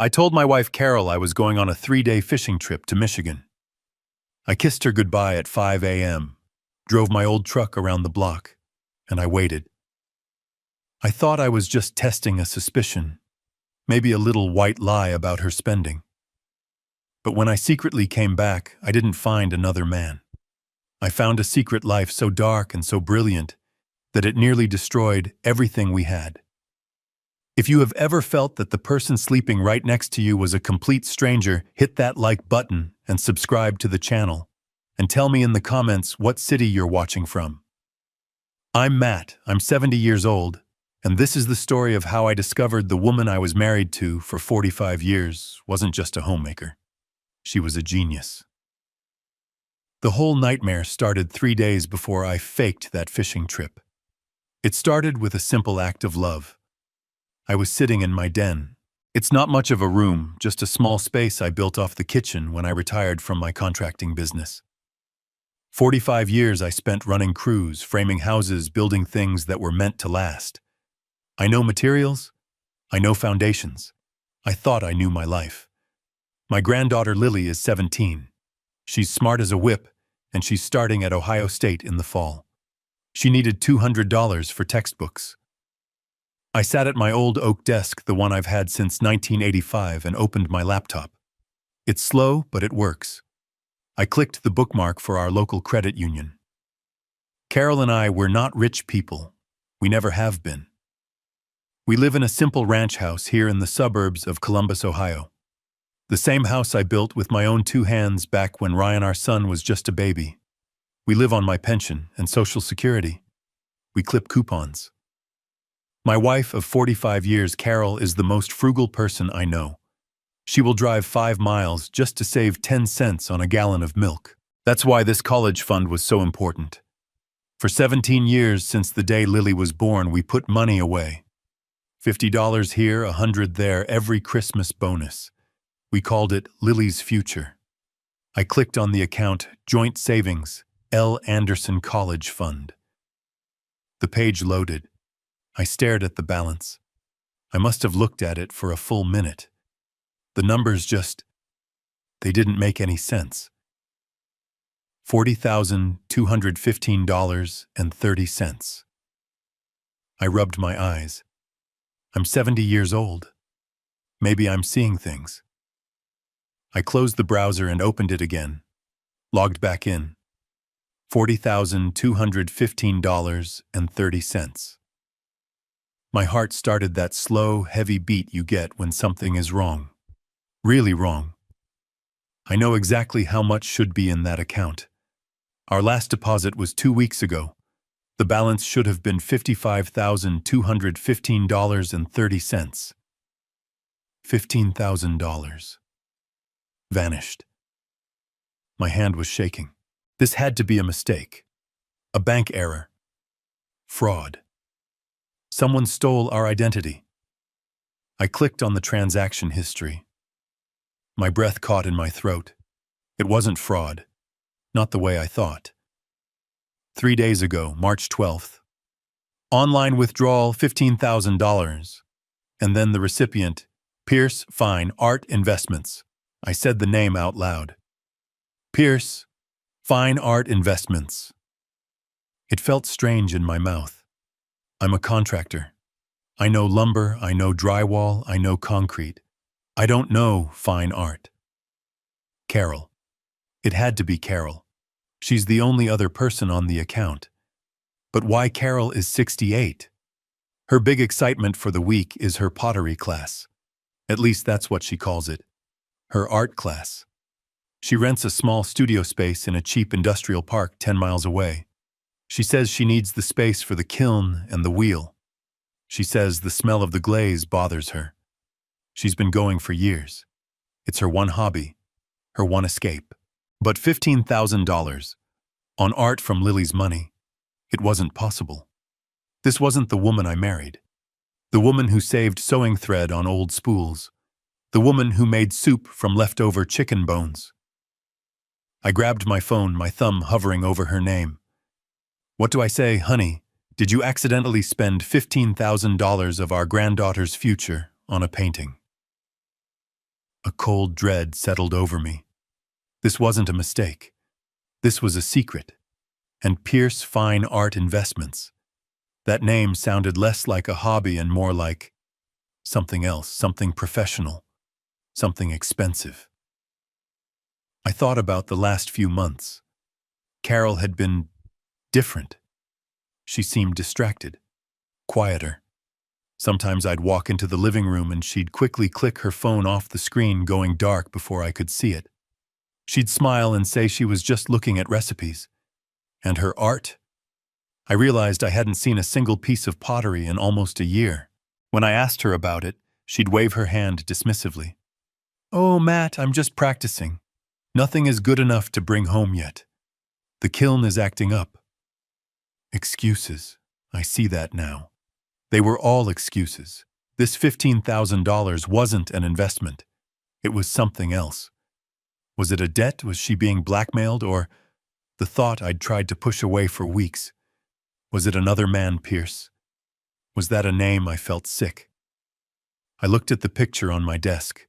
I told my wife Carol I was going on a 3-day fishing trip to Michigan. I kissed her goodbye at 5 a.m., drove my old truck around the block, and I waited. I thought I was just testing a suspicion, maybe a little white lie about her spending. But when I secretly came back, I didn't find another man. I found a secret life so dark and so brilliant that it nearly destroyed everything we had. If you have ever felt that the person sleeping right next to you was a complete stranger, hit that like button and subscribe to the channel. And tell me in the comments what city you're watching from. I'm Matt, I'm 70 years old, and this is the story of how I discovered the woman I was married to for 45 years wasn't just a homemaker. She was a genius. The whole nightmare started 3 days before I faked that fishing trip. It started with a simple act of love. I was sitting in my den. It's not much of a room, just a small space I built off the kitchen when I retired from my contracting business. 45 years I spent running crews, framing houses, building things that were meant to last. I know materials. I know foundations. I thought I knew my life. My granddaughter Lily is 17. She's smart as a whip, and she's starting at Ohio State in the fall. She needed $200 for textbooks. I sat at my old oak desk, the one I've had since 1985, and opened my laptop. It's slow, but it works. I clicked the bookmark for our local credit union. Carol and I were not rich people. We never have been. We live in a simple ranch house here in the suburbs of Columbus, Ohio. The same house I built with my own 2 hands back when Ryan, our son, was just a baby. We live on my pension and Social Security. We clip coupons. My wife of 45 years, Carol, is the most frugal person I know. She will drive 5 miles just to save 10 cents on a gallon of milk. That's why this college fund was so important. For 17 years since the day Lily was born, we put money away. $50 here, $100 there, every Christmas bonus. We called it Lily's Future. I clicked on the account Joint Savings, L. Anderson College Fund. The page loaded. I stared at the balance. I must have looked at it for a full minute. The numbers they didn't make any sense. $40,215.30. I rubbed my eyes. I'm 70 years old. Maybe I'm seeing things. I closed the browser and opened it again. Logged back in. $40,215.30. My heart started that slow, heavy beat you get when something is wrong. Really wrong. I know exactly how much should be in that account. Our last deposit was 2 weeks ago. The balance should have been $55,215.30. $15,000. Vanished. My hand was shaking. This had to be a mistake. A bank error. Fraud. Someone stole our identity. I clicked on the transaction history. My breath caught in my throat. It wasn't fraud. Not the way I thought. 3 days ago, March 12th. Online withdrawal, $15,000. And then the recipient, Pierce Fine Art Investments. I said the name out loud. Pierce Fine Art Investments. It felt strange in my mouth. I'm a contractor. I know lumber, I know drywall, I know concrete. I don't know fine art. Carol. It had to be Carol. She's the only other person on the account. But why Carol is 68? Her big excitement for the week is her pottery class. At least that's what she calls it. Her art class. She rents a small studio space in a cheap industrial park 10 miles away. She says she needs the space for the kiln and the wheel. She says the smell of the glaze bothers her. She's been going for years. It's her one hobby, her one escape. But $15,000 on art from Lily's money, it wasn't possible. This wasn't the woman I married. The woman who saved sewing thread on old spools. The woman who made soup from leftover chicken bones. I grabbed my phone, my thumb hovering over her name. What do I say, honey? Did you accidentally spend $15,000 of our granddaughter's future on a painting? A cold dread settled over me. This wasn't a mistake. This was a secret. And Pierce Fine Art Investments. That name sounded less like a hobby and more like something else, something professional, something expensive. I thought about the last few months. Carol had been different. She seemed distracted, quieter. Sometimes I'd walk into the living room and she'd quickly click her phone off the screen, going dark before I could see it. She'd smile and say she was just looking at recipes. And her art? I realized I hadn't seen a single piece of pottery in almost a year. When I asked her about it, she'd wave her hand dismissively. "Oh, Matt, I'm just practicing. Nothing is good enough to bring home yet. The kiln is acting up." Excuses. I see that now. They were all excuses. This $15,000 wasn't an investment. It was something else. Was it a debt? Was she being blackmailed? Or the thought I'd tried to push away for weeks? Was it another man, Pierce? Was that a name? I felt sick. I looked at the picture on my desk.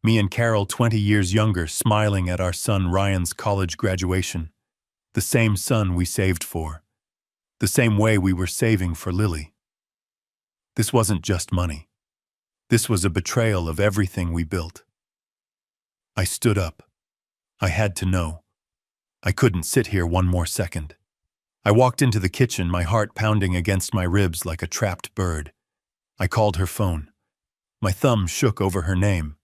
Me and Carol, 20 years younger, smiling at our son Ryan's college graduation. The same son we saved for. The same way we were saving for Lily. This wasn't just money. This was a betrayal of everything we built. I stood up. I had to know. I couldn't sit here one more second. I walked into the kitchen, my heart pounding against my ribs like a trapped bird. I called her phone. My thumb shook over her name.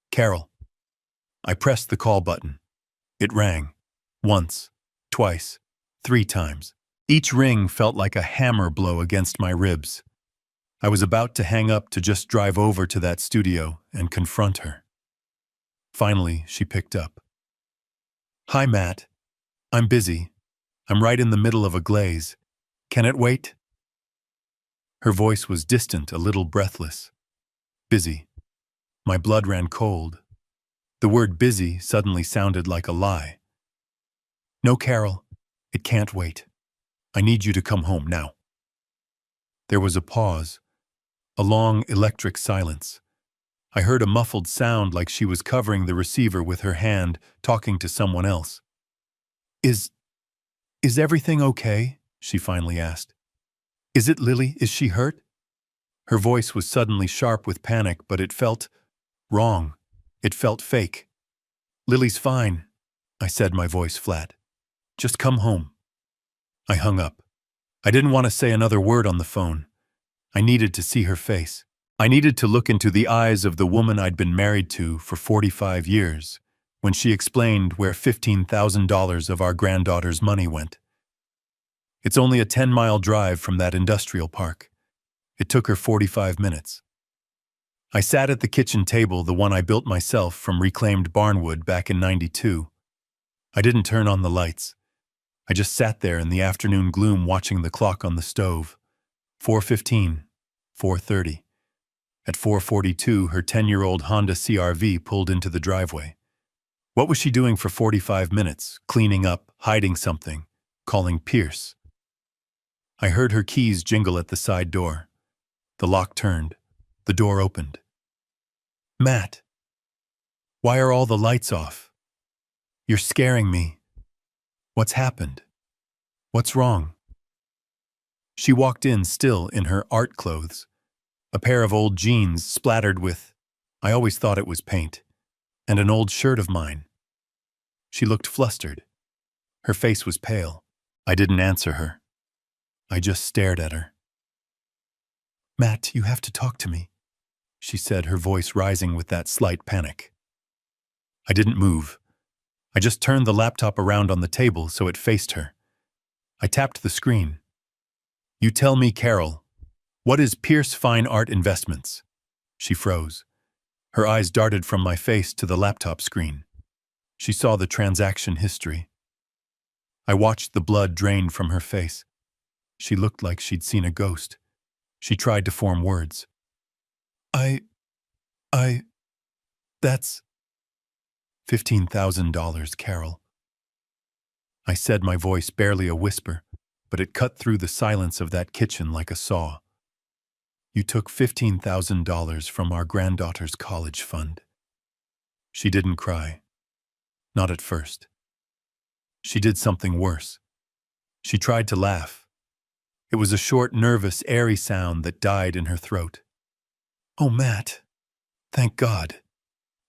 Carol. I pressed the call button. It rang. Once, twice, 3 times. Each ring felt like a hammer blow against my ribs. I was about to hang up to just drive over to that studio and confront her. Finally, she picked up. "Hi, Matt. I'm busy. I'm right in the middle of a glaze. Can it wait?" Her voice was distant, a little breathless. Busy. My blood ran cold. The word busy suddenly sounded like a lie. "No, Carol. It can't wait. I need you to come home now." There was a pause. A long electric silence. I heard a muffled sound like she was covering the receiver with her hand, talking to someone else. Is everything okay?" she finally asked. "Is it Lily? Is she hurt?" Her voice was suddenly sharp with panic, but it felt wrong. It felt fake. "Lily's fine," I said, my voice flat. "Just come home." I hung up. I didn't want to say another word on the phone. I needed to see her face. I needed to look into the eyes of the woman I'd been married to for 45 years, when she explained where $15,000 of our granddaughter's money went. It's only a 10-mile drive from that industrial park. It took her 45 minutes. I sat at the kitchen table, the one I built myself from reclaimed barnwood back in '92. I didn't turn on the lights. I just sat there in the afternoon gloom watching the clock on the stove. 4:15, 4:30. At 4:42, her 10-year-old Honda CR-V pulled into the driveway. What was she doing for 45 minutes? Cleaning up, hiding something, calling Pierce. I heard her keys jingle at the side door. The lock turned. The door opened. "Matt, why are all the lights off? You're scaring me. What's happened? What's wrong?" She walked in, still in her art clothes. A pair of old jeans splattered with, I always thought it was paint, and an old shirt of mine. She looked flustered. Her face was pale. I didn't answer her. I just stared at her. "Matt, you have to talk to me," she said, her voice rising with that slight panic. I didn't move. I just turned the laptop around on the table so it faced her. I tapped the screen. "You tell me, Carol, what is Pierce Fine Art Investments?" She froze. Her eyes darted from my face to the laptop screen. She saw the transaction history. I watched the blood drain from her face. She looked like she'd seen a ghost. She tried to form words. That's $15,000, Carol." I said, my voice barely a whisper, but it cut through the silence of that kitchen like a saw. "You took $15,000 from our granddaughter's college fund. She didn't cry. Not at first. She did something worse. She tried to laugh. It was a short, nervous, airy sound that died in her throat. "Oh, Matt. Thank God.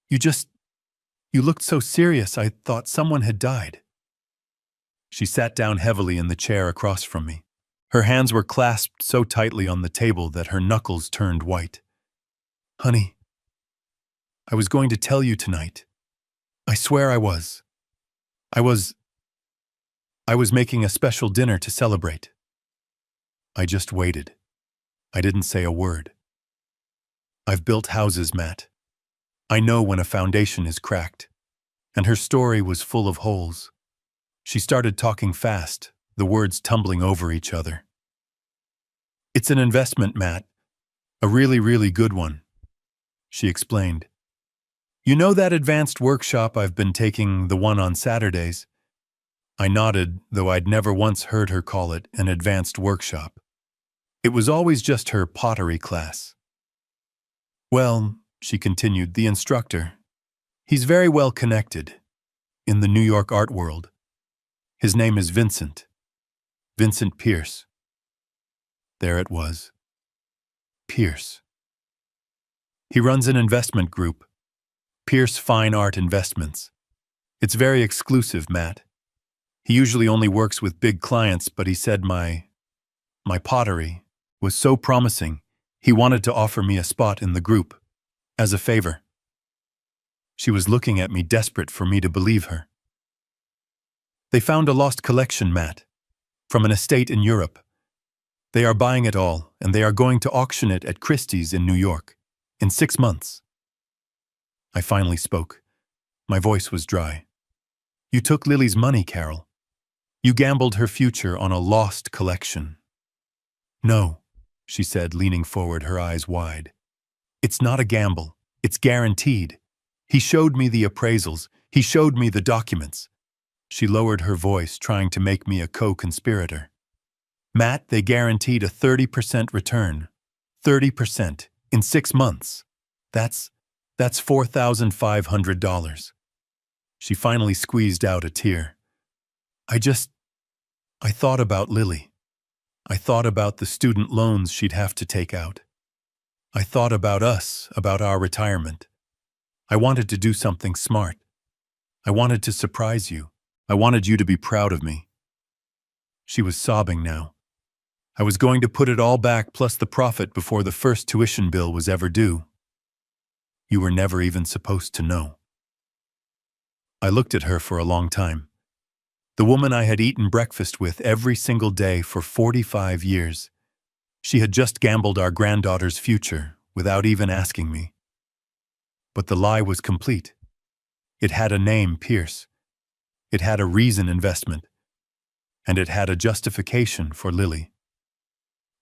You looked so serious I thought someone had died." She sat down heavily in the chair across from me. Her hands were clasped so tightly on the table that her knuckles turned white. "Honey, I was going to tell you tonight. I swear I was. I was making a special dinner to celebrate." I just waited. I didn't say a word. I've built houses, Matt. I know when a foundation is cracked. And her story was full of holes. She started talking fast, the words tumbling over each other. "It's an investment, Matt. A really, really good one," she explained. "You know that advanced workshop I've been taking, the one on Saturdays?" I nodded, though I'd never once heard her call it an advanced workshop. It was always just her pottery class. "Well," she continued, "the instructor, he's very well connected in the New York art world. His name is Vincent Pierce." There it was. Pierce. He runs an investment group, Pierce Fine Art Investments. It's very exclusive, Matt. He usually only works with big clients, but he said my pottery was so promising, he wanted to offer me a spot in the group, as a favor. She was looking at me, desperate for me to believe her. "They found a lost collection, Matt, from an estate in Europe. They are buying it all, and they are going to auction it at Christie's in New York, in 6 months." I finally spoke. My voice was dry. "You took Lily's money, Carol. You gambled her future on a lost collection." "No," she said, leaning forward, her eyes wide. "It's not a gamble. It's guaranteed. He showed me the appraisals. He showed me the documents." She lowered her voice, trying to make me a co-conspirator. "Matt, they guaranteed a 30% return. 30% in 6 months. That's $4,500. She finally squeezed out a tear. I thought about Lily. I thought about the student loans she'd have to take out. I thought about us, about our retirement. I wanted to do something smart. I wanted to surprise you. I wanted you to be proud of me." She was sobbing now. "I was going to put it all back plus the profit before the first tuition bill was ever due. You were never even supposed to know." I looked at her for a long time. The woman I had eaten breakfast with every single day for 45 years. She had just gambled our granddaughter's future without even asking me. But the lie was complete. It had a name, Pierce. It had a reason, investment. And it had a justification for Lily.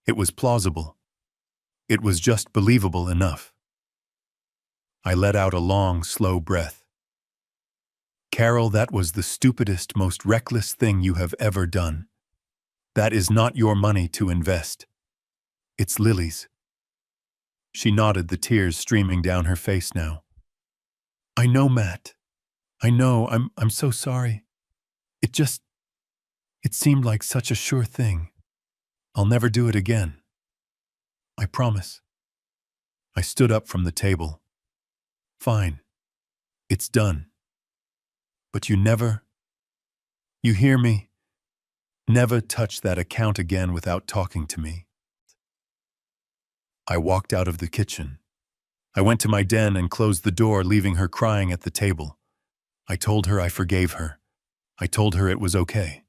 It was plausible. It was just believable enough. I let out a long, slow breath. "Carol, that was the stupidest, most reckless thing you have ever done. That is not your money to invest. It's Lily's." She nodded, the tears streaming down her face now. "I know, Matt. I know. I'm so sorry. It seemed like such a sure thing. I'll never do it again. I promise." I stood up from the table. "Fine. It's done. But you hear me? Never touch that account again without talking to me." I walked out of the kitchen. I went to my den and closed the door, leaving her crying at the table. I told her I forgave her. I told her it was okay.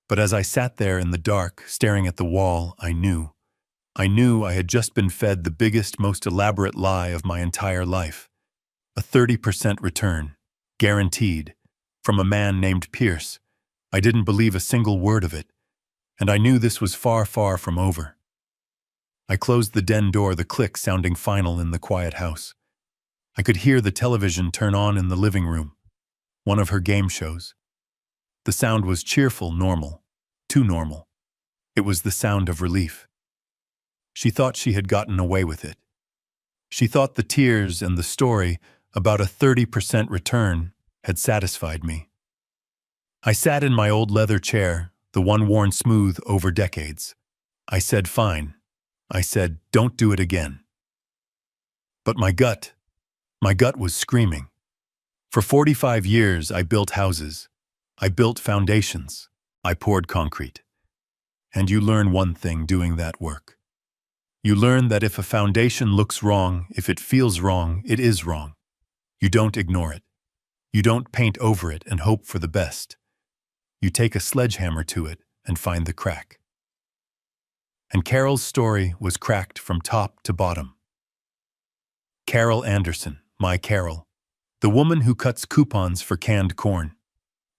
But as I sat there in the dark, staring at the wall, I knew I had just been fed the biggest, most elaborate lie of my entire life. A 30% return, guaranteed, from a man named Pierce. I didn't believe a single word of it, and I knew this was far, far from over. I closed the den door, the click sounding final in the quiet house. I could hear the television turn on in the living room, one of her game shows. The sound was cheerful, normal, too normal. It was the sound of relief. She thought she had gotten away with it. She thought the tears and the story about a 30% return, had satisfied me. I sat in my old leather chair, the one worn smooth over decades. I said, fine. I said, don't do it again. But my gut was screaming. For 45 years, I built houses. I built foundations. I poured concrete. And you learn one thing doing that work. You learn that if a foundation looks wrong, if it feels wrong, it is wrong. You don't ignore it. You don't paint over it and hope for the best. You take a sledgehammer to it and find the crack. And Carol's story was cracked from top to bottom. Carol Anderson, my Carol. The woman who cuts coupons for canned corn.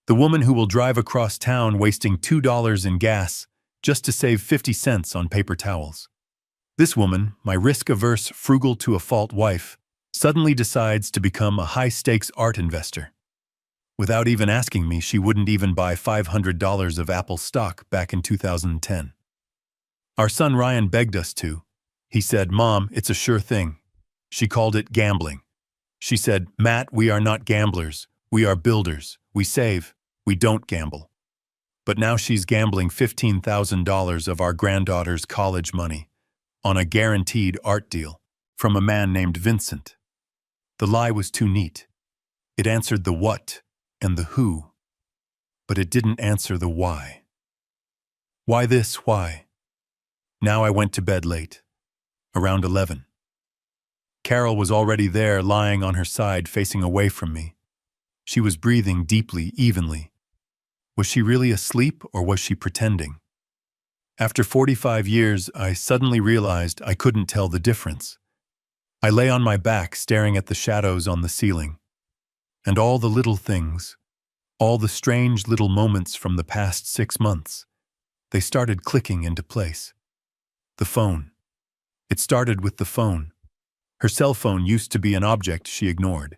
The woman who will drive across town wasting $2 in gas just to save 50 cents on paper towels. This woman, my risk-averse, frugal-to-a-fault wife, suddenly decides to become a high-stakes art investor. Without even asking me, she wouldn't even buy $500 of Apple stock back in 2010. Our son Ryan begged us to. He said, Mom, it's a sure thing. She called it gambling. She said, Matt, we are not gamblers. We are builders. We save. We don't gamble. But now she's gambling $15,000 of our granddaughter's college money on a guaranteed art deal from a man named Vincent. The lie was too neat. It answered the what and the who, but it didn't answer the why. Why this? Why? Now I went to bed late, around 11. Carol was already there, lying on her side, facing away from me. She was breathing deeply, evenly. Was she really asleep, or was she pretending? After 45 years, I suddenly realized I couldn't tell the difference. I lay on my back, staring at the shadows on the ceiling. And all the little things, all the strange little moments from the past 6 months, they started clicking into place. The phone. It started with the phone. Her cell phone used to be an object she ignored.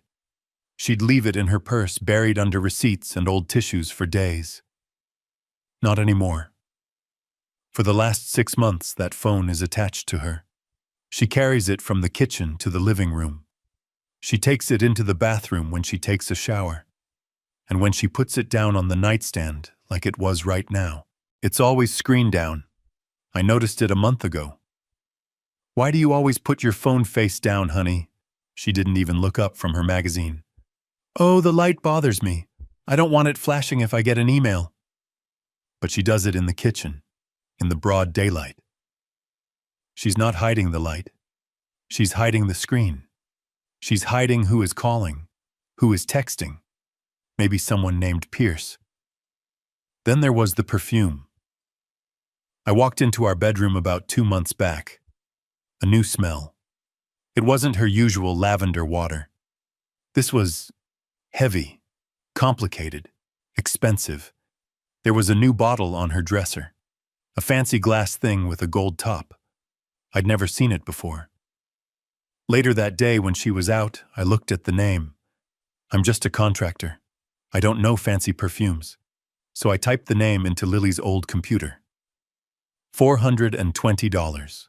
She'd leave it in her purse, buried under receipts and old tissues for days. Not anymore. For the last 6 months, that phone is attached to her. She carries it from the kitchen to the living room. She takes it into the bathroom when she takes a shower. And when she puts it down on the nightstand, like it was right now, it's always screen down. I noticed it a month ago. Why do you always put your phone face down, honey? She didn't even look up from her magazine. Oh, the light bothers me. I don't want it flashing if I get an email. But she does it in the kitchen, in the broad daylight. She's not hiding the light. She's hiding the screen. She's hiding who is calling, who is texting. Maybe someone named Pierce. Then there was the perfume. I walked into our bedroom about 2 months back. A new smell. It wasn't her usual lavender water. This was heavy, complicated, expensive. There was a new bottle on her dresser. A fancy glass thing with a gold top. I'd never seen it before. Later that day when she was out, I looked at the name. I'm just a contractor. I don't know fancy perfumes. So I typed the name into Lily's old computer. $420.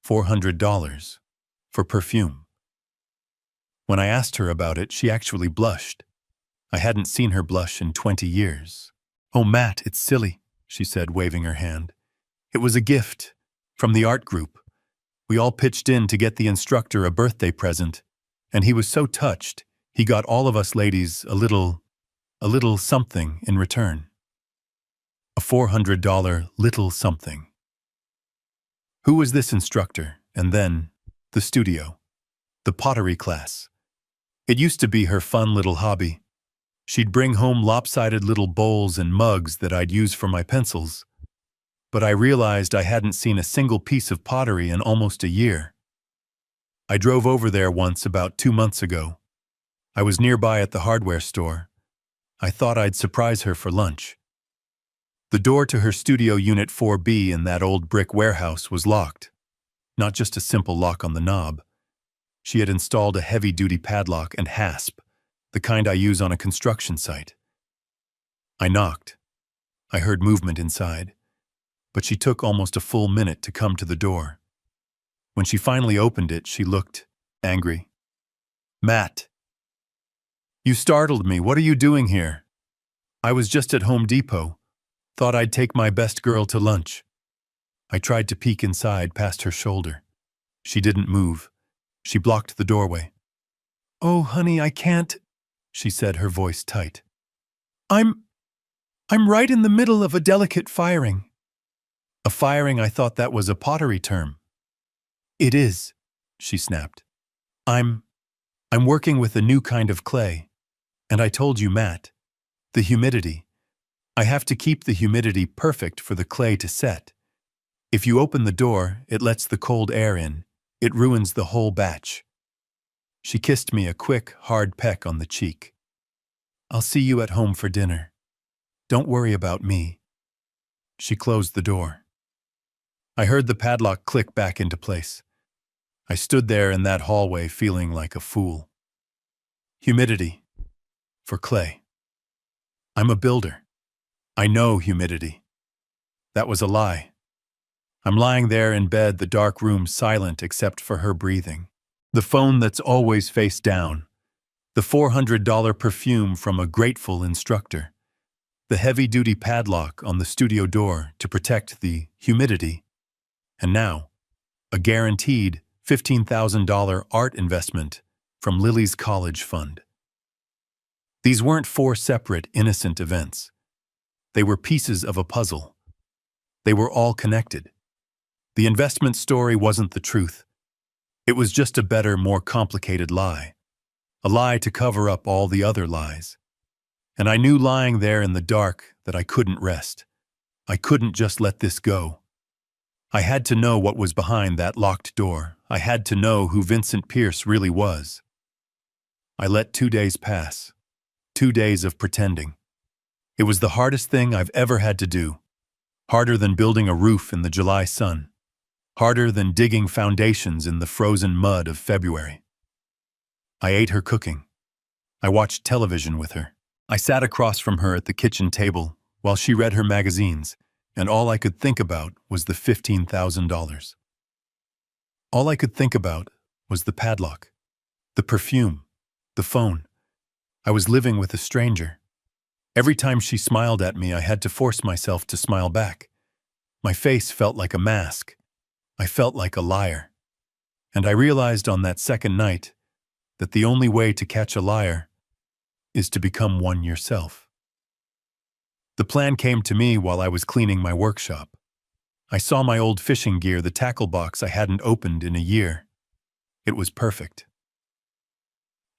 $400 for perfume. When I asked her about it, she actually blushed. I hadn't seen her blush in 20 years. Oh, Matt, it's silly, she said, waving her hand. It was a gift from the art group. We all pitched in to get the instructor a birthday present, and he was so touched, he got all of us ladies a little something in return. A $400 little something. Who was this instructor? And then, the studio. The pottery class. It used to be her fun little hobby. She'd bring home lopsided little bowls and mugs that I'd use for my pencils. But I realized I hadn't seen a single piece of pottery in almost a year. I drove over there once about 2 months ago. I was nearby at the hardware store. I thought I'd surprise her for lunch. The door to her studio unit 4B in that old brick warehouse was locked. Not just a simple lock on the knob. She had installed a heavy-duty padlock and hasp, the kind I use on a construction site. I knocked. I heard movement inside, but she took almost a full minute to come to the door. When she finally opened it, she looked angry. Matt, you startled me. What are you doing here? I was just at Home Depot. Thought I'd take my best girl to lunch. I tried to peek inside past her shoulder. She didn't move. She blocked the doorway. Oh, honey, I can't, she said, her voice tight. I'm right in the middle of a delicate firing. A firing? I thought that was a pottery term. It is, she snapped. I'm working with a new kind of clay. And I told you, Matt, the humidity. I have to keep the humidity perfect for the clay to set. If you open the door, it lets the cold air in. It ruins the whole batch. She kissed me a quick, hard peck on the cheek. I'll see you at home for dinner. Don't worry about me. She closed the door. I heard the padlock click back into place. I stood there in that hallway feeling like a fool. Humidity. For clay. I'm a builder. I know humidity. That was a lie. I'm lying there in bed, the dark room silent except for her breathing. The phone that's always face down. The $400 perfume from a grateful instructor. The heavy-duty padlock on the studio door to protect the humidity. And now, a guaranteed $15,000 art investment from Lily's college fund. These weren't four separate, innocent events. They were pieces of a puzzle. They were all connected. The investment story wasn't the truth. It was just a better, more complicated lie. A lie to cover up all the other lies. And I knew lying there in the dark that I couldn't rest. I couldn't just let this go. I had to know what was behind that locked door. I had to know who Vincent Pierce really was. I let 2 days pass. 2 days of pretending. It was the hardest thing I've ever had to do. Harder than building a roof in the July sun. Harder than digging foundations in the frozen mud of February. I ate her cooking. I watched television with her. I sat across from her at the kitchen table while she read her magazines, and all I could think about was the $15,000. All I could think about was the padlock, the perfume, the phone. I was living with a stranger. Every time she smiled at me, I had to force myself to smile back. My face felt like a mask. I felt like a liar. And I realized on that second night that the only way to catch a liar is to become one yourself. The plan came to me while I was cleaning my workshop. I saw my old fishing gear, the tackle box I hadn't opened in a year. It was perfect.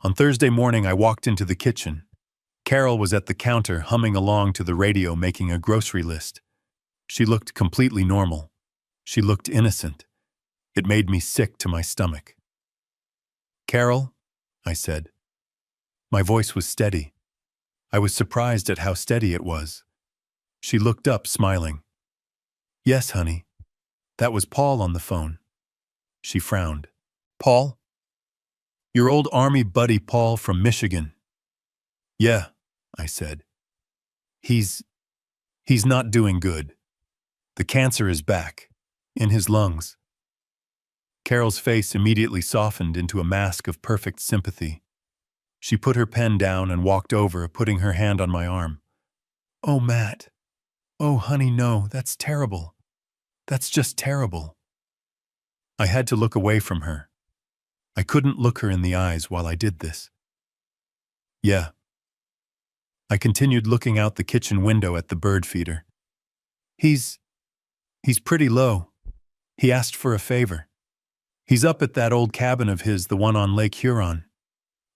On Thursday morning, I walked into the kitchen. Carol was at the counter humming along to the radio making a grocery list. She looked completely normal. She looked innocent. It made me sick to my stomach. Carol, I said. My voice was steady. I was surprised at how steady it was. She looked up, smiling. Yes, honey. That was Paul on the phone. She frowned. Paul? Your old Army buddy Paul from Michigan. Yeah, I said. He's not doing good. The cancer is back, in his lungs. Carol's face immediately softened into a mask of perfect sympathy. She put her pen down and walked over, putting her hand on my arm. Oh, Matt. Oh, honey, no, that's terrible. That's just terrible. I had to look away from her. I couldn't look her in the eyes while I did this. Yeah. I continued looking out the kitchen window at the bird feeder. He's pretty low. He asked for a favor. He's up at that old cabin of his, the one on Lake Huron.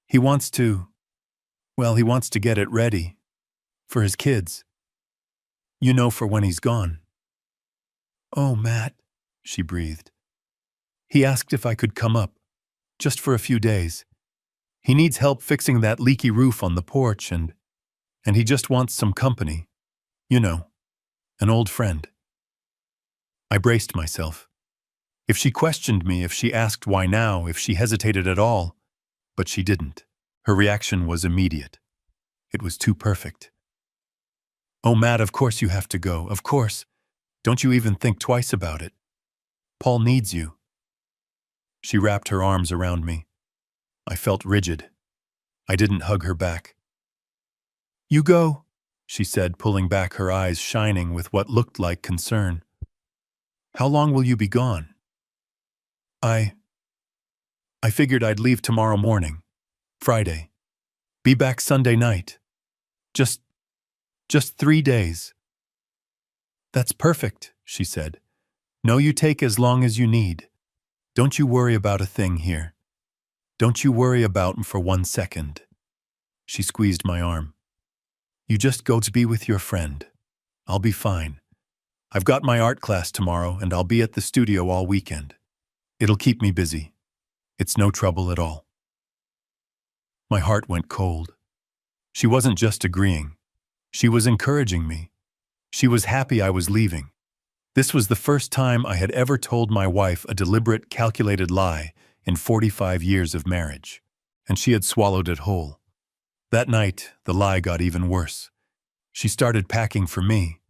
He wants to get it ready. For his kids. You know, for when he's gone. Oh, Matt, she breathed. He asked if I could come up, just for a few days. He needs help fixing that leaky roof on the porch, and he just wants some company. You know, an old friend. I braced myself. If she questioned me, if she asked why now, if she hesitated at all, but she didn't. Her reaction was immediate. It was too perfect. Oh, Matt, of course you have to go, of course. Don't you even think twice about it. Paul needs you. She wrapped her arms around me. I felt rigid. I didn't hug her back. "You go," she said, pulling back, her eyes shining with what looked like concern. "How long will you be gone?" I figured I'd leave tomorrow morning, Friday. Be back Sunday night. Just 3 days. "That's perfect," she said. "No, you take as long as you need. Don't you worry about a thing here. Don't you worry about for 1 second." She squeezed my arm. "You just go to be with your friend. I'll be fine. I've got my art class tomorrow and I'll be at the studio all weekend. It'll keep me busy. It's no trouble at all." My heart went cold. She wasn't just agreeing. She was encouraging me. She was happy I was leaving. This was the first time I had ever told my wife a deliberate, calculated lie in 45 years of marriage, and she had swallowed it whole. That night, the lie got even worse. She started packing for me.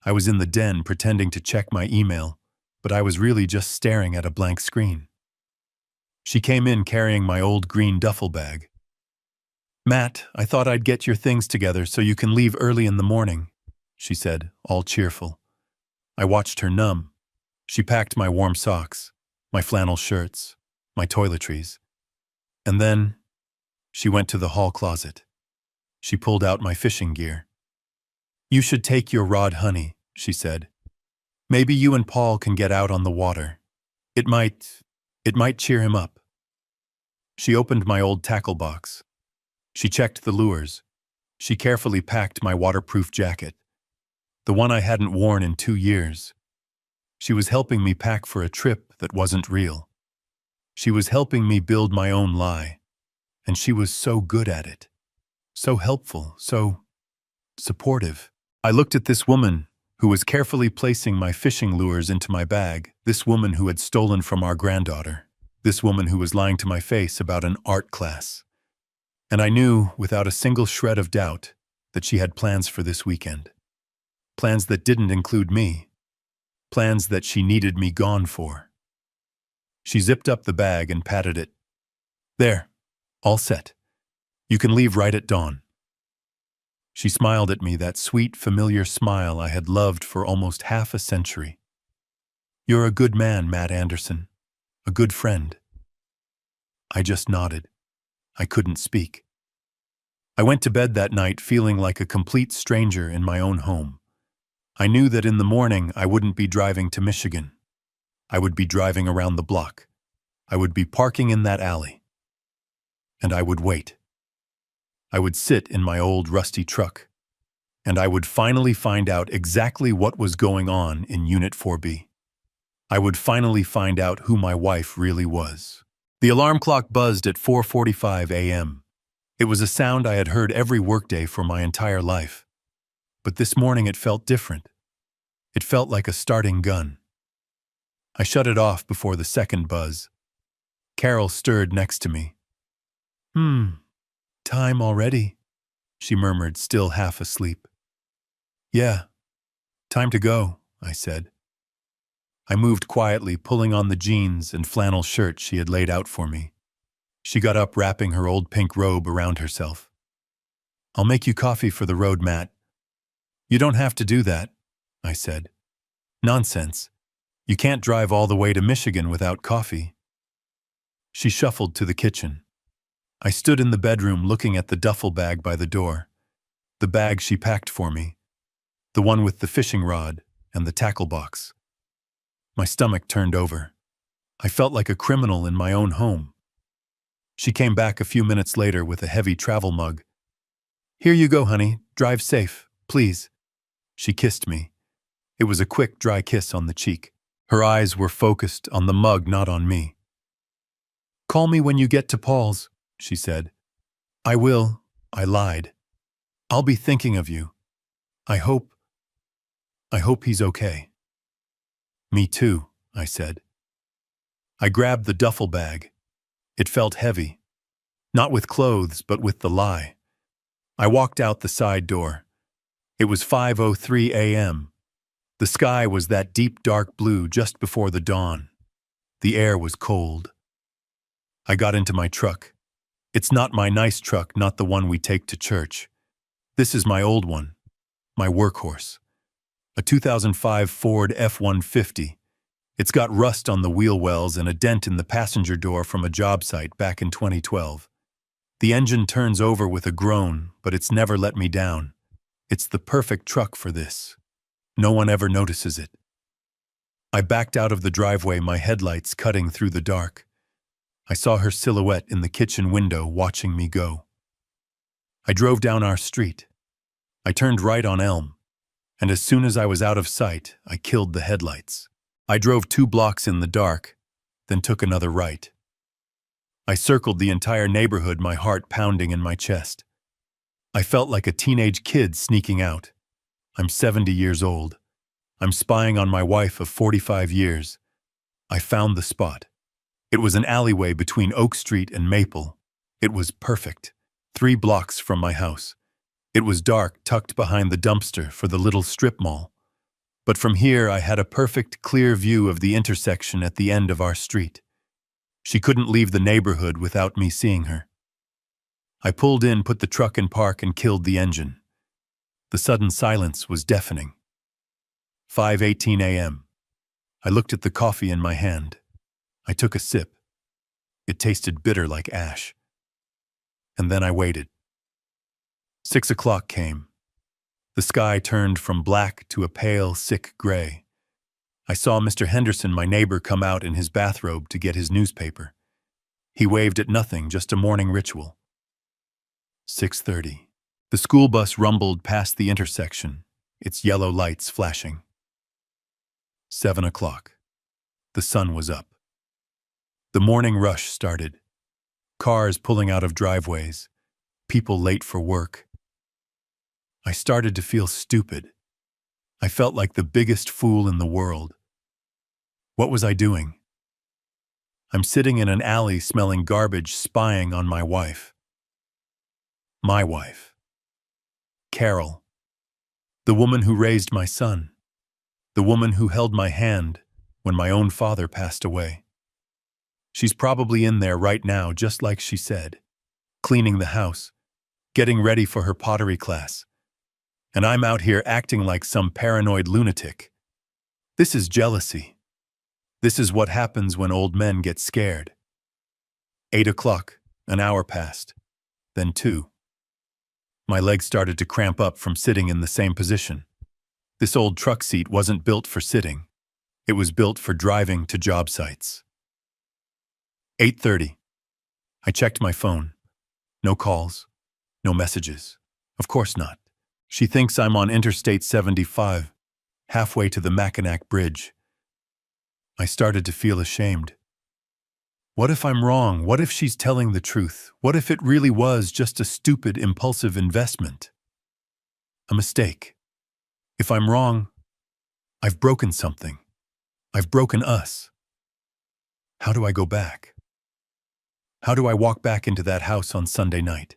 I was in the den pretending to check my email, but I was really just staring at a blank screen. She came in carrying my old green duffel bag. "Matt, I thought I'd get your things together so you can leave early in the morning," she said, all cheerful. I watched her numb. She packed my warm socks, my flannel shirts, my toiletries. And then she went to the hall closet. She pulled out my fishing gear. "You should take your rod, honey," she said. "Maybe you and Paul can get out on the water. It might cheer him up." She opened my old tackle box. She checked the lures. She carefully packed my waterproof jacket, the one I hadn't worn in 2 years. She was helping me pack for a trip that wasn't real. She was helping me build my own lie, and she was so good at it. So helpful, so supportive. I looked at this woman who was carefully placing my fishing lures into my bag, this woman who had stolen from our granddaughter, this woman who was lying to my face about an art class. And I knew, without a single shred of doubt, that she had plans for this weekend. Plans that didn't include me. Plans that she needed me gone for. She zipped up the bag and patted it. "There, all set. You can leave right at dawn." She smiled at me, that sweet, familiar smile I had loved for almost half a century. "You're a good man, Matt Anderson. A good friend." I just nodded. I couldn't speak. I went to bed that night feeling like a complete stranger in my own home. I knew that in the morning I wouldn't be driving to Michigan. I would be driving around the block. I would be parking in that alley. And I would wait. I would sit in my old rusty truck. And I would finally find out exactly what was going on in Unit 4B. I would finally find out who my wife really was. The alarm clock buzzed at 4:45 a.m. It was a sound I had heard every workday for my entire life. But this morning it felt different. It felt like a starting gun. I shut it off before the second buzz. Carol stirred next to me. Time already," she murmured, still half asleep. "Yeah, time to go," I said. I moved quietly, pulling on the jeans and flannel shirt she had laid out for me. She got up, wrapping her old pink robe around herself. "I'll make you coffee for the road, Matt." "You don't have to do that," I said. "Nonsense. You can't drive all the way to Michigan without coffee." She shuffled to the kitchen. I stood in the bedroom looking at the duffel bag by the door, the bag she packed for me, the one with the fishing rod and the tackle box. My stomach turned over. I felt like a criminal in my own home. She came back a few minutes later with a heavy travel mug. "Here you go, honey. Drive safe, please." She kissed me. It was a quick, dry kiss on the cheek. Her eyes were focused on the mug, not on me. "Call me when you get to Paul's," she said. "I will," I lied. "I'll be thinking of you. I hope he's okay." "Me too," I said. I grabbed the duffel bag. It felt heavy. Not with clothes, but with the lie. I walked out the side door. It was 5:03 a.m. The sky was that deep dark blue just before the dawn. The air was cold. I got into my truck. It's not my nice truck, not the one we take to church. This is my old one, my workhorse. A 2005 Ford F-150. It's got rust on the wheel wells and a dent in the passenger door from a job site back in 2012. The engine turns over with a groan, but it's never let me down. It's the perfect truck for this. No one ever notices it. I backed out of the driveway, my headlights cutting through the dark. I saw her silhouette in the kitchen window watching me go. I drove down our street. I turned right on Elm, and as soon as I was out of sight, I killed the headlights. I drove 2 blocks in the dark, then took another right. I circled the entire neighborhood, my heart pounding in my chest. I felt like a teenage kid sneaking out. I'm 70 years old. I'm spying on my wife of 45 years. I found the spot. It was an alleyway between Oak Street and Maple. It was perfect, 3 blocks from my house. It was dark, tucked behind the dumpster for the little strip mall. But from here I had a perfect, clear view of the intersection at the end of our street. She couldn't leave the neighborhood without me seeing her. I pulled in, put the truck in park, and killed the engine. The sudden silence was deafening. 5:18 a.m. I looked at the coffee in my hand. I took a sip. It tasted bitter like ash. And then I waited. 6 o'clock came. The sky turned from black to a pale, sick gray. I saw Mr. Henderson, my neighbor, come out in his bathrobe to get his newspaper. He waved at nothing, just a morning ritual. 6:30. The school bus rumbled past the intersection, its yellow lights flashing. 7 o'clock. The sun was up. The morning rush started. Cars pulling out of driveways, people late for work. I started to feel stupid. I felt like the biggest fool in the world. What was I doing? I'm sitting in an alley smelling garbage, spying on my wife. My wife. Carol. The woman who raised my son. The woman who held my hand when my own father passed away. She's probably in there right now, just like she said, cleaning the house, getting ready for her pottery class. And I'm out here acting like some paranoid lunatic. This is jealousy. This is what happens when old men get scared. 8 o'clock, an hour passed, then 2. My legs started to cramp up from sitting in the same position. This old truck seat wasn't built for sitting. It was built for driving to job sites. 8:30. I checked my phone. No calls, no messages. Of course not. She thinks I'm on Interstate 75, halfway to the Mackinac Bridge. I started to feel ashamed. What if I'm wrong? What if she's telling the truth? What if it really was just a stupid, impulsive investment? A mistake. If I'm wrong, I've broken something. I've broken us. How do I go back? How do I walk back into that house on Sunday night?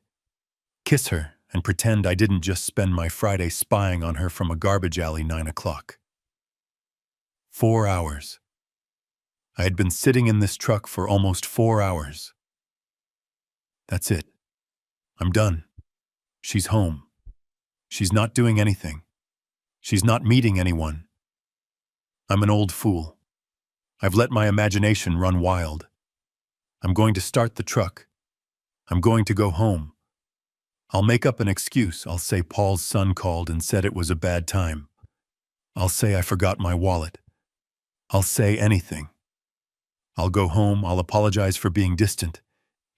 Kiss her and pretend I didn't just spend my Friday spying on her from a garbage alley 9 o'clock. 4 hours. I had been sitting in this truck for almost 4 hours. That's it. I'm done. She's home. She's not doing anything. She's not meeting anyone. I'm an old fool. I've let my imagination run wild. I'm going to start the truck. I'm going to go home. I'll make up an excuse. I'll say Paul's son called and said it was a bad time. I'll say I forgot my wallet. I'll say anything. I'll go home, I'll apologize for being distant,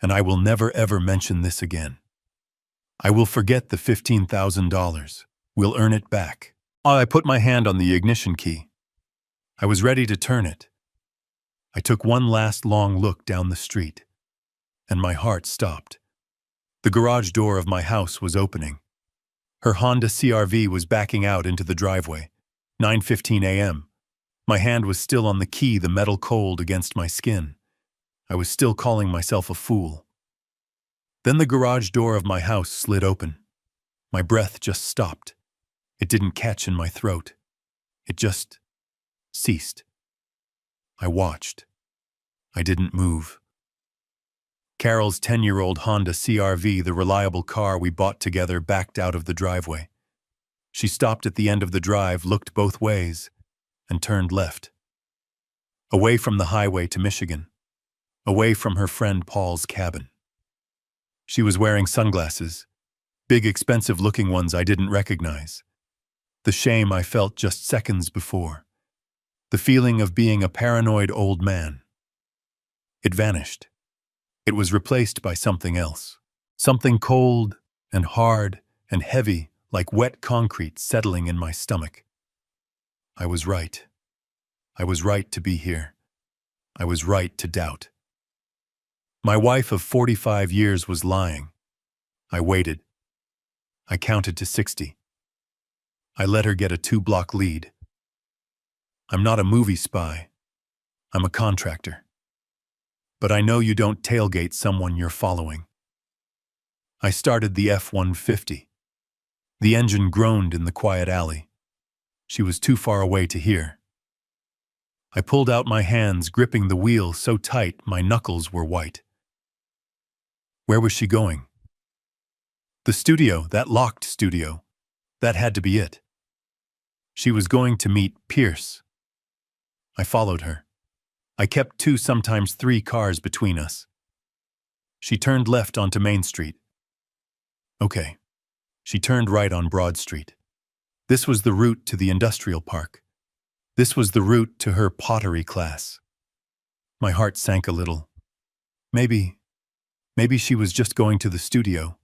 and I will never ever mention this again. I will forget the $15,000. We'll earn it back. I put my hand on the ignition key. I was ready to turn it. I took one last long look down the street, and my heart stopped. The garage door of my house was opening. Her Honda CR-V was backing out into the driveway. 9:15 a.m. My hand was still on the key, the metal cold against my skin. I was still calling myself a fool. Then the garage door of my house slid open. My breath just stopped. It didn't catch in my throat. It just ceased. I watched. I didn't move. Carol's 10-year-old Honda CR-V, the reliable car we bought together, backed out of the driveway. She stopped at the end of the drive, looked both ways, and turned left. Away from the highway to Michigan. Away from her friend Paul's cabin. She was wearing sunglasses, big expensive-looking ones I didn't recognize. The shame I felt just seconds before. The feeling of being a paranoid old man. It vanished. It was replaced by something else. Something cold and hard and heavy, like wet concrete settling in my stomach. I was right. I was right to be here. I was right to doubt. My wife of 45 years was lying. I waited. I counted to 60. I let her get a 2-block lead. I'm not a movie spy. I'm a contractor. But I know you don't tailgate someone you're following. I started the F-150. The engine groaned in the quiet alley. She was too far away to hear. I pulled out my hands, gripping the wheel so tight my knuckles were white. Where was she going? The studio, that locked studio. That had to be it. She was going to meet Pierce. I followed her. I kept 2, sometimes 3 cars between us. She turned left onto Main Street. Okay. She turned right on Broad Street. This was the route to the industrial park. This was the route to her pottery class. My heart sank a little. Maybe she was just going to the studio.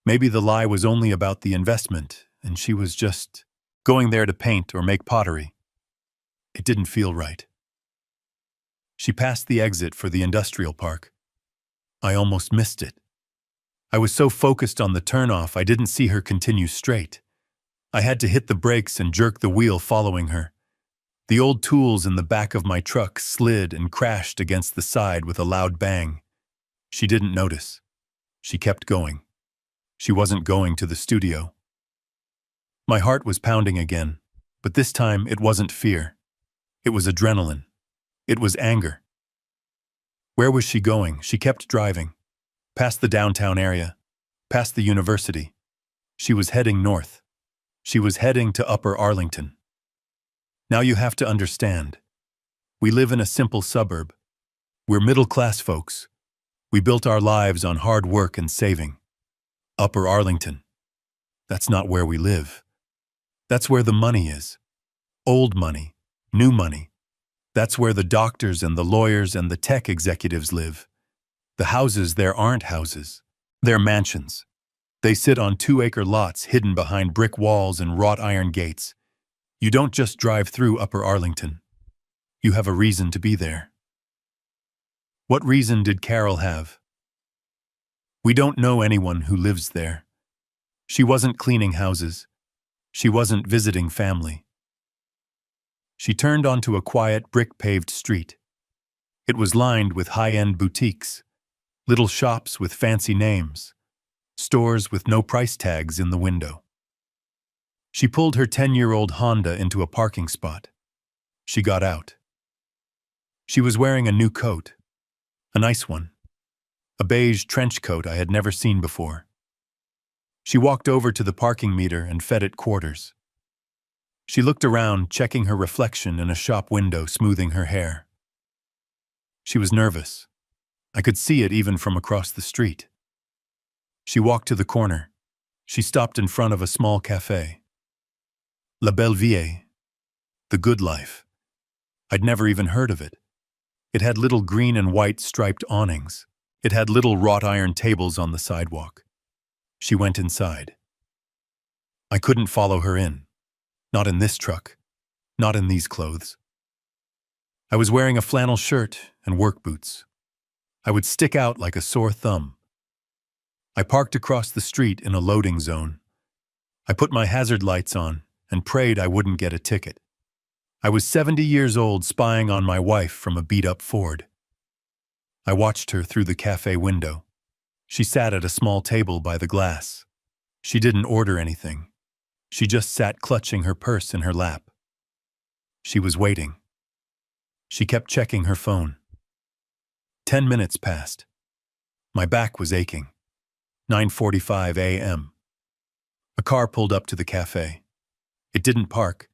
Maybe the lie was only about the investment, and she was just going there to paint or make pottery. It didn't feel right. She passed the exit for the industrial park. I almost missed it. I was so focused on the turnoff I didn't see her continue straight. I had to hit the brakes and jerk the wheel following her. The old tools in the back of my truck slid and crashed against the side with a loud bang. She didn't notice. She kept going. She wasn't going to the studio. My heart was pounding again, but this time it wasn't fear. It was adrenaline. It was anger. Where was she going? She kept driving. Past the downtown area. Past the university. She was heading north. She was heading to Upper Arlington. Now you have to understand. We live in a simple suburb. We're middle-class folks. We built our lives on hard work and saving. Upper Arlington. That's not where we live. That's where the money is. Old money. New money. That's where the doctors and the lawyers and the tech executives live. The houses there aren't houses. They're mansions. They sit on 2-acre lots hidden behind brick walls and wrought iron gates. You don't just drive through Upper Arlington. You have a reason to be there. What reason did Carol have? We don't know anyone who lives there. She wasn't cleaning houses. She wasn't visiting family. She turned onto a quiet, brick-paved street. It was lined with high-end boutiques, little shops with fancy names, stores with no price tags in the window. She pulled her 10-year-old Honda into a parking spot. She got out. She was wearing a new coat, a nice one, a beige trench coat I had never seen before. She walked over to the parking meter and fed it quarters. She looked around, checking her reflection in a shop window, smoothing her hair. She was nervous. I could see it even from across the street. She walked to the corner. She stopped in front of a small cafe. La Belle Vie, the good life. I'd never even heard of it. It had little green and white striped awnings. It had little wrought iron tables on the sidewalk. She went inside. I couldn't follow her in. Not in this truck. Not in these clothes. I was wearing a flannel shirt and work boots. I would stick out like a sore thumb. I parked across the street in a loading zone. I put my hazard lights on and prayed I wouldn't get a ticket. I was 70 years old, spying on my wife from a beat-up Ford. I watched her through the cafe window. She sat at a small table by the glass. She didn't order anything. She just sat clutching her purse in her lap. She was waiting. She kept checking her phone. 10 minutes passed. My back was aching. 9:45 a.m. A car pulled up to the cafe. It didn't park.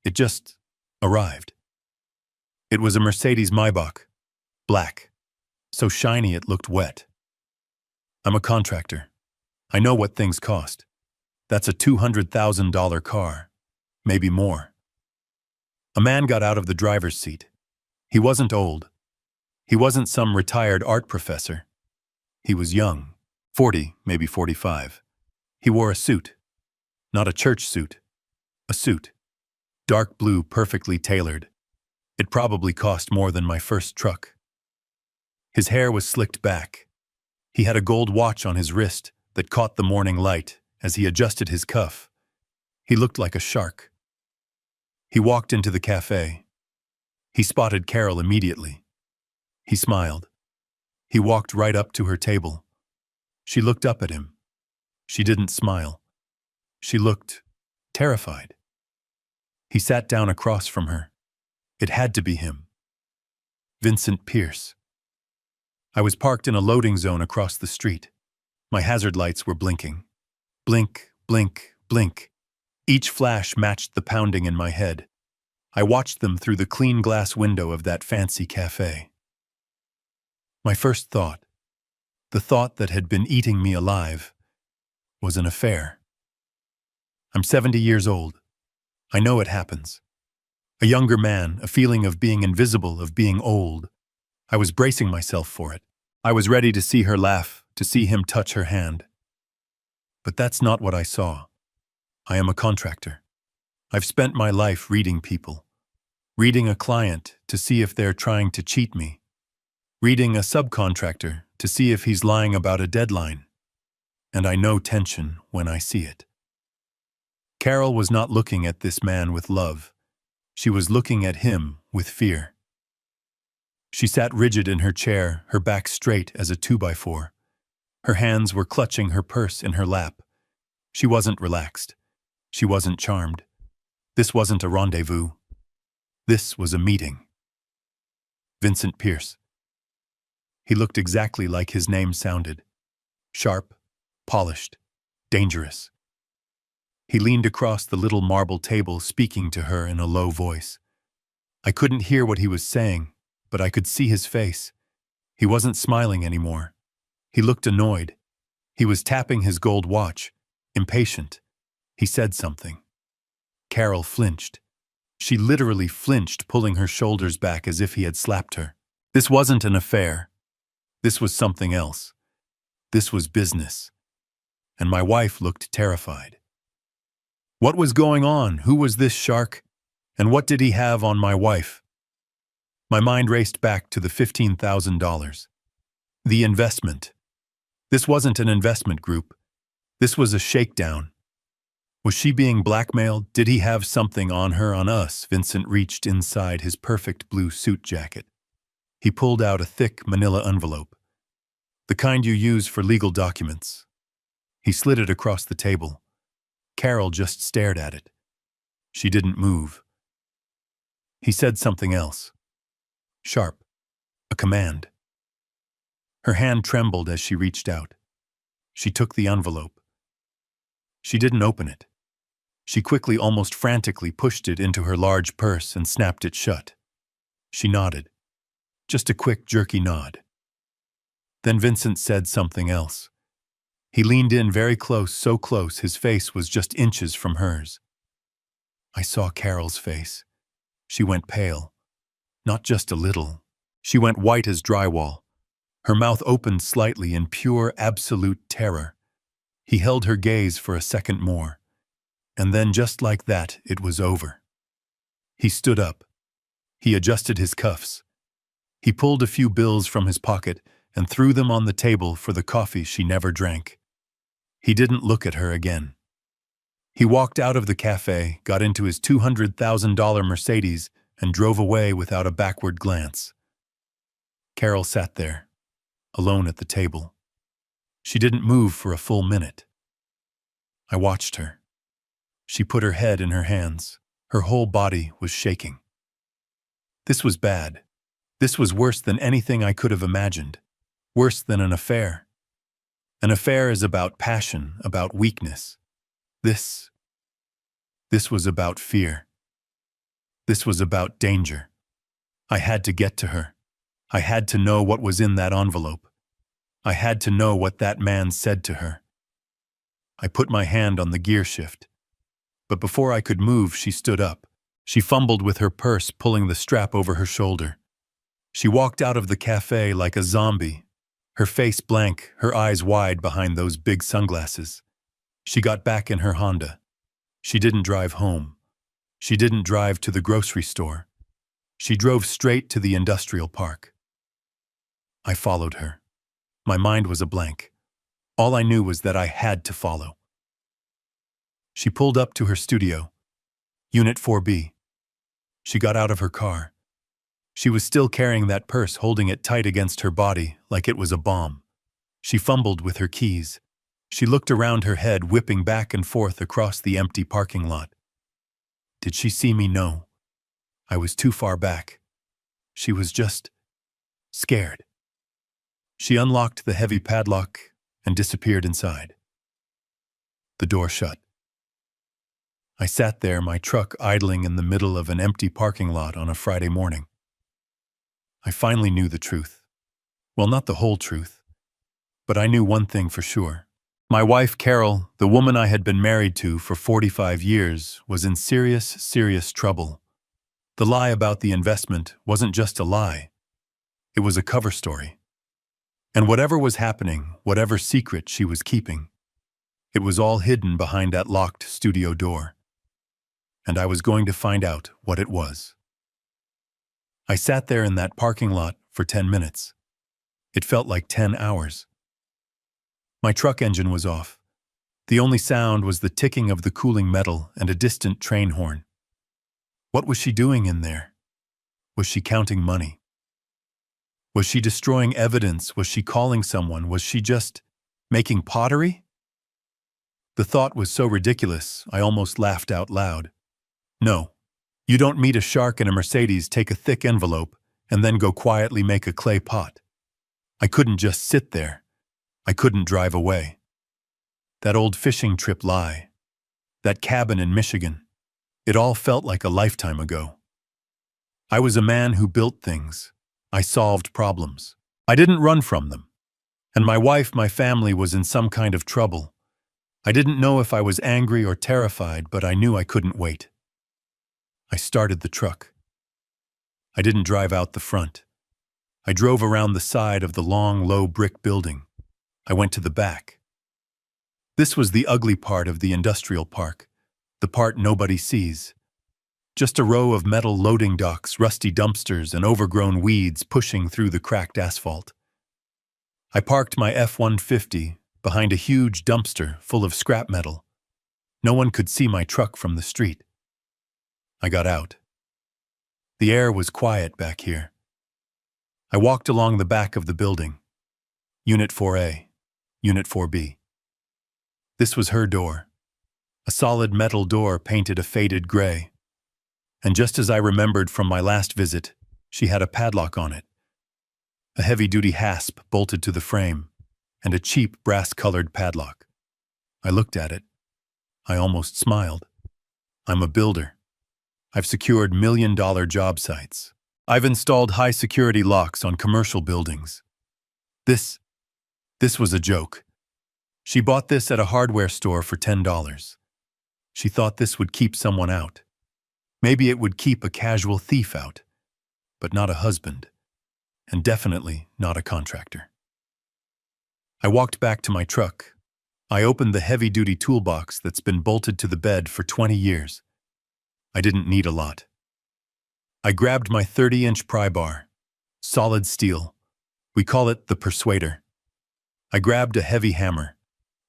It just arrived. It was a Mercedes Maybach, black, so shiny it looked wet. I'm a contractor. I know what things cost. That's a $200,000 car, maybe more. A man got out of the driver's seat. He wasn't old. He wasn't some retired art professor. He was young, 40, maybe 45. He wore a suit. Not a church suit. A suit. Dark blue, perfectly tailored. It probably cost more than my first truck. His hair was slicked back. He had a gold watch on his wrist that caught the morning light as he adjusted his cuff. He looked like a shark. He walked into the cafe. He spotted Carol immediately. He smiled. He walked right up to her table. She looked up at him. She didn't smile. She looked terrified. He sat down across from her. It had to be him. Vincent Pierce. I was parked in a loading zone across the street. My hazard lights were blinking. Blink, blink, blink. Each flash matched the pounding in my head. I watched them through the clean glass window of that fancy cafe. My first thought, the thought that had been eating me alive, was an affair. I'm 70 years old. I know it happens. A younger man, a feeling of being invisible, of being old. I was bracing myself for it. I was ready to see her laugh, to see him touch her hand. But that's not what I saw. I am a contractor. I've spent my life reading people. Reading a client to see if they're trying to cheat me. Reading a subcontractor to see if he's lying about a deadline. And I know tension when I see it. Carol was not looking at this man with love. She was looking at him with fear. She sat rigid in her chair, her back straight as a 2x4. Her hands were clutching her purse in her lap. She wasn't relaxed. She wasn't charmed. This wasn't a rendezvous. This was a meeting. Vincent Pierce. He looked exactly like his name sounded. Sharp, polished, dangerous. He leaned across the little marble table, speaking to her in a low voice. I couldn't hear what he was saying, but I could see his face. He wasn't smiling anymore. He looked annoyed. He was tapping his gold watch, impatient. He said something. Carol flinched. She literally flinched, pulling her shoulders back as if he had slapped her. This wasn't an affair. This was something else. This was business. And my wife looked terrified. What was going on? Who was this shark? And what did he have on my wife? My mind raced back to the $15,000. The investment. This wasn't an investment group. This was a shakedown. Was she being blackmailed? Did he have something on her, on us? Vincent reached inside his perfect blue suit jacket. He pulled out a thick manila envelope. The kind you use for legal documents. He slid it across the table. Carol just stared at it. She didn't move. He said something else. Sharp. A command. Her hand trembled as she reached out. She took the envelope. She didn't open it. She quickly, almost frantically, pushed it into her large purse and snapped it shut. She nodded. Just a quick, jerky nod. Then Vincent said something else. He leaned in very close, so close his face was just inches from hers. I saw Carol's face. She went pale. Not just a little. She went white as drywall. Her mouth opened slightly in pure, absolute terror. He held her gaze for a second more. And then just like that, it was over. He stood up. He adjusted his cuffs. He pulled a few bills from his pocket and threw them on the table for the coffee she never drank. He didn't look at her again. He walked out of the cafe, got into his $200,000 Mercedes, and drove away without a backward glance. Carol sat there, alone at the table. She didn't move for a full minute. I watched her. She put her head in her hands. Her whole body was shaking. This was bad. This was worse than anything I could have imagined. Worse than an affair. An affair is about passion, about weakness. This was about fear. This was about danger. I had to get to her. I had to know what was in that envelope. I had to know what that man said to her. I put my hand on the gear shift. But before I could move, she stood up. She fumbled with her purse, pulling the strap over her shoulder. She walked out of the cafe like a zombie, her face blank, her eyes wide behind those big sunglasses. She got back in her Honda. She didn't drive home. She didn't drive to the grocery store. She drove straight to the industrial park. I followed her. My mind was a blank. All I knew was that I had to follow. She pulled up to her studio, Unit 4B. She got out of her car. She was still carrying that purse, holding it tight against her body like it was a bomb. She fumbled with her keys. She looked around her head, whipping back and forth across the empty parking lot. Did she see me? No. I was too far back. She was just scared. She unlocked the heavy padlock and disappeared inside. The door shut. I sat there, my truck idling in the middle of an empty parking lot on a Friday morning. I finally knew the truth. Well, not the whole truth, but I knew one thing for sure. My wife, Carol, the woman I had been married to for 45 years, was in serious trouble. The lie about the investment wasn't just a lie. It was a cover story. And whatever was happening, whatever secret she was keeping, it was all hidden behind that locked studio door. And I was going to find out what it was. I sat there in that parking lot for 10 minutes. It felt like 10 hours. My truck engine was off. The only sound was the ticking of the cooling metal and a distant train horn. What was she doing in there? Was she counting money? Was she destroying evidence? Was she calling someone? Was she just making pottery? The thought was so ridiculous, I almost laughed out loud. No, you don't meet a shark in a Mercedes, take a thick envelope, and then go quietly make a clay pot. I couldn't just sit there. I couldn't drive away. That old fishing trip lie. That cabin in Michigan. It all felt like a lifetime ago. I was a man who built things. I solved problems. I didn't run from them. And my wife, my family, was in some kind of trouble. I didn't know if I was angry or terrified, but I knew I couldn't wait. I started the truck. I didn't drive out the front. I drove around the side of the long, low brick building. I went to the back. This was the ugly part of the industrial park, the part nobody sees. Just a row of metal loading docks, rusty dumpsters, and overgrown weeds pushing through the cracked asphalt. I parked my F-150 behind a huge dumpster full of scrap metal. No one could see my truck from the street. I got out. The air was quiet back here. I walked along the back of the building. Unit 4A, Unit 4B. This was her door. A solid metal door painted a faded gray. And just as I remembered from my last visit, she had a padlock on it. A heavy-duty hasp bolted to the frame, and a cheap brass-colored padlock. I looked at it. I almost smiled. I'm a builder. I've secured million-dollar job sites. I've installed high-security locks on commercial buildings. This was a joke. She bought this at a hardware store for $10. She thought this would keep someone out. Maybe it would keep a casual thief out, but not a husband, and definitely not a contractor. I walked back to my truck. I opened the heavy-duty toolbox that's been bolted to the bed for 20 years. I didn't need a lot. I grabbed my 30-inch pry bar, solid steel. We call it the Persuader. I grabbed a heavy hammer.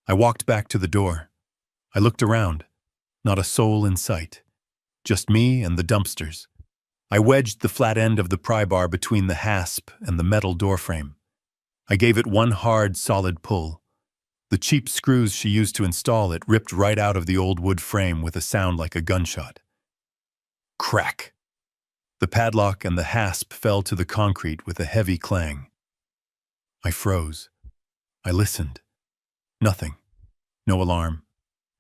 I walked back to the door. I looked around. Not a soul in sight. Just me and the dumpsters. I wedged the flat end of the pry bar between the hasp and the metal doorframe. I gave it one hard, solid pull. The cheap screws she used to install it ripped right out of the old wood frame with a sound like a gunshot. Crack! The padlock and the hasp fell to the concrete with a heavy clang. I froze. I listened. Nothing. No alarm.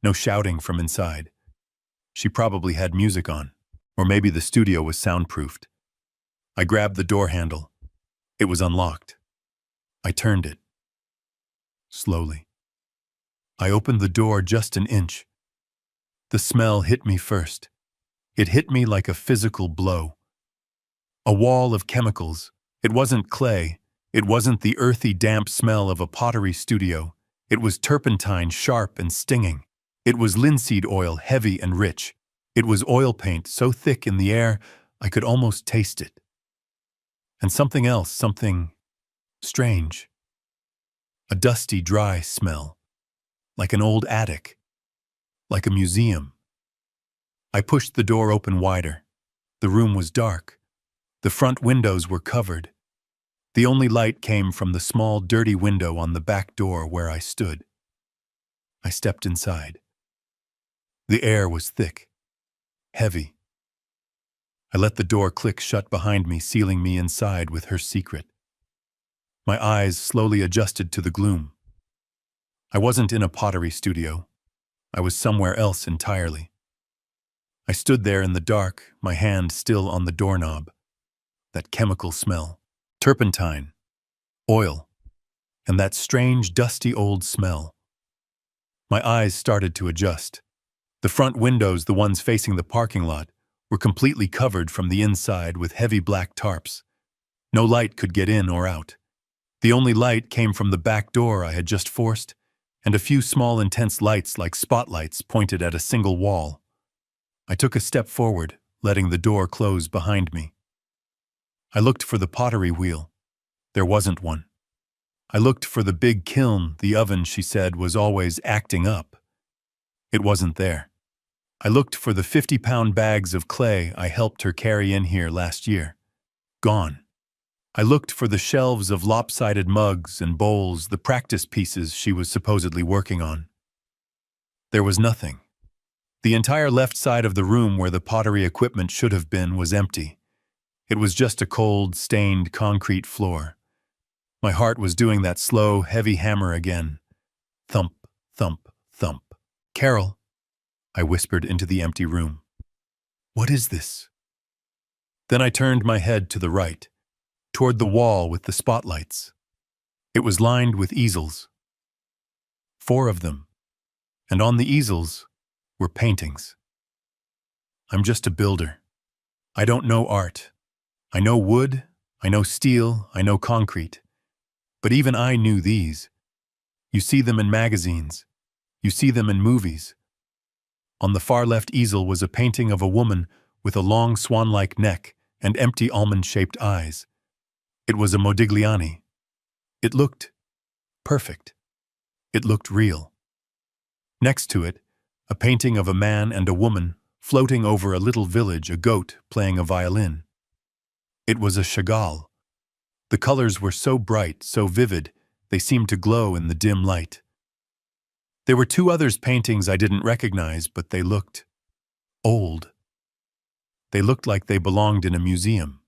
No shouting from inside. She probably had music on, or maybe the studio was soundproofed. I grabbed the door handle. It was unlocked. I turned it. Slowly. I opened the door just an inch. The smell hit me first. It hit me like a physical blow. A wall of chemicals. It wasn't clay. It wasn't the earthy, damp smell of a pottery studio. It was turpentine, sharp and stinging. It was linseed oil, heavy and rich. It was oil paint, so thick in the air, I could almost taste it. And something else, something strange. A dusty, dry smell. Like an old attic. Like a museum. I pushed the door open wider. The room was dark. The front windows were covered. The only light came from the small, dirty window on the back door where I stood. I stepped inside. The air was thick, heavy. I let the door click shut behind me, sealing me inside with her secret. My eyes slowly adjusted to the gloom. I wasn't in a pottery studio. I was somewhere else entirely. I stood there in the dark, my hand still on the doorknob. That chemical smell, turpentine, oil, and that strange, dusty old smell. My eyes started to adjust. The front windows, the ones facing the parking lot, were completely covered from the inside with heavy black tarps. No light could get in or out. The only light came from the back door I had just forced, and a few small intense lights like spotlights pointed at a single wall. I took a step forward, letting the door close behind me. I looked for the pottery wheel. There wasn't one. I looked for the big kiln, the oven she said was always acting up. It wasn't there. I looked for the 50-pound bags of clay I helped her carry in here last year. Gone. I looked for the shelves of lopsided mugs and bowls, the practice pieces she was supposedly working on. There was nothing. The entire left side of the room where the pottery equipment should have been was empty. It was just a cold, stained concrete floor. My heart was doing that slow, heavy hammer again. Thump, thump, thump. "Carol," I whispered into the empty room. "What is this?" Then I turned my head to the right, toward the wall with the spotlights. It was lined with easels. 4 of them. And on the easels were paintings. I'm just a builder. I don't know art. I know wood, I know steel, I know concrete. But even I knew these. You see them in magazines. You see them in movies. On the far left easel was a painting of a woman with a long swan-like neck and empty almond-shaped eyes. It was a Modigliani. It looked perfect. It looked real. Next to it, a painting of a man and a woman floating over a little village, a goat playing a violin. It was a Chagall. The colors were so bright, so vivid, they seemed to glow in the dim light. There were 2 others' paintings I didn't recognize, but they looked old. They looked like they belonged in a museum.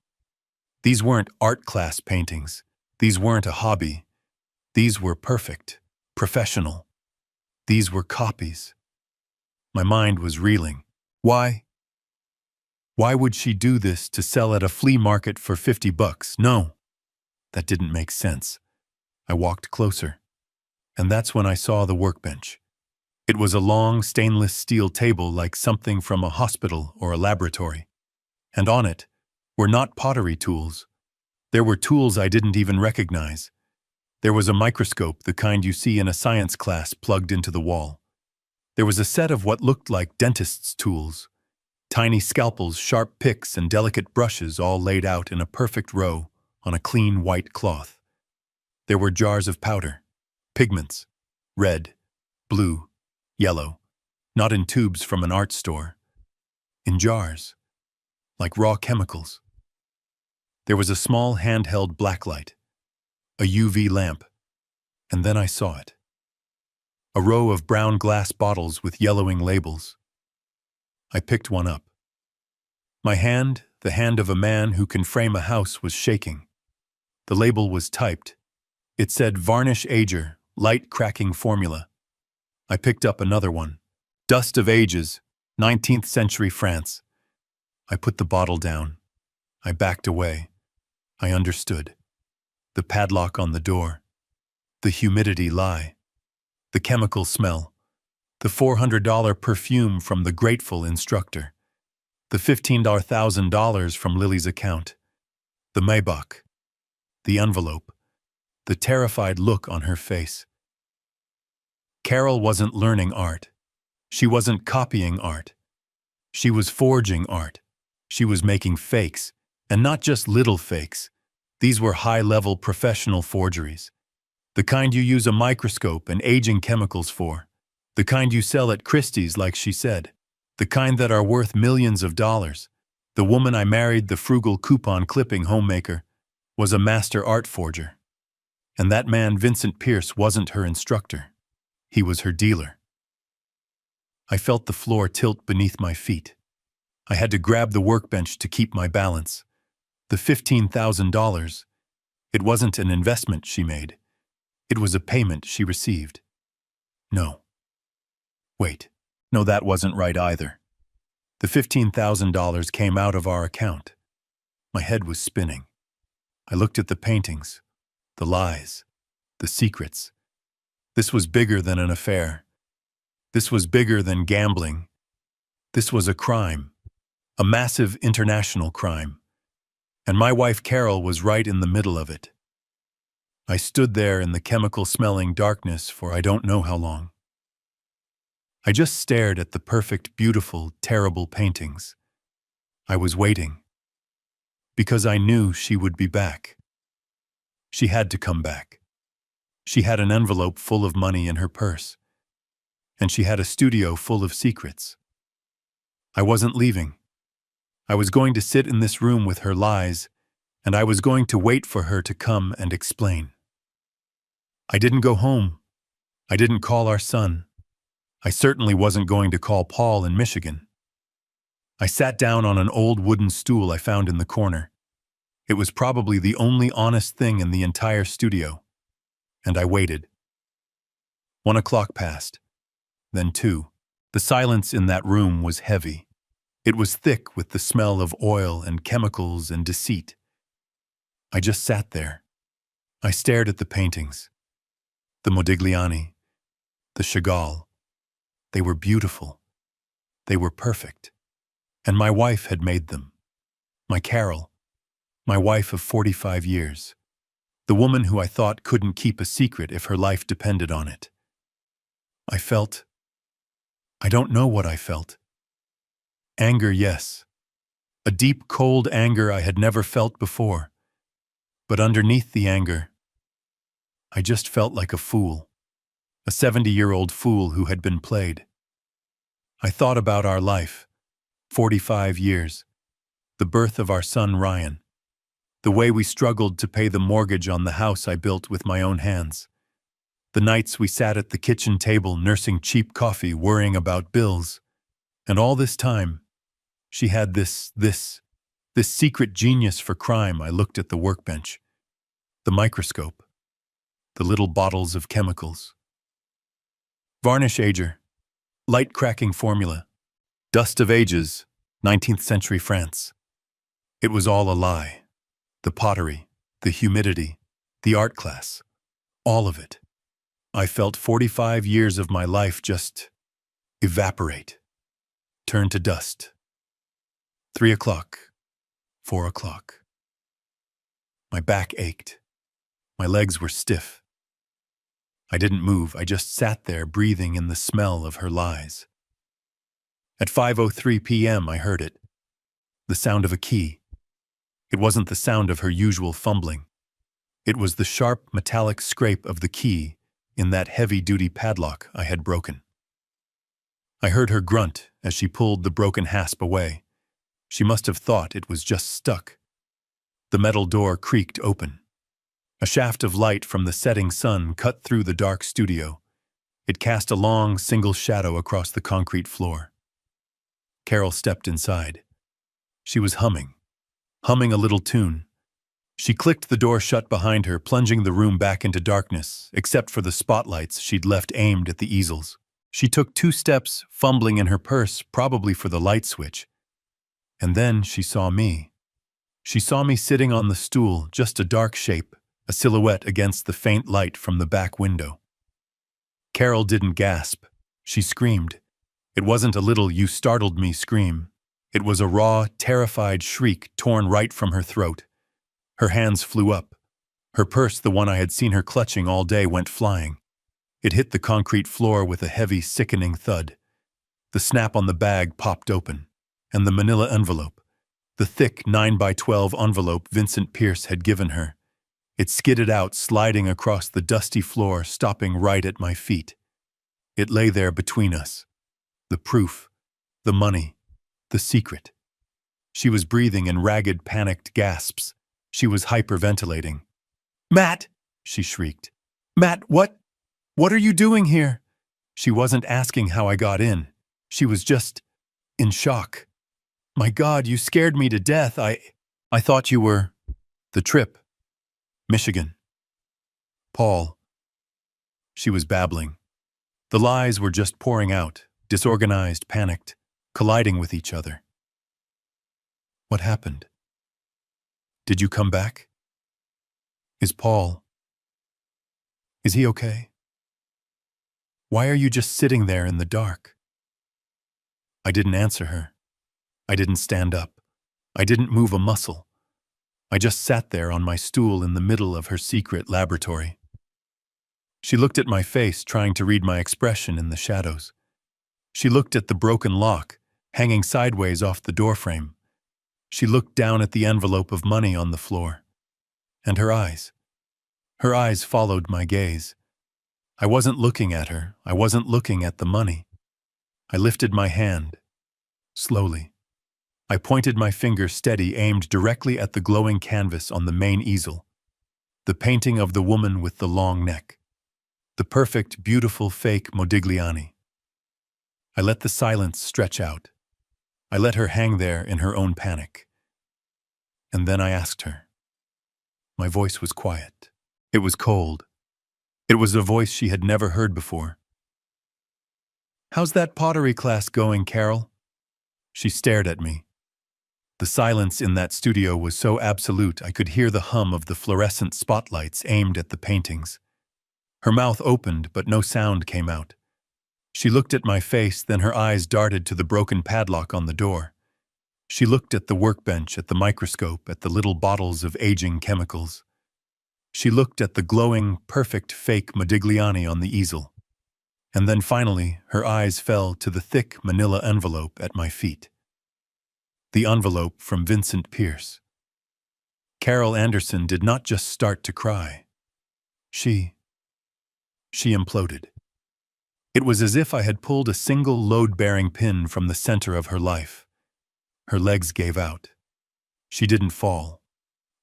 These weren't art class paintings. These weren't a hobby. These were perfect, professional. These were copies. My mind was reeling. Why? Why would she do this to sell at a flea market for $50? No, that didn't make sense. I walked closer, and that's when I saw the workbench. It was a long stainless steel table like something from a hospital or a laboratory. And on it were not pottery tools. There were tools I didn't even recognize. There was a microscope, the kind you see in a science class, plugged into the wall. There was a set of what looked like dentist's tools. Tiny scalpels, sharp picks, and delicate brushes all laid out in a perfect row on a clean white cloth. There were jars of powder, pigments, red, blue, yellow, not in tubes from an art store, in jars, like raw chemicals. There was a small handheld blacklight, a UV lamp, and then I saw it. A row of brown glass bottles with yellowing labels. I picked one up. My hand, the hand of a man who can frame a house, was shaking. The label was typed. It said varnish ager, light cracking formula. I picked up another one. Dust of ages, 19th century France. I put the bottle down. I backed away. I understood. The padlock on the door. The humidity lie. The chemical smell. The $400 perfume from the grateful instructor. The $15,000 from Lily's account. The Maybach. The envelope. The terrified look on her face. Carol wasn't learning art. She wasn't copying art. She was forging art. She was making fakes, and not just little fakes. These were high-level professional forgeries. The kind you use a microscope and aging chemicals for. The kind you sell at Christie's, like she said. The kind that are worth millions of dollars. The woman I married, the frugal coupon-clipping homemaker, was a master art forger. And that man, Vincent Pierce, wasn't her instructor. He was her dealer. I felt the floor tilt beneath my feet. I had to grab the workbench to keep my balance. The $15,000, it wasn't an investment she made. It was a payment she received. No. Wait. No, that wasn't right either. The $15,000 came out of our account. My head was spinning. I looked at the paintings, the lies, the secrets. This was bigger than an affair. This was bigger than gambling. This was a crime, a massive international crime. And my wife Carol was right in the middle of it. I stood there in the chemical-smelling darkness for I don't know how long. I just stared at the perfect, beautiful, terrible paintings. I was waiting. Because I knew she would be back. She had to come back. She had an envelope full of money in her purse. And she had a studio full of secrets. I wasn't leaving. I was going to sit in this room with her lies, and I was going to wait for her to come and explain. I didn't go home. I didn't call our son. I certainly wasn't going to call Paul in Michigan. I sat down on an old wooden stool I found in the corner. It was probably the only honest thing in the entire studio. And I waited. 1 o'clock passed. Then 2. The silence in that room was heavy. It was thick with the smell of oil and chemicals and deceit. I just sat there. I stared at the paintings. The Modigliani. The Chagall. They were beautiful. They were perfect. And my wife had made them. My Carol. My wife of 45 years. The woman who I thought couldn't keep a secret if her life depended on it. I don't know what I felt. Anger, yes. A deep, cold anger I had never felt before. But underneath the anger, I just felt like a fool. A 70-year-old fool who had been played. I thought about our life, 45 years, the birth of our son Ryan, the way we struggled to pay the mortgage on the house I built with my own hands, the nights we sat at the kitchen table nursing cheap coffee, worrying about bills, and all this time, she had this secret genius for crime. I looked at the workbench, the microscope, the little bottles of chemicals. Varnish ager, light cracking formula, dust of ages, 19th century France. It was all a lie. The pottery, the humidity, the art class, all of it. I felt 45 years of my life just evaporate, turn to dust. 3 o'clock, 4 o'clock. My back ached. My legs were stiff. I didn't move, I just sat there breathing in the smell of her lies. At 5:03 p.m. I heard it. The sound of a key. It wasn't the sound of her usual fumbling. It was the sharp metallic scrape of the key in that heavy-duty padlock I had broken. I heard her grunt as she pulled the broken hasp away. She must have thought it was just stuck. The metal door creaked open. A shaft of light from the setting sun cut through the dark studio. It cast a long, single shadow across the concrete floor. Carol stepped inside. She was humming a little tune. She clicked the door shut behind her, plunging the room back into darkness, except for the spotlights she'd left aimed at the easels. She took 2 steps, fumbling in her purse, probably for the light switch. And then she saw me. She saw me sitting on the stool, just a dark shape, a silhouette against the faint light from the back window. Carol didn't gasp. She screamed. It wasn't a little "you startled me" scream. It was a raw, terrified shriek torn right from her throat. Her hands flew up. Her purse, the one I had seen her clutching all day, went flying. It hit the concrete floor with a heavy, sickening thud. The snap on the bag popped open, and the manila envelope, the thick 9x12 envelope Vincent Pierce had given her. It skidded out, sliding across the dusty floor, stopping right at my feet. It lay there between us. The proof, the money, the secret. She was breathing in ragged, panicked gasps. She was hyperventilating. "Matt!" she shrieked. "Matt, what are you doing here?" She wasn't asking how I got in. She was just in shock. "My God, you scared me to death. I thought you were..." "The trip. Michigan. Paul." She was babbling. The lies were just pouring out, disorganized, panicked, colliding with each other. "What happened? Did you come back? Is Paul... is he okay? Why are you just sitting there in the dark?" I didn't answer her. I didn't stand up. I didn't move a muscle. I just sat there on my stool in the middle of her secret laboratory. She looked at my face, trying to read my expression in the shadows. She looked at the broken lock, hanging sideways off the doorframe. She looked down at the envelope of money on the floor. And her eyes followed my gaze. I wasn't looking at her. I wasn't looking at the money. I lifted my hand, slowly. I pointed my finger steady, aimed directly at the glowing canvas on the main easel. The painting of the woman with the long neck. The perfect, beautiful fake Modigliani. I let the silence stretch out. I let her hang there in her own panic. And then I asked her. My voice was quiet. It was cold. It was a voice she had never heard before. "How's that pottery class going, Carol?" She stared at me. The silence in that studio was so absolute I could hear the hum of the fluorescent spotlights aimed at the paintings. Her mouth opened, but no sound came out. She looked at my face, then her eyes darted to the broken padlock on the door. She looked at the workbench, at the microscope, at the little bottles of aging chemicals. She looked at the glowing, perfect fake Modigliani on the easel. And then finally, her eyes fell to the thick manila envelope at my feet. The envelope from Vincent Pierce. Carol Anderson did not just start to cry. She imploded. It was as if I had pulled a single load-bearing pin from the center of her life. Her legs gave out. She didn't fall.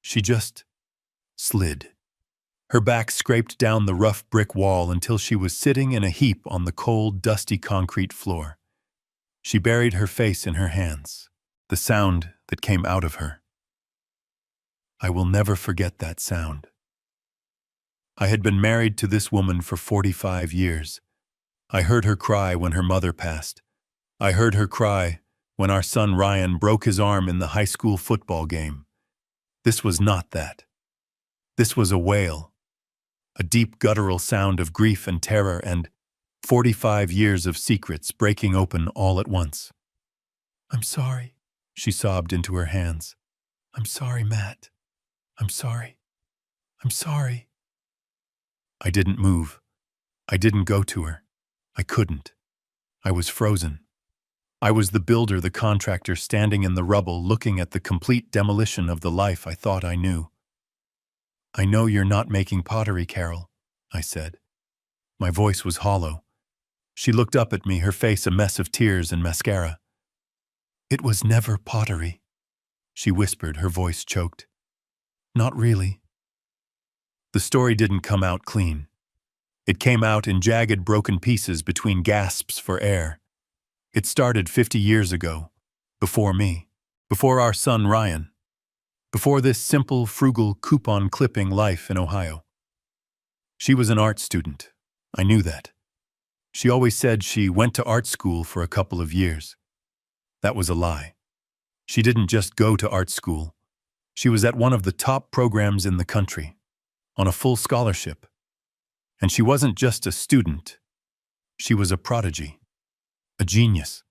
She just slid. Her back scraped down the rough brick wall until she was sitting in a heap on the cold, dusty concrete floor. She buried her face in her hands. The sound that came out of her. I will never forget that sound. I had been married to this woman for 45 years. I heard her cry when her mother passed. I heard her cry when our son Ryan broke his arm in the high school football game. This was not that. This was a wail. A deep guttural sound of grief and terror and 45 years of secrets breaking open all at once. "I'm sorry," she sobbed into her hands. "I'm sorry, Matt. I'm sorry. I'm sorry." I didn't move. I didn't go to her. I couldn't. I was frozen. I was the builder, the contractor, standing in the rubble, looking at the complete demolition of the life I thought I knew. "I know you're not making pottery, Carol," I said. My voice was hollow. She looked up at me, her face a mess of tears and mascara. "It was never pottery," she whispered, her voice choked. "Not really." The story didn't come out clean. It came out in jagged, broken pieces between gasps for air. It started 50 years ago, before me, before our son Ryan. before this simple, frugal, coupon-clipping life in Ohio. She was an art student. I knew that. She always said she went to art school for a couple of years. That was a lie. She didn't just go to art school. She was at one of the top programs in the country, on a full scholarship. And she wasn't just a student. She was a prodigy, a genius.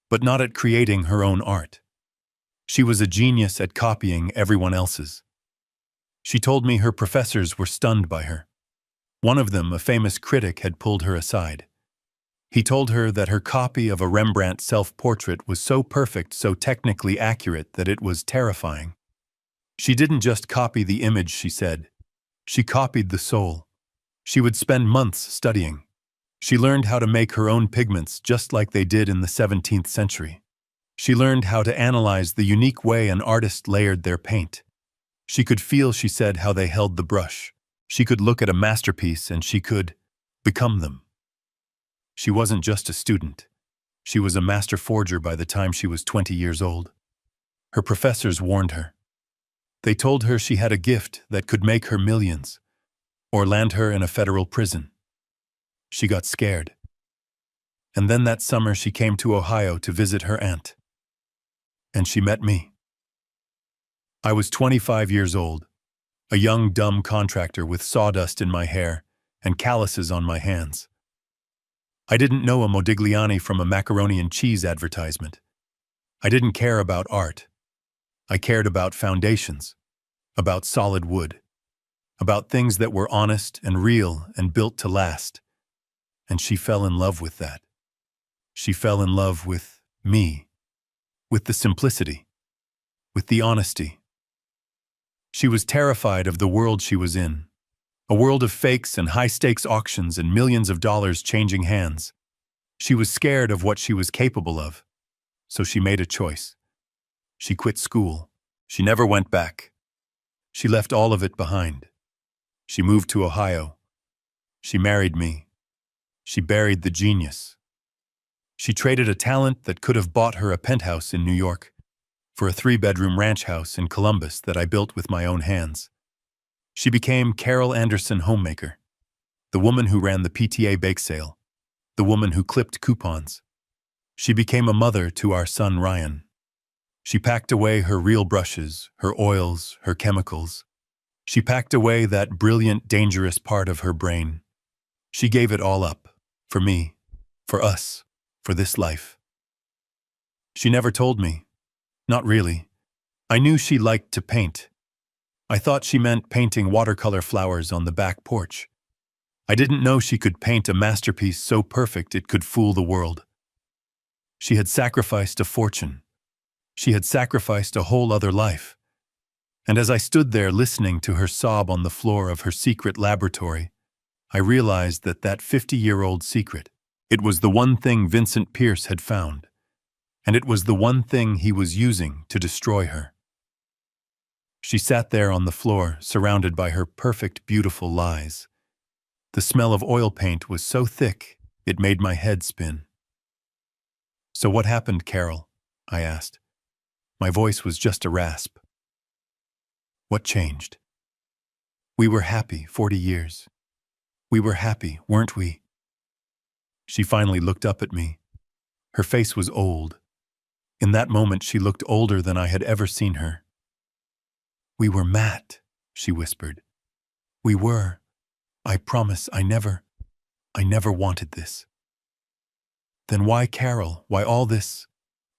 But not at creating her own art. She was a genius at copying everyone else's. She told me her professors were stunned by her. One of them, a famous critic, had pulled her aside. He told her that her copy of a Rembrandt self-portrait was so perfect, so technically accurate, that it was terrifying. She didn't just copy the image, she said. She copied the soul. She would spend months studying. She learned how to make her own pigments just like they did in the 17th century. She learned how to analyze the unique way an artist layered their paint. She could feel, she said, how they held the brush. She could look at a masterpiece and she could become them. She wasn't just a student. She was a master forger by the time she was 20 years old. Her professors warned her. They told her she had a gift that could make her millions, or land her in a federal prison. She got scared. And then that summer she came to Ohio to visit her aunt. And she met me. I was 25 years old, a young, dumb contractor with sawdust in my hair and calluses on my hands. I didn't know a Modigliani from a macaroni and cheese advertisement. I didn't care about art. I cared about foundations, about solid wood, about things that were honest and real and built to last. And she fell in love with that. She fell in love with me, with the simplicity, with the honesty. She was terrified of the world she was in, a world of fakes and high-stakes auctions and millions of dollars changing hands. She was scared of what she was capable of, so she made a choice. She quit school. She never went back. She left all of it behind. She moved to Ohio. She married me. She buried the genius. She traded a talent that could have bought her a penthouse in New York for a 3-bedroom ranch house in Columbus that I built with my own hands. She became Carol Anderson Homemaker, the woman who ran the PTA bake sale, the woman who clipped coupons. She became a mother to our son Ryan. She packed away her real brushes, her oils, her chemicals. She packed away that brilliant, dangerous part of her brain. She gave it all up, for me, for us, for this life. She never told me. Not really. I knew she liked to paint. I thought she meant painting watercolor flowers on the back porch. I didn't know she could paint a masterpiece so perfect it could fool the world. She had sacrificed a fortune. She had sacrificed a whole other life. And as I stood there listening to her sob on the floor of her secret laboratory, I realized that 50-year-old secret, it was the one thing Vincent Pierce had found. And it was the one thing he was using to destroy her. She sat there on the floor, surrounded by her perfect, beautiful lies. The smell of oil paint was so thick, it made my head spin. "So what happened, Carol?" I asked. My voice was just a rasp. "What changed?" "We were happy 40 years. We were happy, weren't we?" She finally looked up at me. Her face was old. In that moment, she looked older than I had ever seen her. "We were Matt," she whispered. "We were. I promise I never wanted this." "Then why, Carol? Why all this?"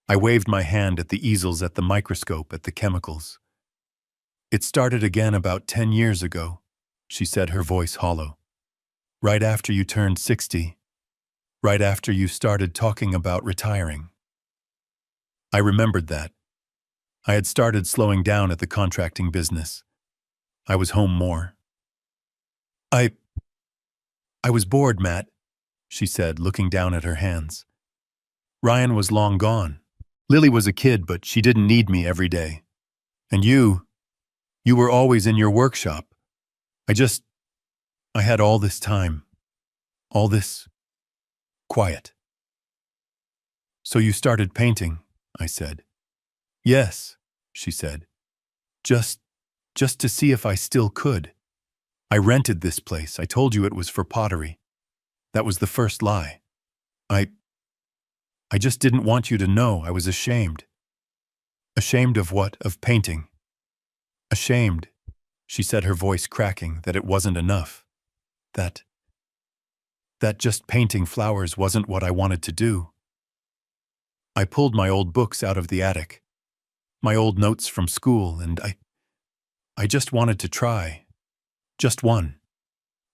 I waved my hand at the easels, at the microscope, at the chemicals. "It started again about 10 years ago," she said, her voice hollow. "Right after you turned 60. Right after you started talking about retiring." I remembered that. I had started slowing down at the contracting business. I was home more. I was bored, Matt," she said, looking down at her hands. "Ryan was long gone. Lily was a kid, but she didn't need me every day. And you were always in your workshop. I had all this time. All this quiet." "So you started painting," I said. "Yes," she said. Just, just to see if I still could. I rented this place. I told you it was for pottery. That was the first lie. I just didn't want you to know. I was ashamed. Ashamed of what? Of painting. Ashamed, she said, her voice cracking, that it wasn't enough. That just painting flowers wasn't what I wanted to do. I pulled my old books out of the attic, my old notes from school, and I just wanted to try. Just one.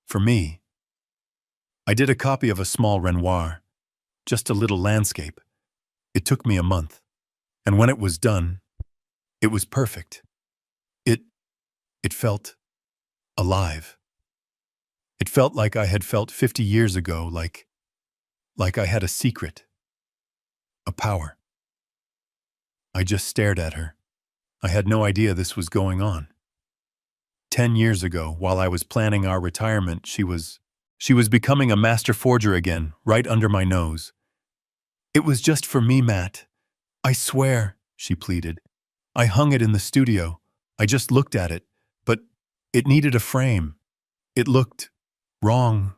For me. I did a copy of a small Renoir, just a little landscape. It took me a month. And when it was done, it was perfect. It felt alive. It felt like I had felt 50 years ago, like I had a secret, a power. I just stared at her. I had no idea this was going on. 10 years ago, while I was planning our retirement, she was becoming a master forger again, right under my nose. It was just for me, Matt. I swear, she pleaded. I hung it in the studio. I just looked at it, but it needed a frame. It looked wrong,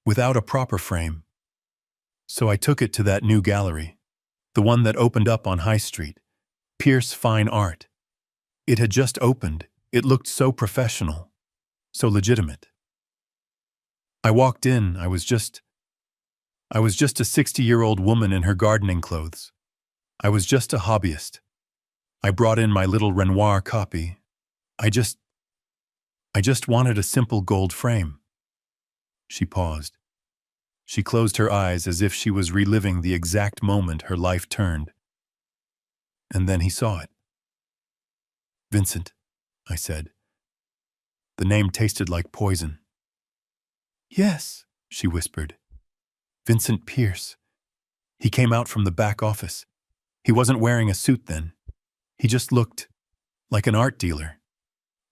without a proper frame. So I took it to that new gallery, the one that opened up on High Street, Pierce Fine Art. It had just opened. It looked so professional, so legitimate. I walked in. I was just a 60-year-old woman in her gardening clothes. I was just a hobbyist. I brought in my little Renoir copy. I just wanted a simple gold frame. She paused. She closed her eyes as if she was reliving the exact moment her life turned. And then he saw it. Vincent, I said. The name tasted like poison. Yes, she whispered. Vincent Pierce. He came out from the back office. He wasn't wearing a suit then. He just looked like an art dealer.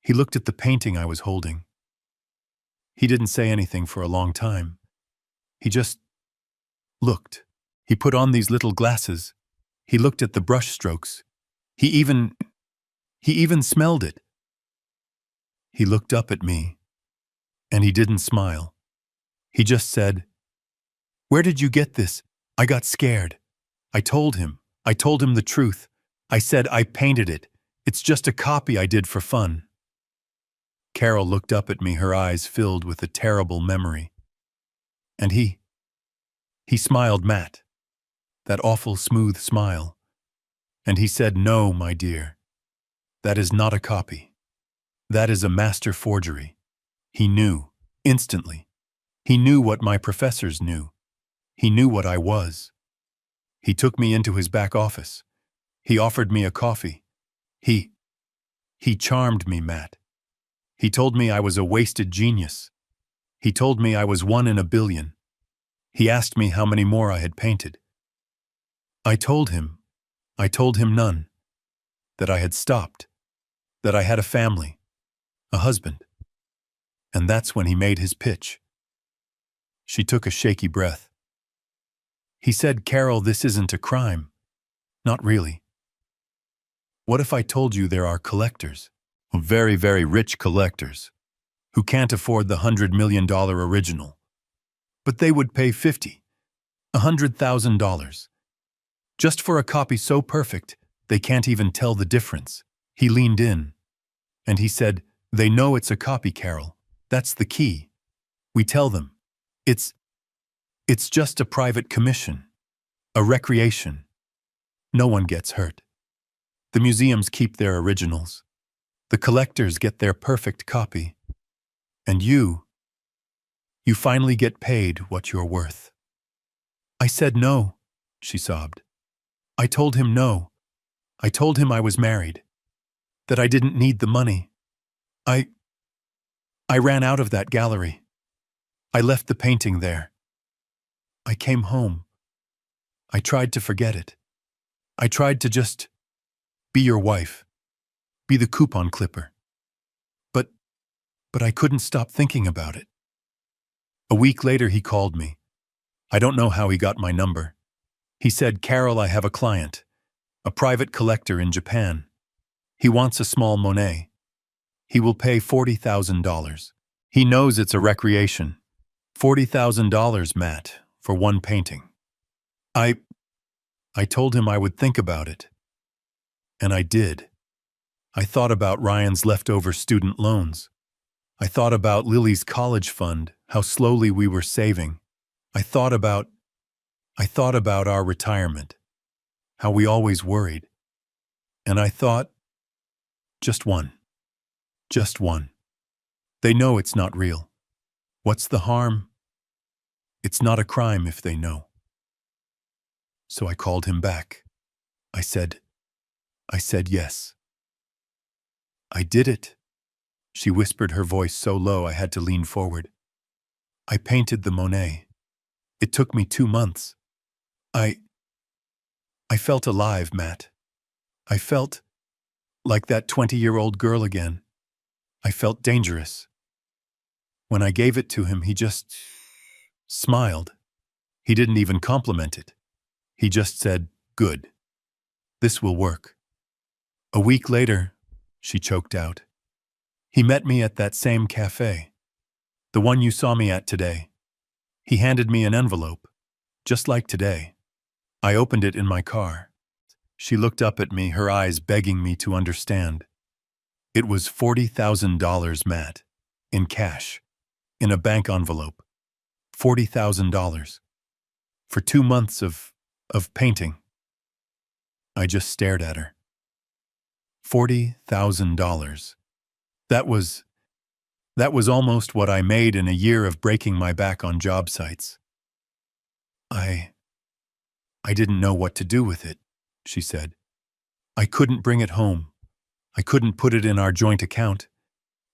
He looked at the painting I was holding. He didn't say anything for a long time. He just looked. He put on these little glasses. He looked at the brush strokes. He even smelled it. He looked up at me, and he didn't smile. He just said, "Where did you get this?" I got scared. I told him the truth. I said I painted it. It's just a copy I did for fun. Carol looked up at me, her eyes filled with a terrible memory. And he smiled, Matt. That awful smooth smile. And he said, "No, my dear. That is not a copy. That is a master forgery." He knew, instantly. He knew what my professors knew. He knew what I was. He took me into his back office. He offered me a coffee. He charmed me, Matt. He told me I was a wasted genius. He told me I was 1 in a billion. He asked me how many more I had painted. I told him none. That I had stopped. That I had a family. A husband. And that's when he made his pitch. She took a shaky breath. He said, "Carol, this isn't a crime. Not really. What if I told you there are collectors, very, very rich collectors, who can't afford the $100 million original, but they would pay $100,000, just for a copy so perfect they can't even tell the difference?" He leaned in, and he said, "They know it's a copy, Carol. That's the key. We tell them. It's just a private commission, a recreation. No one gets hurt. The museums keep their originals. The collectors get their perfect copy. And you finally get paid what you're worth." I said no, she sobbed. I told him no. I told him I was married, that I didn't need the money. I ran out of that gallery. I left the painting there. I came home. I tried to forget it. I tried to just be your wife, be the coupon clipper. But I couldn't stop thinking about it. A week later, he called me. I don't know how he got my number. He said, "Carol, I have a client, a private collector in Japan. He wants a small Monet. He will pay $40,000. He knows it's a recreation. $40,000, Matt, for one painting. I told him I would think about it. And I did. I thought about Ryan's leftover student loans. I thought about Lily's college fund, how slowly we were saving. I thought about our retirement, how we always worried. And I thought, just one. Just one. They know it's not real. What's the harm? It's not a crime if they know. So I called him back. I said yes. I did it. She whispered, her voice so low I had to lean forward. I painted the Monet. It took me 2 months. I felt alive, Matt. I felt like that 20-year-old girl again. I felt dangerous. When I gave it to him, he just smiled. He didn't even compliment it. He just said, "Good. This will work." A week later, she choked out, he met me at that same cafe, the one you saw me at today. He handed me an envelope, just like today. I opened it in my car. She looked up at me, her eyes begging me to understand. It was $40,000, Matt, in cash, in a bank envelope. $40,000. For 2 months of painting. I just stared at her. $40,000. That was almost what I made in a year of breaking my back on job sites. I didn't know what to do with it, she said. I couldn't bring it home. I couldn't put it in our joint account.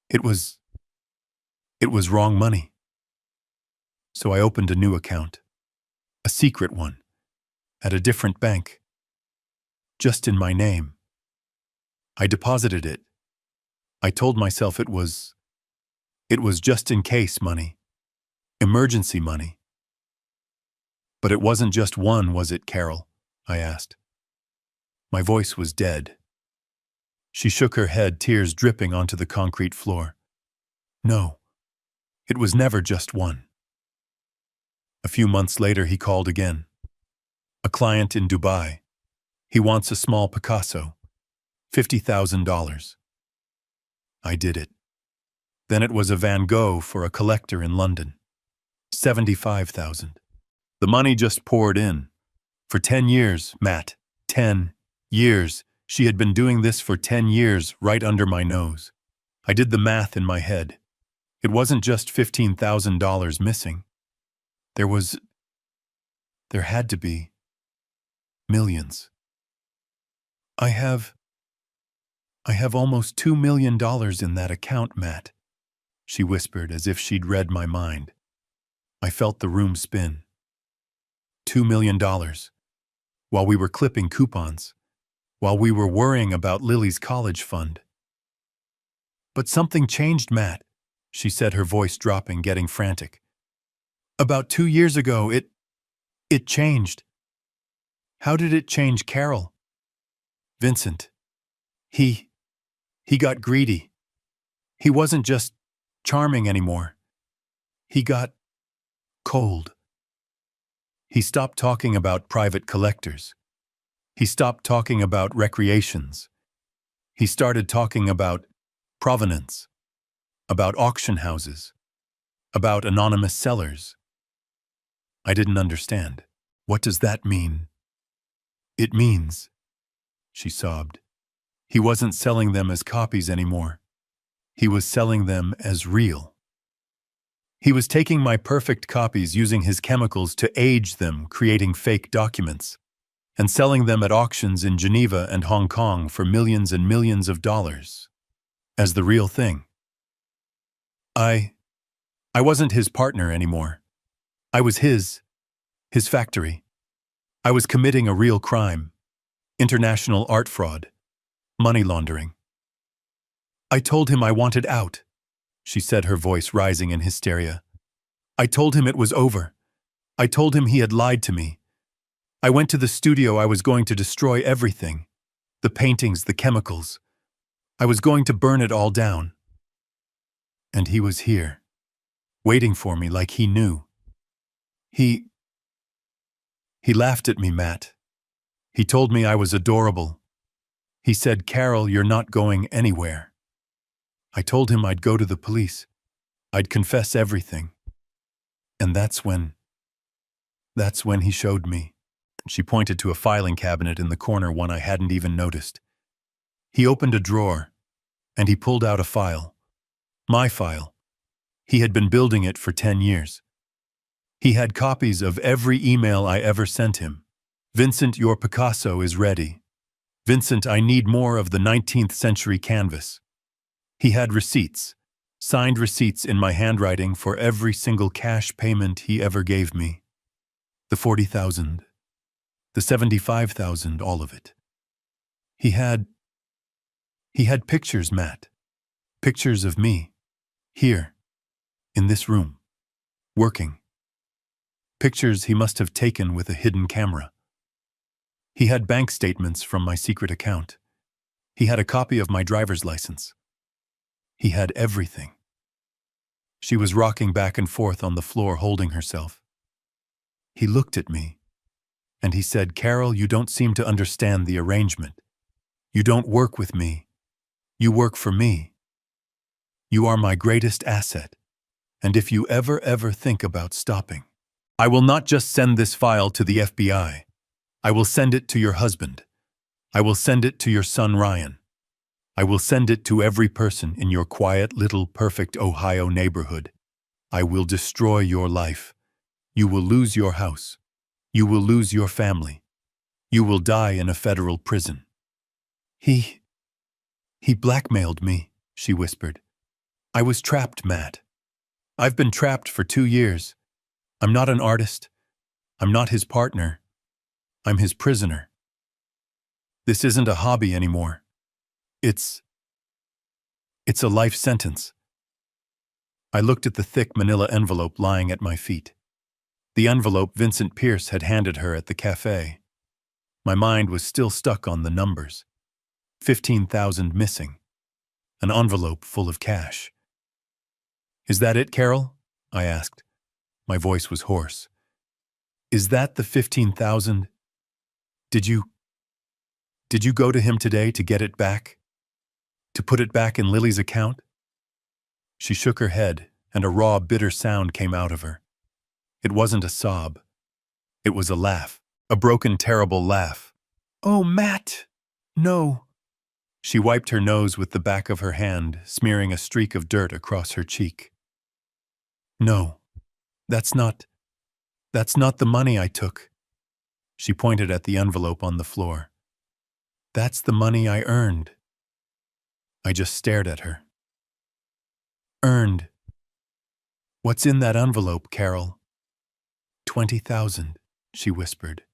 It was wrong money. So I opened a new account, a secret one, at a different bank, just in my name. I deposited it. I told myself it was just in case money, emergency money. But it wasn't just one, was it, Carol? I asked. My voice was dead. She shook her head, tears dripping onto the concrete floor. No, it was never just one. A few months later, he called again. A client in Dubai. He wants a small Picasso. $50,000. I did it. Then it was a Van Gogh for a collector in London. $75,000. The money just poured in. For 10 years, Matt. 10 years. She had been doing this for 10 years, right under my nose. I did the math in my head. It wasn't just $15,000 missing. There had to be millions. I have almost $2 million in that account, Matt, she whispered as if she'd read my mind. I felt the room spin. $2 million. While we were clipping coupons. While we were worrying about Lily's college fund. But something changed, Matt, she said, her voice dropping, getting frantic. About 2 years ago, it changed. How did it change, Carol? Vincent. He got greedy. He wasn't just charming anymore. He got cold. He stopped talking about private collectors. He stopped talking about recreations. He started talking about provenance, about auction houses, about anonymous sellers. I didn't understand. What does that mean? It means, she sobbed, he wasn't selling them as copies anymore. He was selling them as real. He was taking my perfect copies, using his chemicals to age them, creating fake documents, and selling them at auctions in Geneva and Hong Kong for millions and millions of dollars, as the real thing. I wasn't his partner anymore. I was his factory. I was committing a real crime, international art fraud, money laundering. I told him I wanted out, she said, her voice rising in hysteria. I told him it was over. I told him he had lied to me. I went to the studio. I was going to destroy everything. The paintings, the chemicals. I was going to burn it all down. And he was here, waiting for me like he knew. He laughed at me, Matt. He told me I was adorable. He said, Carol, you're not going anywhere. I told him I'd go to the police. I'd confess everything. And that's when he showed me. She pointed to a filing cabinet in the corner, one I hadn't even noticed. He opened a drawer, and he pulled out a file. My file. He had been building it for 10 years. He had copies of every email I ever sent him. Vincent, your Picasso is ready. Vincent, I need more of the 19th century canvas. He had receipts, signed receipts in my handwriting for every single cash payment he ever gave me. The 40,000, the 75,000, all of it. He had pictures, Matt. Pictures of me. Here. In this room. Working. Pictures he must have taken with a hidden camera. He had bank statements from my secret account. He had a copy of my driver's license. He had everything. She was rocking back and forth on the floor, holding herself. He looked at me, and he said, Carol, you don't seem to understand the arrangement. You don't work with me. You work for me. You are my greatest asset, and if you ever think about stopping, I will not just send this file to the FBI. I will send it to your husband. I will send it to your son Ryan. I will send it to every person in your quiet little perfect Ohio neighborhood. I will destroy your life. You will lose your house. You will lose your family. You will die in a federal prison. He blackmailed me, she whispered. I was trapped, Matt. I've been trapped for 2 years. I'm not an artist. I'm not his partner. I'm his prisoner. This isn't a hobby anymore. It's a life sentence. I looked at the thick manila envelope lying at my feet. The envelope Vincent Pierce had handed her at the cafe. My mind was still stuck on the numbers. 15,000 missing. An envelope full of cash. Is that it, Carol? I asked. My voice was hoarse. Is that the 15,000? Did you go to him today to get it back? To put it back in Lily's account? She shook her head, and a raw, bitter sound came out of her. It wasn't a sob. It was a laugh. A broken, terrible laugh. Oh, Matt! No. She wiped her nose with the back of her hand, smearing a streak of dirt across her cheek. No, that's not the money I took. She pointed at the envelope on the floor. That's the money I earned. I just stared at her. Earned. What's in that envelope, Carol? 20,000, she whispered.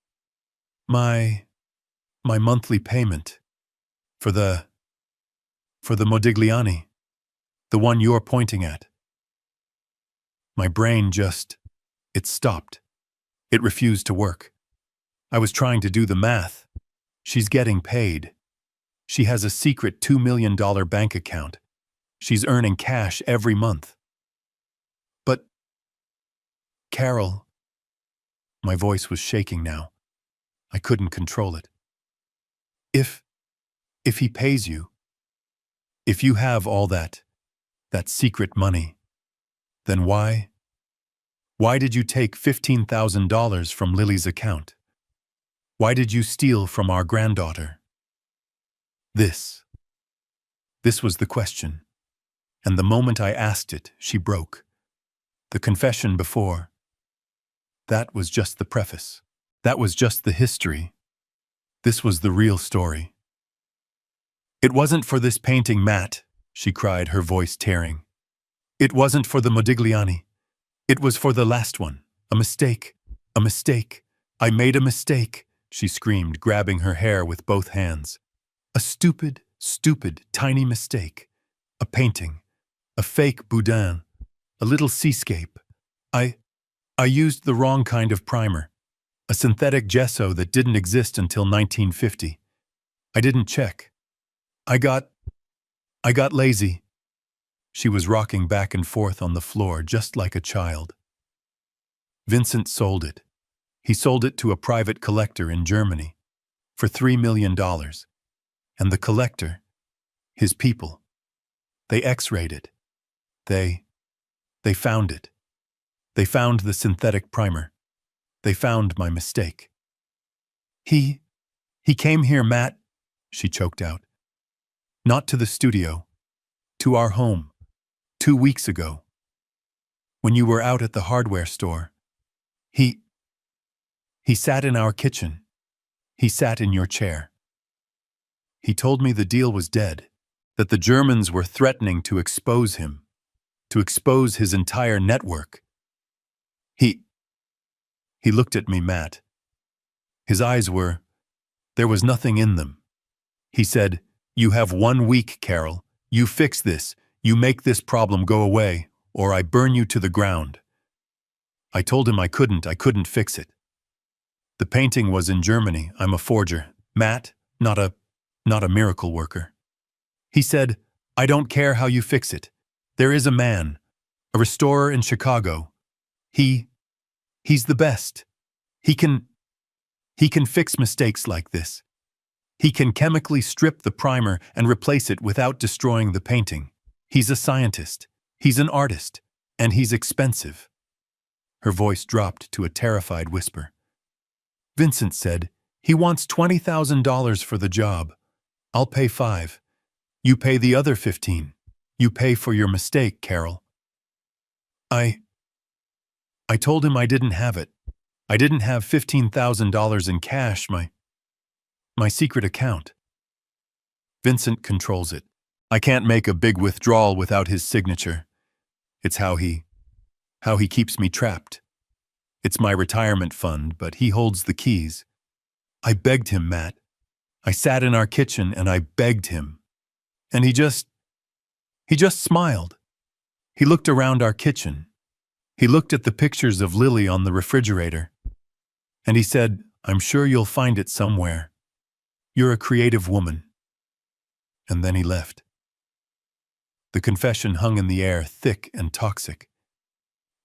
My monthly payment. For the Modigliani. The one you're pointing at. My brain it stopped. It refused to work. I was trying to do the math. She's getting paid. She has a secret $2 million bank account. She's earning cash every month. But, Carol, my voice was shaking now. I couldn't control it. If he pays you, if you have all that secret money, then why did you take $15,000 from Lily's account? Why did you steal from our granddaughter? This was the question, and the moment I asked it, she broke. The confession before, that was just the preface. That was just the history. This was the real story. It wasn't for this painting, Matt, she cried, her voice tearing. It wasn't for the Modigliani. It was for the last one. A mistake. A mistake. I made a mistake, she screamed, grabbing her hair with both hands. A stupid, tiny mistake. A painting. A fake Boudin. A little seascape. I used the wrong kind of primer. A synthetic gesso that didn't exist until 1950. I didn't check. I got I got lazy. She was rocking back and forth on the floor just like a child. Vincent sold it. He sold it to a private collector in Germany for $3 million. And the collector, his people, they X-rayed it. They found it. They found the synthetic primer. They found my mistake. He came here, Matt, she choked out. Not to the studio, to our home, 2 weeks ago. When you were out at the hardware store, he sat in our kitchen. He sat in your chair. He told me the deal was dead, that the Germans were threatening to expose him, to expose his entire network. He looked at me, Matt. His eyes there was nothing in them. He said, "You have 1 week, Carol. You fix this. You make this problem go away, or I burn you to the ground." I told him I couldn't fix it. The painting was in Germany. I'm a forger, Matt, not a miracle worker. He said, "I don't care how you fix it. There is a man, a restorer in Chicago. He's the best. He can fix mistakes like this. He can chemically strip the primer and replace it without destroying the painting. He's a scientist. He's an artist. And he's expensive." Her voice dropped to a terrified whisper. Vincent said, "He wants $20,000 for the job. I'll pay 5. You pay the other 15. You pay for your mistake, Carol." I told him I didn't have it. I didn't have $15,000 in cash, my secret account. Vincent controls it. I can't make a big withdrawal without his signature. It's how he keeps me trapped. It's my retirement fund, but he holds the keys. I begged him, Matt. I sat in our kitchen and I begged him. And he just smiled. He looked around our kitchen. He looked at the pictures of Lily on the refrigerator. And he said, "I'm sure you'll find it somewhere. You're a creative woman." And then he left. The confession hung in the air, thick and toxic.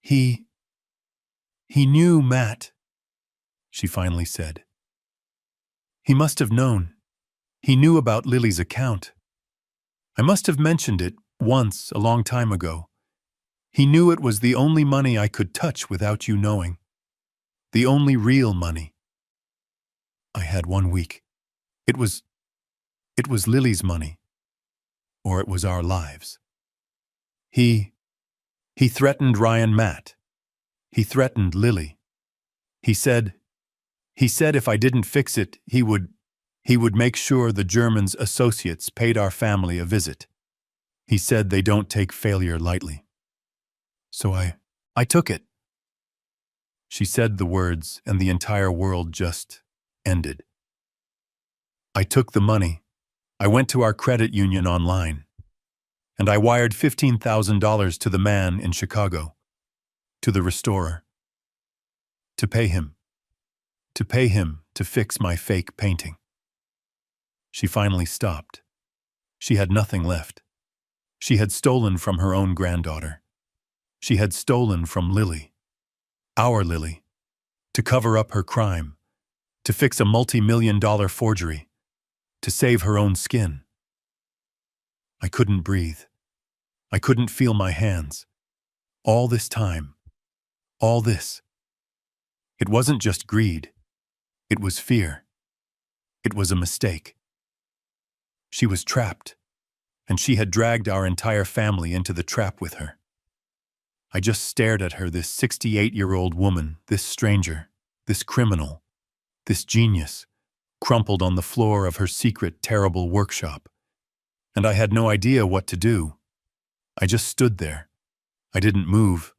He knew, Matt, she finally said. He must have known. He knew about Lily's account. I must have mentioned it once a long time ago. He knew it was the only money I could touch without you knowing. The only real money. I had 1 week. It was Lily's money. Or it was our lives. He threatened Ryan, Matt. He threatened Lily. He said if I didn't fix it, he would make sure the Germans' associates paid our family a visit. He said they don't take failure lightly. So I took it. She said the words, and the entire world just ended. I took the money. I went to our credit union online, and I wired $15,000 to the man in Chicago, to the restorer, to pay him to fix my fake painting. She finally stopped. She had nothing left. She had stolen from her own granddaughter. She had stolen from Lily, our Lily, to cover up her crime, to fix a multi-million-dollar forgery, to save her own skin. I couldn't breathe. I couldn't feel my hands. All this time. All this. It wasn't just greed. It was fear. It was a mistake. She was trapped, and she had dragged our entire family into the trap with her. I just stared at her, this 68-year-old woman, this stranger, this criminal, this genius, crumpled on the floor of her secret, terrible workshop. And I had no idea what to do. I just stood there. I didn't move.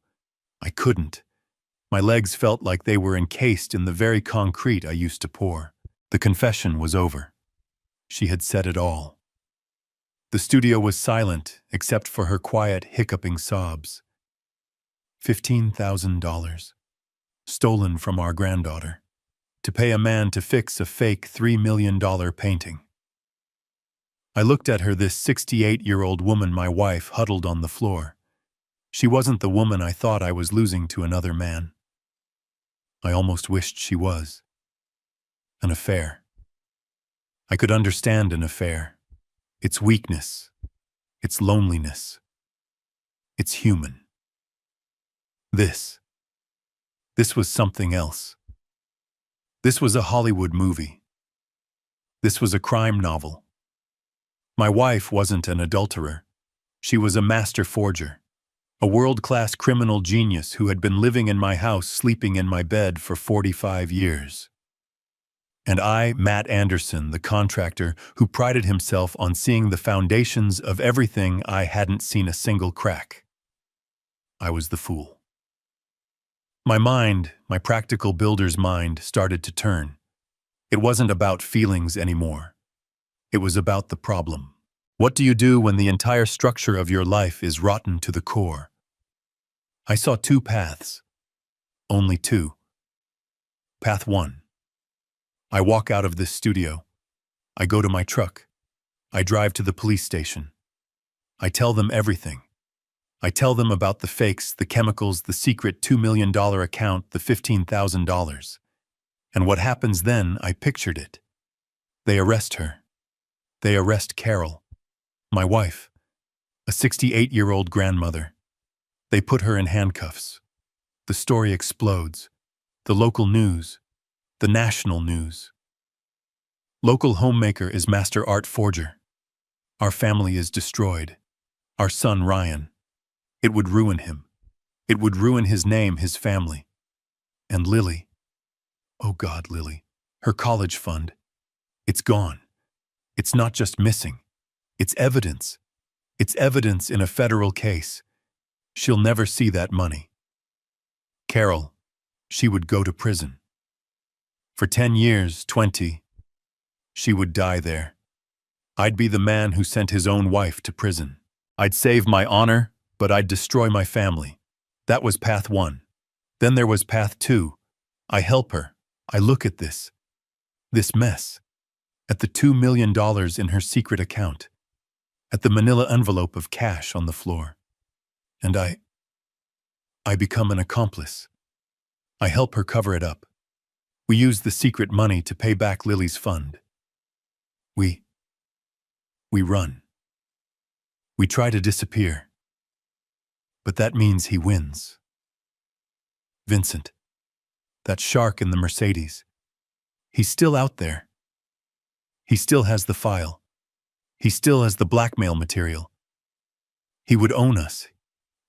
I couldn't. My legs felt like they were encased in the very concrete I used to pour. The confession was over. She had said it all. The studio was silent except for her quiet, hiccuping sobs. $15,000. Stolen from our granddaughter. To pay a man to fix a fake $3 million painting. I looked at her, this 68-year-old woman, my wife, huddled on the floor. She wasn't the woman I thought I was losing to another man. I almost wished she was. An affair. I could understand an affair. Its weakness. Its loneliness. It's human. This was something else. This was a Hollywood movie. This was a crime novel. My wife wasn't an adulterer. She was a master forger, a world-class criminal genius who had been living in my house, sleeping in my bed for 45 years. And I, Matt Anderson, the contractor who prided himself on seeing the foundations of everything, I hadn't seen a single crack. I was the fool. My mind, my practical builder's mind, started to turn. It wasn't about feelings anymore. It was about the problem. What do you do when the entire structure of your life is rotten to the core? I saw two paths. Only two. Path 1. I walk out of this studio. I go to my truck. I drive to the police station. I tell them everything. I tell them about the fakes, the chemicals, the secret $2 million account, the $15,000. And what happens then, I pictured it. They arrest her. They arrest Carol, my wife, a 68-year-old grandmother. They put her in handcuffs. The story explodes. The local news. The national news. Local homemaker is master art forger. Our family is destroyed. Our son Ryan. It would ruin him. It would ruin his name, his family. And Lily. Oh God, Lily. Her college fund. It's gone. It's not just missing. It's evidence. It's evidence in a federal case. She'll never see that money. Carol, she would go to prison. For 10 years, 20, she would die there. I'd be the man who sent his own wife to prison. I'd save my honor, but I'd destroy my family. That was path 1. Then there was path 2. I help her. I look at this mess, at the $2 million in her secret account, at the manila envelope of cash on the floor. And I become an accomplice. I help her cover it up. We use the secret money to pay back Lily's fund. We run. We try to disappear. But that means he wins. Vincent, that shark in the Mercedes, he's still out there. He still has the file. He still has the blackmail material. He would own us.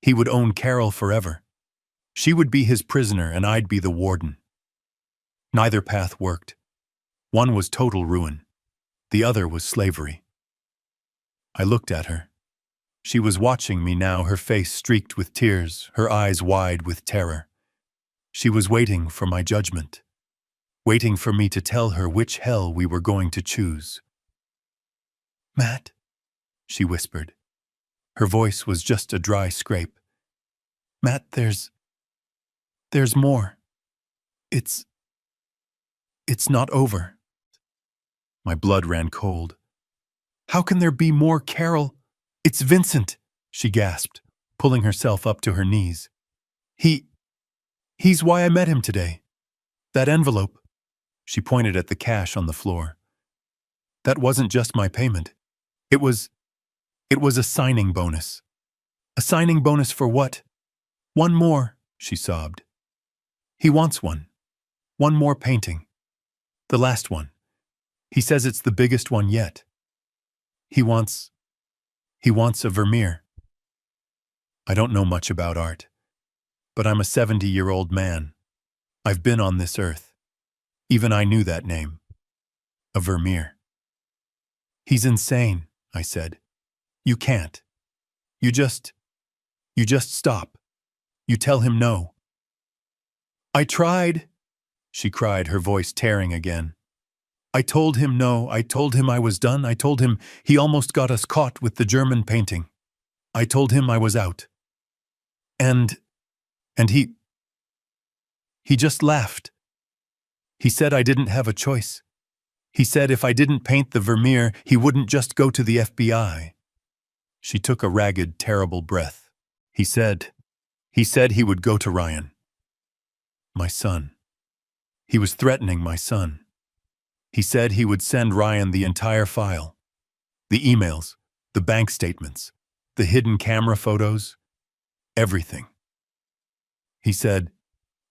He would own Carol forever. She would be his prisoner and I'd be the warden. Neither path worked. One was total ruin. The other was slavery. I looked at her. She was watching me now, her face streaked with tears, her eyes wide with terror. She was waiting for my judgment, waiting for me to tell her which hell we were going to choose. Matt, she whispered. Her voice was just a dry scrape. Matt, there's more. It's not over. My blood ran cold. How can there be more, Carol? It's Vincent, she gasped, pulling herself up to her knees. He's why I met him today. That envelope. She pointed at the cash on the floor. That wasn't just my payment. It was a signing bonus. A signing bonus for what? One more, she sobbed. He wants one. One more painting. The last one. He says it's the biggest one yet. He wants a Vermeer. I don't know much about art, but I'm a 70-year-old man. I've been on this earth. Even I knew that name. A Vermeer. He's insane, I said. You can't. You just stop. You tell him no. I tried, she cried, her voice tearing again. I told him no. I told him I was done. I told him he almost got us caught with the German painting. I told him I was out. And he just laughed. He said I didn't have a choice. He said if I didn't paint the Vermeer, he wouldn't just go to the FBI. She took a ragged, terrible breath. He said he would go to Ryan. My son. He was threatening my son. He said he would send Ryan the entire file. The emails, the bank statements, the hidden camera photos, everything. He said,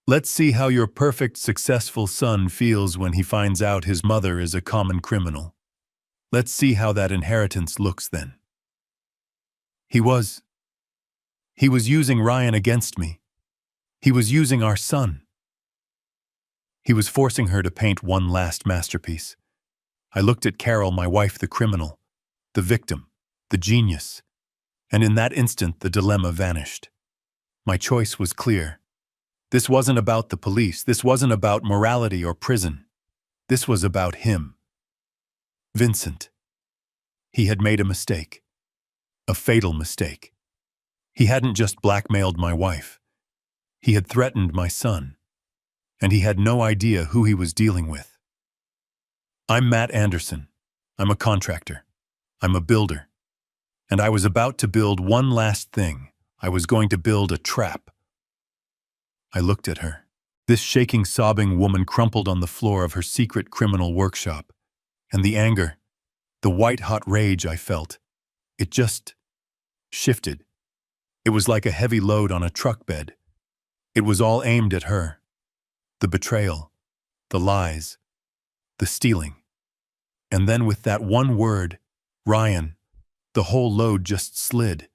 "Let's see how your perfect, successful son feels when he finds out his mother is a common criminal. Let's see how that inheritance looks then." He was using Ryan against me. He was using our son. He was forcing her to paint one last masterpiece. I looked at Carol, my wife, the criminal, the victim, the genius, and in that instant the dilemma vanished. My choice was clear. This wasn't about the police. This wasn't about morality or prison. This was about him. Vincent. He had made a mistake. A fatal mistake. He hadn't just blackmailed my wife. He had threatened my son. And he had no idea who he was dealing with. I'm Matt Anderson. I'm a contractor. I'm a builder. And I was about to build one last thing. I was going to build a trap. I looked at her. This shaking, sobbing woman crumpled on the floor of her secret criminal workshop. And the anger, the white-hot rage I felt, it just shifted. It was like a heavy load on a truck bed. It was all aimed at her. The betrayal, the lies, the stealing. And then with that one word, Ryan, the whole load just slid.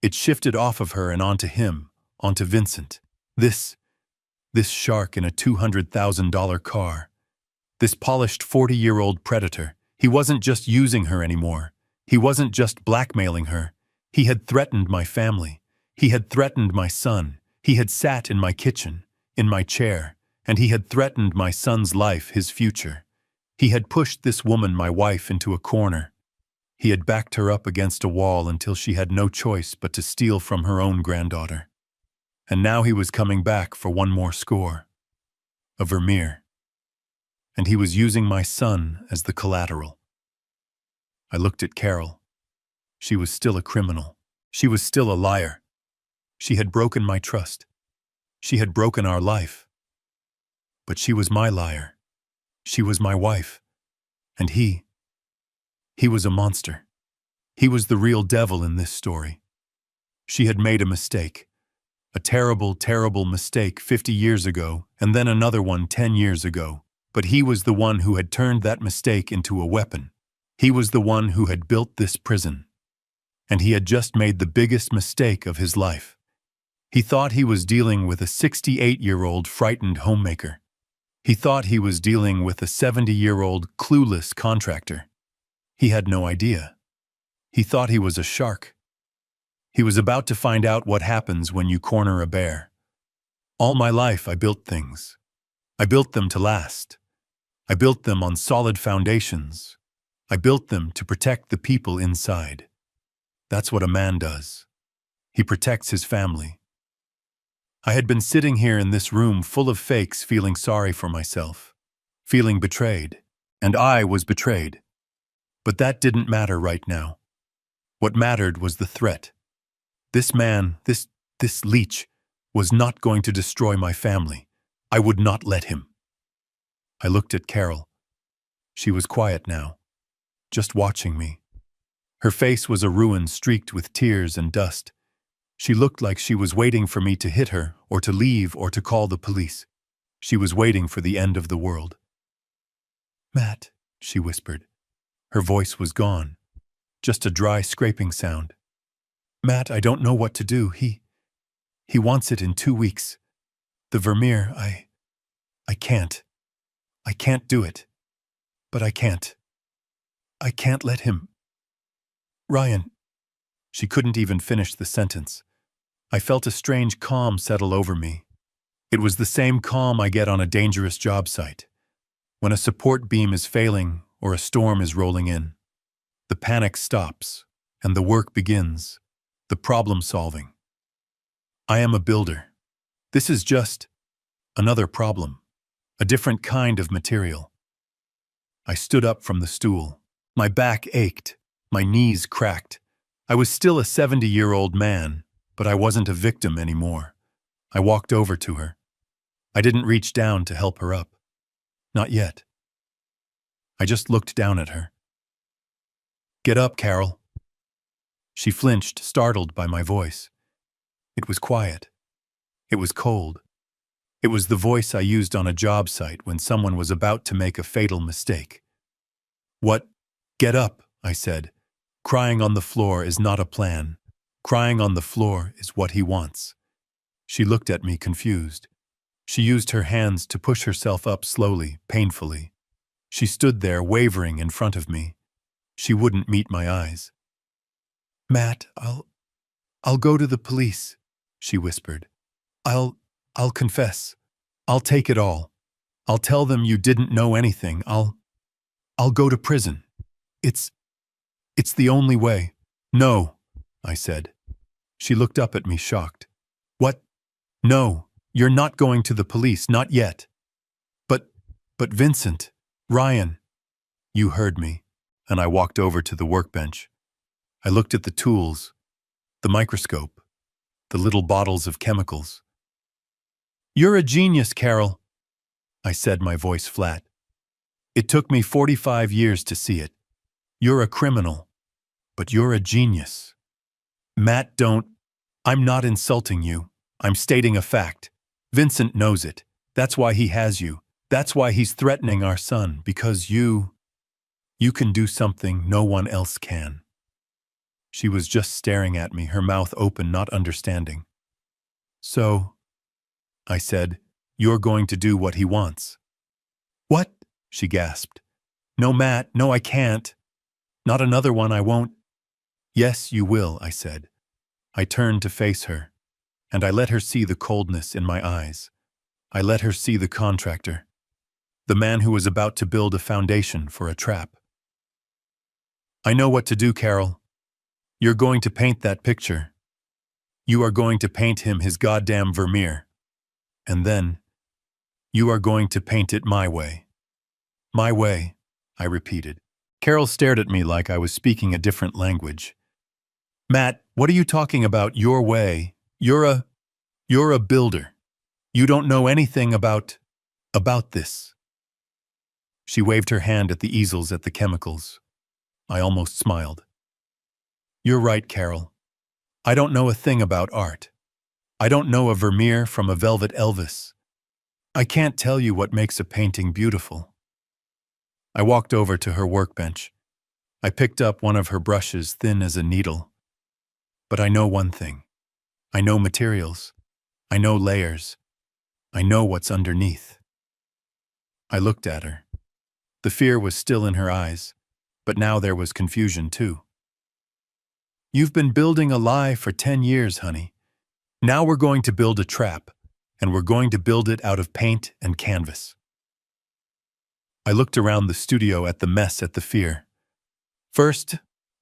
It shifted off of her and onto him, onto Vincent. This shark in a $200,000 car. This polished 40-year-old predator. He wasn't just using her anymore. He wasn't just blackmailing her. He had threatened my family. He had threatened my son. He had sat in my kitchen, in my chair, and he had threatened my son's life, his future. He had pushed this woman, my wife, into a corner. He had backed her up against a wall until she had no choice but to steal from her own granddaughter. And now he was coming back for one more score. A Vermeer. And he was using my son as the collateral. I looked at Carol. She was still a criminal. She was still a liar. She had broken my trust. She had broken our life. But she was my liar. She was my wife. And he was a monster. He was the real devil in this story. She had made a mistake. A terrible, terrible mistake 50 years ago, and then another one 10 years ago. But he was the one who had turned that mistake into a weapon. He was the one who had built this prison. And he had just made the biggest mistake of his life. He thought he was dealing with a 68-year-old frightened homemaker. He thought he was dealing with a 70-year-old clueless contractor. He had no idea. He thought he was a shark. He was about to find out what happens when you corner a bear. All my life I built things. I built them to last. I built them on solid foundations. I built them to protect the people inside. That's what a man does. He protects his family. I had been sitting here in this room full of fakes, feeling sorry for myself, feeling betrayed, and I was betrayed. But that didn't matter right now. What mattered was the threat. This man, this leech, was not going to destroy my family. I would not let him. I looked at Carol. She was quiet now, just watching me. Her face was a ruin streaked with tears and dust. She looked like she was waiting for me to hit her, or to leave, or to call the police. She was waiting for the end of the world. "Matt," she whispered. Her voice was gone, just a dry scraping sound. "Matt, I don't know what to do. He wants it in 2 weeks. The Vermeer, I can't. I can't do it. But I can't. I can't let him. Ryan." She couldn't even finish the sentence. I felt a strange calm settle over me. It was the same calm I get on a dangerous job site, when a support beam is failing or a storm is rolling in. The panic stops, and the work begins, the problem solving. I am a builder. This is just another problem, a different kind of material. I stood up from the stool. My back ached. My knees cracked. I was still a 70-year-old man, but I wasn't a victim anymore. I walked over to her. I didn't reach down to help her up. Not yet. I just looked down at her. "Get up, Carol." She flinched, startled by my voice. It was quiet. It was cold. It was the voice I used on a job site when someone was about to make a fatal mistake. "What? Get up," I said. "Crying on the floor is not a plan. Crying on the floor is what he wants." She looked at me confused. She used her hands to push herself up slowly, painfully. She stood there wavering in front of me. She wouldn't meet my eyes. "Matt, I'll go to the police," she whispered. I'll confess. I'll take it all. I'll tell them you didn't know anything. I'll go to prison. It's the only way." "No," I said. She looked up at me shocked. "What? No, you're not going to the police, not yet." But Vincent, Ryan." "You heard me," and I walked over to the workbench. I looked at the tools, the microscope, the little bottles of chemicals. "You're a genius, Carol," I said, my voice flat. "It took me 45 years to see it. You're a criminal, but you're a genius." "Matt, don't. I'm not insulting you. I'm stating a fact. Vincent knows it. That's why he has you. That's why he's threatening our son, because you can do something no one else can." She was just staring at me, her mouth open, not understanding. "So," I said, "you're going to do what he wants." "What?" she gasped. "No, Matt, no, I can't. Not another one, I won't." "Yes, you will," I said. I turned to face her, and I let her see the coldness in my eyes. I let her see the contractor, the man who was about to build a foundation for a trap. "I know what to do, Carol. You're going to paint that picture. You are going to paint him his goddamn Vermeer. And then, you are going to paint it my way." "My way," I repeated. Carol stared at me like I was speaking a different language. "Matt, what are you talking about, your way? You're a builder. You don't know anything about this." She waved her hand at the easels, at the chemicals. I almost smiled. "You're right, Carol. I don't know a thing about art. I don't know a Vermeer from a Velvet Elvis. I can't tell you what makes a painting beautiful." I walked over to her workbench. I picked up one of her brushes, thin as a needle. But I know one thing. I know materials. I know layers. I know what's underneath. I looked at her. The fear was still in her eyes, but now there was confusion too. "You've been building a lie for 10 years, honey. Now we're going to build a trap, and we're going to build it out of paint and canvas." I looked around the studio at the mess, at the fear. "First,"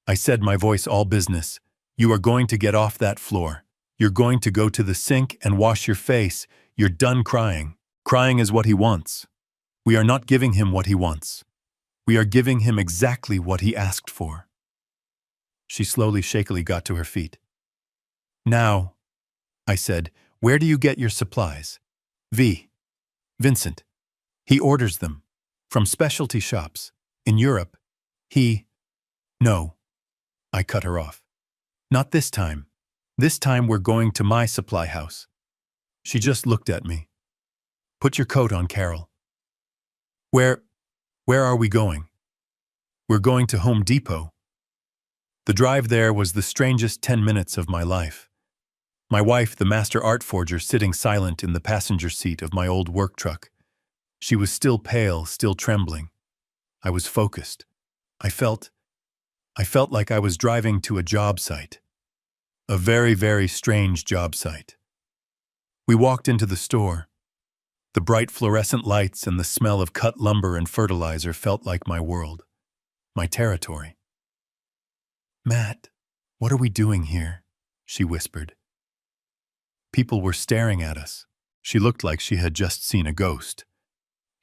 I said, my voice all business, "you are going to get off that floor. You're going to go to the sink and wash your face. You're done crying. Crying is what he wants. We are not giving him what he wants. We are giving him exactly what he asked for." She slowly, shakily got to her feet. "Now," I said, "where do you get your supplies?" Vincent. He orders them. From specialty shops. In Europe. No." I cut her off. "Not this time. This time we're going to my supply house." She just looked at me. "Put your coat on, Carol." Where are we going?" "We're going to Home Depot." The drive there was the strangest 10 minutes of my life. My wife, the master art forger, sitting silent in the passenger seat of my old work truck. She was still pale, still trembling. I was focused. I felt like I was driving to a job site. A very, very strange job site. We walked into the store. The bright fluorescent lights and the smell of cut lumber and fertilizer felt like my world, my territory. "Matt, what are we doing here?" she whispered. People were staring at us. She looked like she had just seen a ghost.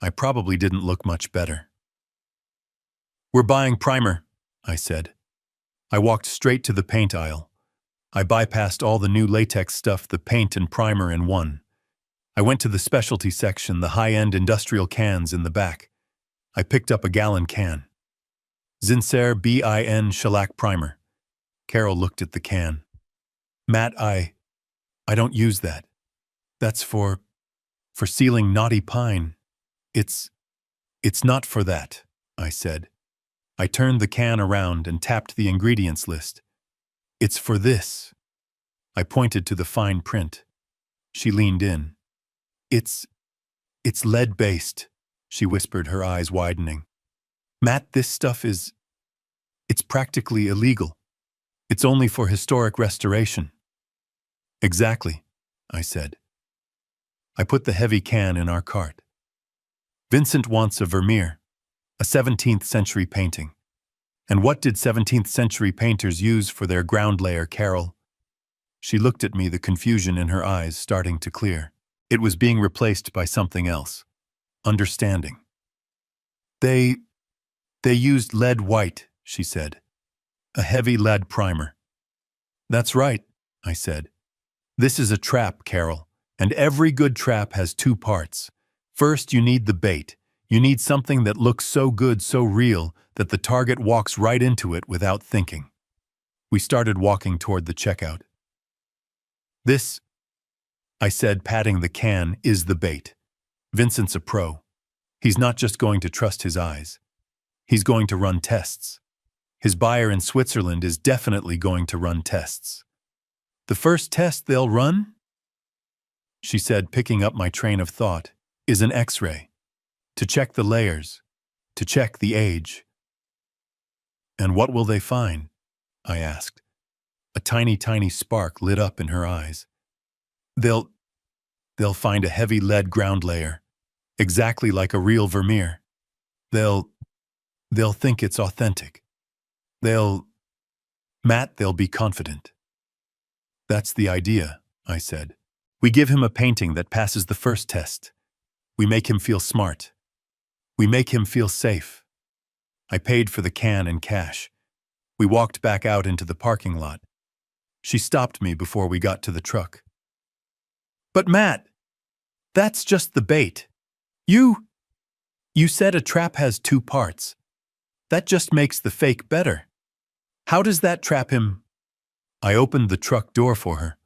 I probably didn't look much better. We're buying primer, I said. I walked straight to the paint aisle. I bypassed all the new latex stuff, the paint and primer in one. I went to the specialty section, the high-end industrial cans in the back. I picked up a gallon can. Zinsser BIN shellac primer. Carol looked at the can. Matt, I don't use that. That's for sealing knotty pine. It's not for that, I said. I turned the can around and tapped the ingredients list. It's for this. I pointed to the fine print. She leaned in. It's lead-based, she whispered, her eyes widening. Matt, this stuff it's practically illegal. It's only for historic restoration. Exactly, I said. I put the heavy can in our cart. Vincent wants a Vermeer, a 17th century painting. And what did 17th century painters use for their ground layer, Carol? She looked at me, the confusion in her eyes starting to clear. It was being replaced by something else. Understanding. They used lead white, she said. A heavy lead primer. That's right, I said. This is a trap, Carol, and every good trap has two parts. First, you need the bait. You need something that looks so good, so real, that the target walks right into it without thinking. We started walking toward the checkout. This, I said, patting the can, is the bait. Vincent's a pro. He's not just going to trust his eyes. He's going to run tests. His buyer in Switzerland is definitely going to run tests. The first test they'll run, she said, picking up my train of thought, is an X-ray. To check the layers. To check the age. And what will they find? I asked. A tiny, tiny spark lit up in her eyes. They'll find a heavy lead ground layer, exactly like a real Vermeer. They'll think it's authentic. They'll be confident. That's the idea, I said. We give him a painting that passes the first test. We make him feel smart. We make him feel safe. I paid for the can in cash. We walked back out into the parking lot. She stopped me before we got to the truck. But Matt, that's just the bait. You said a trap has two parts. That just makes the fake better. How does that trap him? I opened the truck door for her.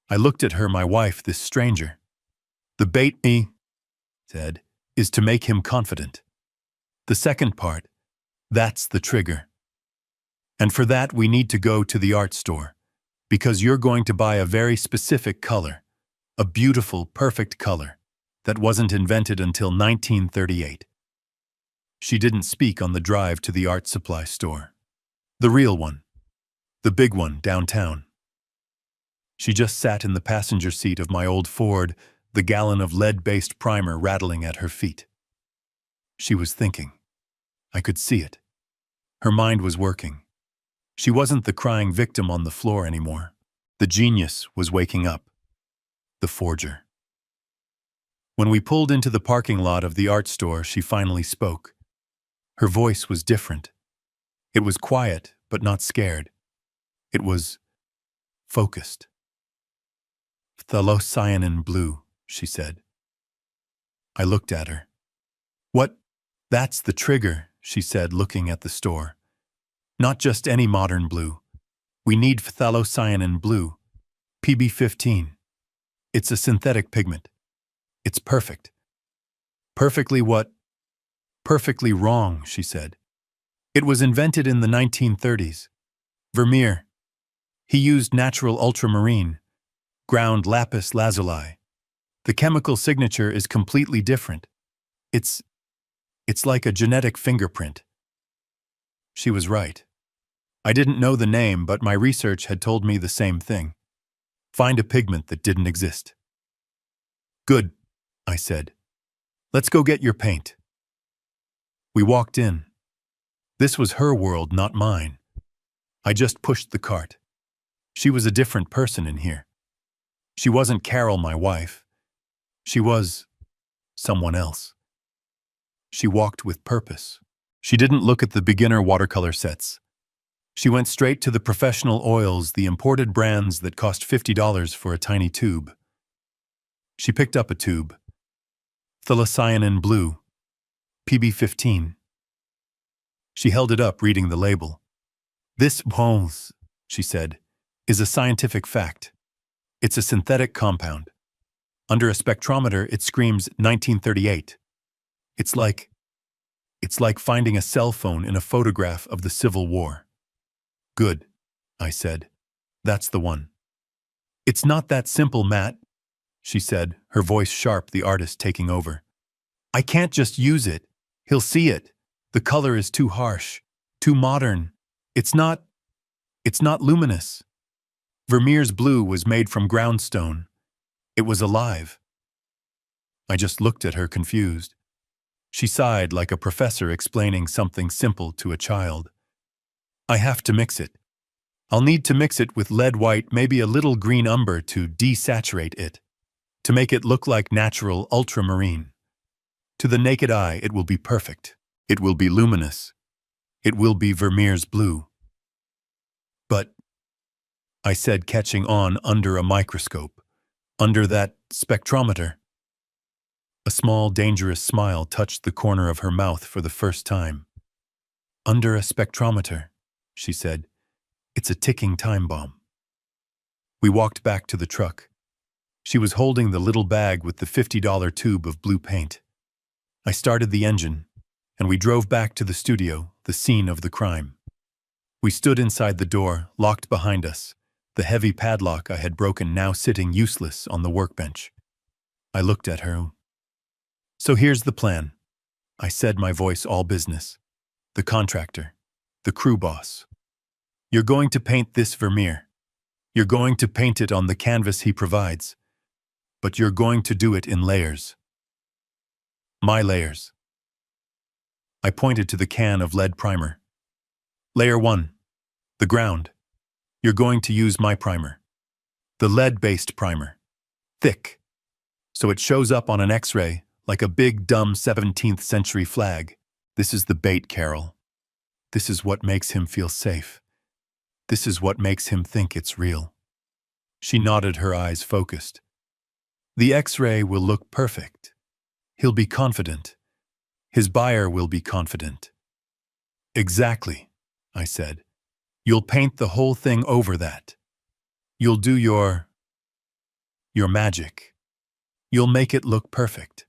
I looked at her, my wife, this stranger. The bait, me said, is to make him confident. The second part, that's the trigger. And for that we need to go to the art store, because you're going to buy a very specific color, a beautiful, perfect color that wasn't invented until 1938. She didn't speak on the drive to the art supply store. The real one. The big one downtown. She just sat in the passenger seat of my old Ford, the gallon of lead-based primer rattling at her feet. She was thinking. I could see it. Her mind was working. She wasn't the crying victim on the floor anymore. The genius was waking up. The forger. When we pulled into the parking lot of the art store, she finally spoke. Her voice was different. It was quiet, but not scared. It was focused. Phthalocyanin blue, she said. I looked at her. What? That's the trigger, she said, looking at the store. Not just any modern blue. We need phthalocyanin blue, PB15. It's a synthetic pigment. It's perfect. Perfectly what? Perfectly wrong, she said. It was invented in the 1930s. Vermeer. He used natural ultramarine, ground lapis lazuli. The chemical signature is completely different. It's like a genetic fingerprint. She was right. I didn't know the name, but my research had told me the same thing. Find a pigment that didn't exist. Good, I said. Let's go get your paint. We walked in. This was her world, not mine. I just pushed the cart. She was a different person in here. She wasn't Carol, my wife. She was someone else. She walked with purpose. She didn't look at the beginner watercolor sets. She went straight to the professional oils, the imported brands that cost $50 for a tiny tube. She picked up a tube. Phthalocyanin blue, PB15. She held it up, reading the label. "This pulse," she said, "is a scientific fact. It's a synthetic compound. Under a spectrometer, it screams 1938. It's like finding a cell phone in a photograph of the Civil War." "Good," I said. "That's the one." "It's not that simple, Matt," she said, her voice sharp, the artist taking over. "I can't just use it. He'll see it. The color is too harsh, too modern. It's not luminous. Vermeer's blue was made from groundstone. It was alive." I just looked at her, confused. She sighed like a professor explaining something simple to a child. "I have to mix it. I'll need to mix it with lead white, maybe a little green umber to desaturate it, to make it look like natural ultramarine. To the naked eye, it will be perfect. It will be luminous. It will be Vermeer's blue." "But," I said, catching on, "under a microscope, under that spectrometer." A small, dangerous smile touched the corner of her mouth for the first time. "Under a spectrometer," she said. "It's a ticking time bomb." We walked back to the truck. She was holding the little bag with the $50 tube of blue paint. I started the engine, and we drove back to the studio, the scene of the crime. We stood inside the door, locked behind us, the heavy padlock I had broken now sitting useless on the workbench. I looked at her. "So here's the plan," I said, my voice all business. "The contractor, the crew boss. You're going to paint this Vermeer. You're going to paint it on the canvas he provides. But you're going to do it in layers. My layers." I pointed to the can of lead primer. "Layer 1, the ground. You're going to use my primer. The lead-based primer. Thick. So it shows up on an X-ray like a big, dumb 17th century flag. This is the bait, Carol. This is what makes him feel safe. This is what makes him think it's real." She nodded, her eyes focused. "The X-ray will look perfect. He'll be confident. His buyer will be confident." "Exactly," I said. "You'll paint the whole thing over that. You'll do your magic. You'll make it look perfect."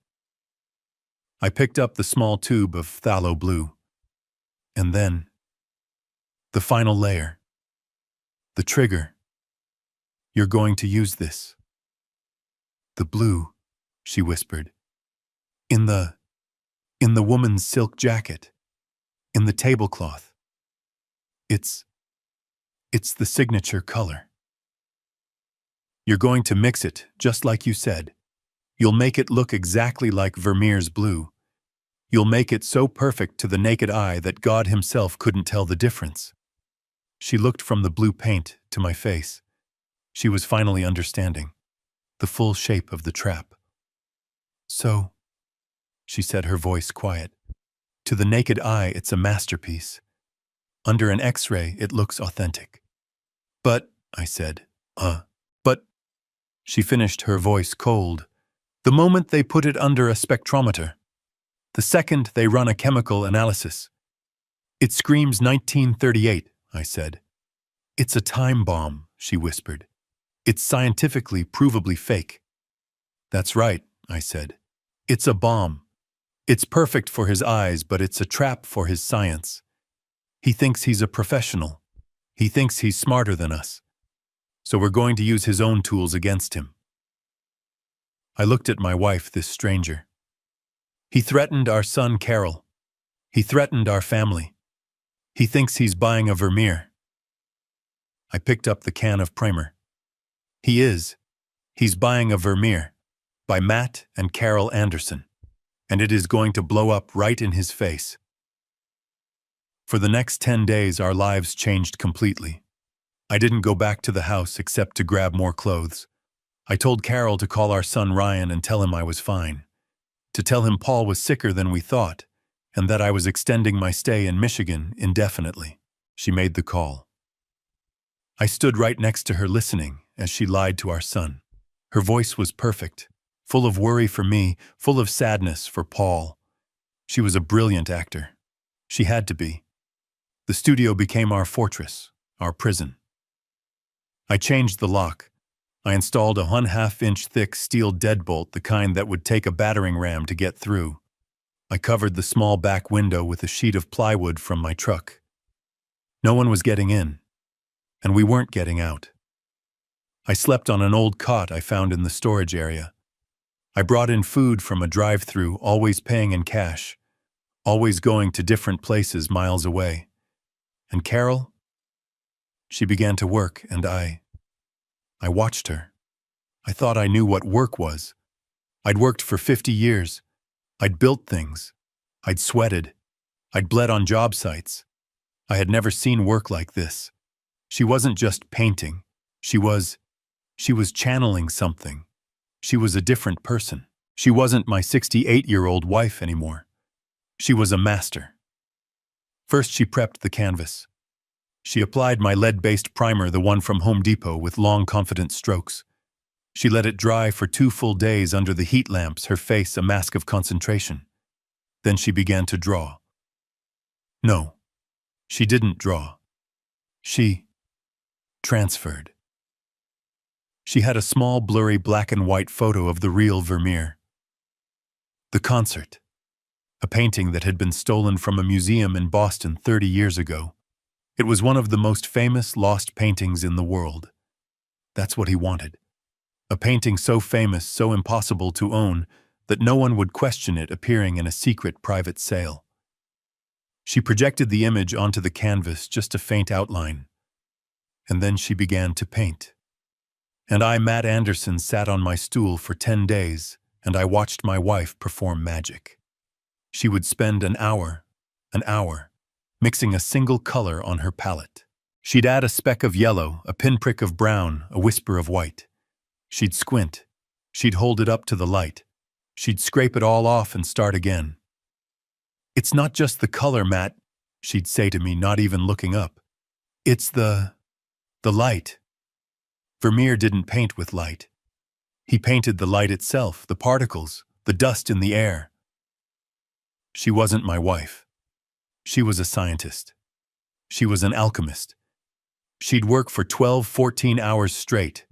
I picked up the small tube of phthalo blue. And then, the final layer. The trigger. "You're going to use this. The blue," she whispered. In the woman's silk jacket. In the tablecloth. It's the signature color. You're going to mix it, just like you said. You'll make it look exactly like Vermeer's blue. You'll make it so perfect to the naked eye that God himself couldn't tell the difference." She looked from the blue paint to my face. She was finally understanding the full shape of the trap. "So," she said, her voice quiet, "to the naked eye, it's a masterpiece. Under an X-ray, it looks authentic." "But," I said, but," she finished, her voice cold, "the moment they put it under a spectrometer, the second they run a chemical analysis, it screams 1938, I said. "It's a time bomb," she whispered. "It's scientifically, provably fake." "That's right," I said. "It's a bomb. It's perfect for his eyes, but it's a trap for his science. He thinks he's a professional. He thinks he's smarter than us. So we're going to use his own tools against him." I looked at my wife, this stranger. "He threatened our son, Carol. He threatened our family. He thinks he's buying a Vermeer." I picked up the can of primer. "He is. He's buying a Vermeer, by Matt and Carol Anderson, and it is going to blow up right in his face." For the next 10 days, our lives changed completely. I didn't go back to the house except to grab more clothes. I told Carol to call our son Ryan and tell him I was fine, to tell him Paul was sicker than we thought, and that I was extending my stay in Michigan indefinitely. She made the call. I stood right next to her listening as she lied to our son. Her voice was perfect, full of worry for me, full of sadness for Paul. She was a brilliant actor. She had to be. The studio became our fortress, our prison. I changed the lock. I installed a 1/2-inch thick steel deadbolt, the kind that would take a battering ram to get through. I covered the small back window with a sheet of plywood from my truck. No one was getting in, and we weren't getting out. I slept on an old cot I found in the storage area. I brought in food from a drive-through, always paying in cash, always going to different places miles away. And Carol? She began to work, and I watched her. I thought I knew what work was. I'd worked for 50 years. I'd built things. I'd sweated. I'd bled on job sites. I had never seen work like this. She wasn't just painting. She was channeling something. She was a different person. She wasn't my 68-year-old wife anymore. She was a master. First, she prepped the canvas. She applied my lead-based primer, the one from Home Depot, with long, confident strokes. She let it dry for 2 full days under the heat lamps, her face a mask of concentration. Then she began to draw. No, she didn't draw. She transferred. She had a small, blurry black and white photo of the real Vermeer. The concert. A painting that had been stolen from a museum in Boston 30 years ago. It was one of the most famous lost paintings in the world. That's what he wanted. A painting so famous, so impossible to own, that no one would question it appearing in a secret private sale. She projected the image onto the canvas, just a faint outline. And then she began to paint. And I, Matt Anderson, sat on my stool for 10 days, and I watched my wife perform magic. She would spend an hour, mixing a single color on her palette. She'd add a speck of yellow, a pinprick of brown, a whisper of white. She'd squint. She'd hold it up to the light. She'd scrape it all off and start again. "It's not just the color, Matt," she'd say to me, not even looking up. "It's the light." Vermeer didn't paint with light. He painted the light itself, the particles, the dust in the air. She wasn't my wife. She was a scientist. She was an alchemist. She'd work for 12, 14 hours straight.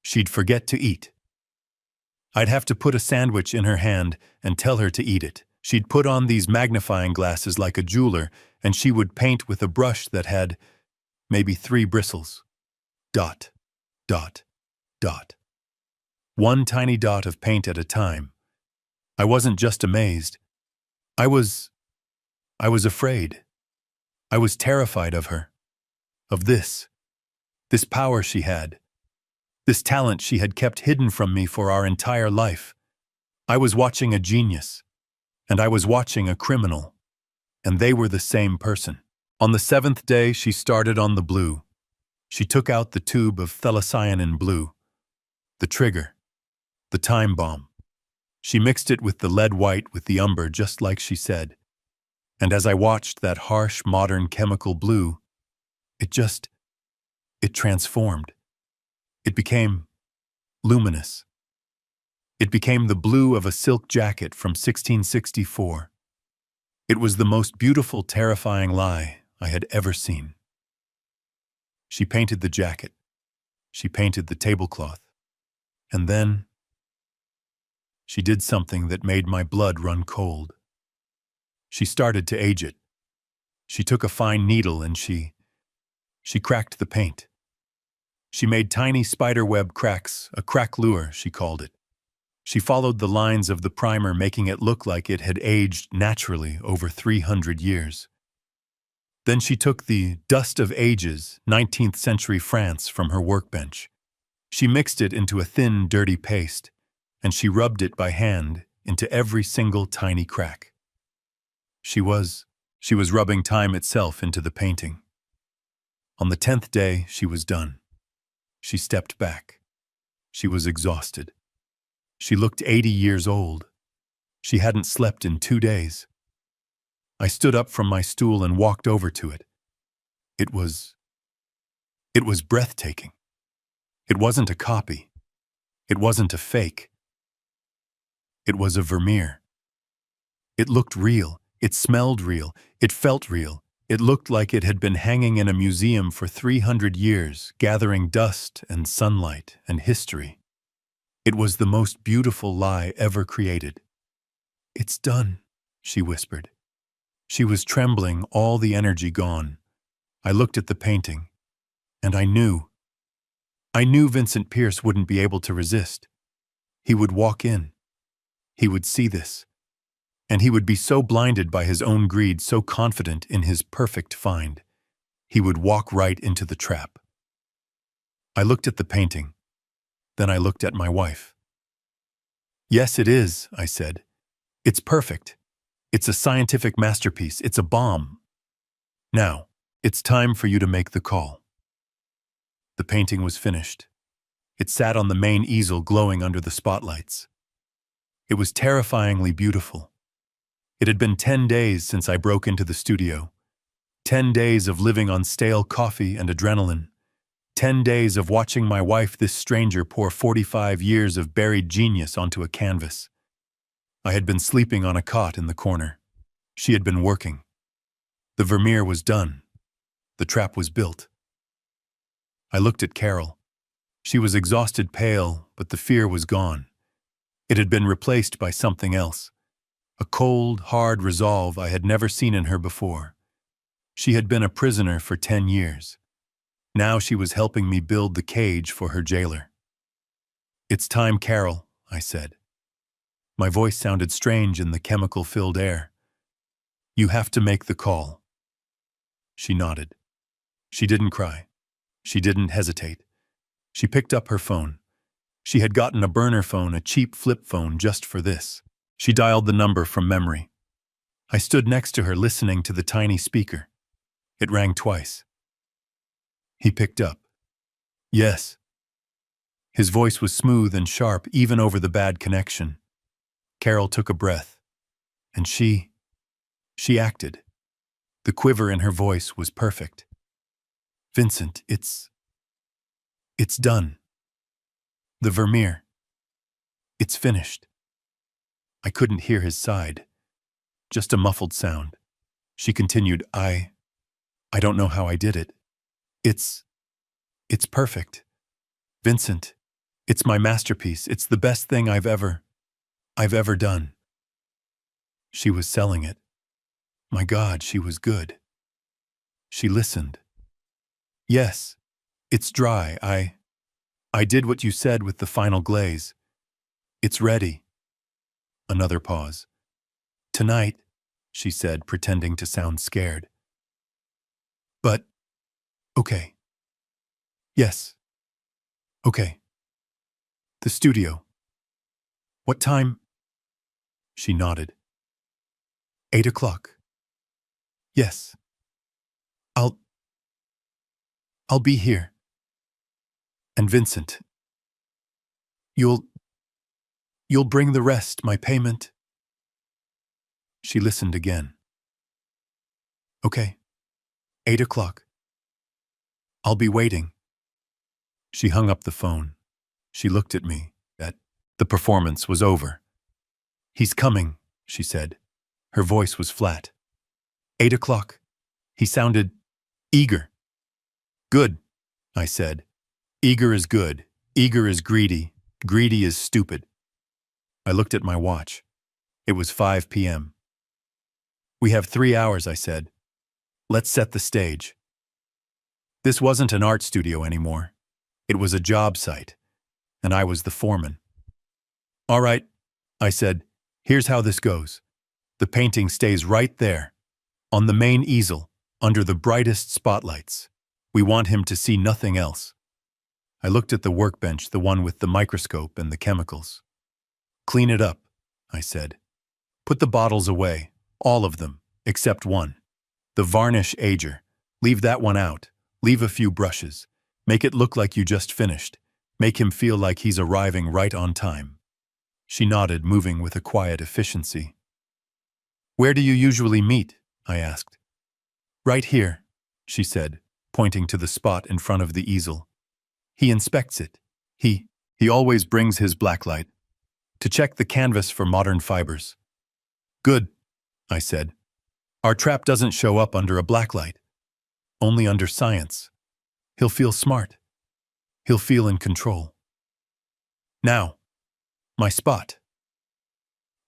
She'd forget to eat. I'd have to put a sandwich in her hand and tell her to eat it. She'd put on these magnifying glasses like a jeweler, and she would paint with a brush that had maybe 3 bristles. Dot, dot, dot. One tiny dot of paint at a time. I wasn't just amazed. I was afraid. I was terrified of her. Of this power she had. This talent she had kept hidden from me for our entire life. I was watching a genius. And I was watching a criminal. And they were the same person. On the 7th day, she started on the blue. She took out the tube of phthalocyanin blue. The trigger. The time bomb. She mixed it with the lead white with the umber, just like she said. And as I watched that harsh, modern chemical blue, it transformed. It became luminous. It became the blue of a silk jacket from 1664. It was the most beautiful, terrifying lie I had ever seen. She painted the jacket. She painted the tablecloth. And then she did something that made my blood run cold. She started to age it. She took a fine needle and she cracked the paint. She made tiny spiderweb cracks, a craquelure, she called it. She followed the lines of the primer, making it look like it had aged naturally over 300 years. Then she took the dust of ages, 19th century France, from her workbench. She mixed it into a thin, dirty paste, and she rubbed it by hand into every single tiny crack. She was rubbing time itself into the painting. On the 10th day, she was done. She stepped back. She was exhausted. She looked 80 years old. She hadn't slept in 2 days. I stood up from my stool and walked over to it. It was breathtaking. It wasn't a copy. It wasn't a fake. It was a Vermeer. It looked real. It smelled real. It felt real. It looked like it had been hanging in a museum for 300 years, gathering dust and sunlight and history. It was the most beautiful lie ever created. "It's done," she whispered. She was trembling, all the energy gone. I looked at the painting, and I knew Vincent Pierce wouldn't be able to resist. He would walk in. He would see this. And he would be so blinded by his own greed, so confident in his perfect find. He would walk right into the trap. I looked at the painting. Then I looked at my wife. "Yes, it is," I said. "It's perfect. It's a scientific masterpiece. It's a bomb. Now, it's time for you to make the call." The painting was finished. It sat on the main easel, glowing under the spotlights. It was terrifyingly beautiful. It had been 10 days since I broke into the studio. 10 days of living on stale coffee and adrenaline. 10 days of watching my wife, this stranger, pour 45 years of buried genius onto a canvas. I had been sleeping on a cot in the corner. She had been working. The Vermeer was done. The trap was built. I looked at Carol. She was exhausted, pale, but the fear was gone. It had been replaced by something else. A cold, hard resolve I had never seen in her before. She had been a prisoner for 10 years. Now she was helping me build the cage for her jailer. "It's time, Carol," I said. My voice sounded strange in the chemical-filled air. "You have to make the call." She nodded. She didn't cry. She didn't hesitate. She picked up her phone. She had gotten a burner phone, a cheap flip phone, just for this. She dialed the number from memory. I stood next to her, listening to the tiny speaker. It rang twice. He picked up. "Yes." His voice was smooth and sharp, even over the bad connection. Carol took a breath. And she acted. The quiver in her voice was perfect. "Vincent, it's done. The Vermeer. It's finished." I couldn't hear his side. Just a muffled sound. She continued, I don't know how I did it. It's perfect. Vincent, it's my masterpiece. It's the best thing I've ever done." She was selling it. My God, she was good. She listened. "Yes, it's dry. I did what you said with the final glaze. It's ready." Another pause. "Tonight," she said, pretending to sound scared. "But, okay. Yes. Okay. The studio. What time?" She nodded. 8 o'clock. "Yes. I'll be here. And Vincent, you'll bring the rest, my payment." She listened again. "Okay. 8 o'clock. I'll be waiting." She hung up the phone. She looked at me. The performance was over. "He's coming," she said. Her voice was flat. 8 o'clock. He sounded eager. "Good," I said. "Eager is good. Eager is greedy. Greedy is stupid." I looked at my watch. It was 5 p.m. "We have 3 hours," I said. "Let's set the stage." This wasn't an art studio anymore. It was a job site, and I was the foreman. "All right," I said. "Here's how this goes. The painting stays right there, on the main easel, under the brightest spotlights. We want him to see nothing else." I looked at the workbench, the one with the microscope and the chemicals. "Clean it up," I said. "Put the bottles away, all of them, except one. The varnish ager. Leave that one out. Leave a few brushes. Make it look like you just finished. Make him feel like he's arriving right on time." She nodded, moving with a quiet efficiency. "Where do you usually meet?" I asked. Right here, she said, pointing to the spot in front of the easel. He inspects it. He always brings his blacklight to check the canvas for modern fibers. Good, I said. Our trap doesn't show up under a blacklight, only under science. He'll feel smart. He'll feel in control. Now, my spot.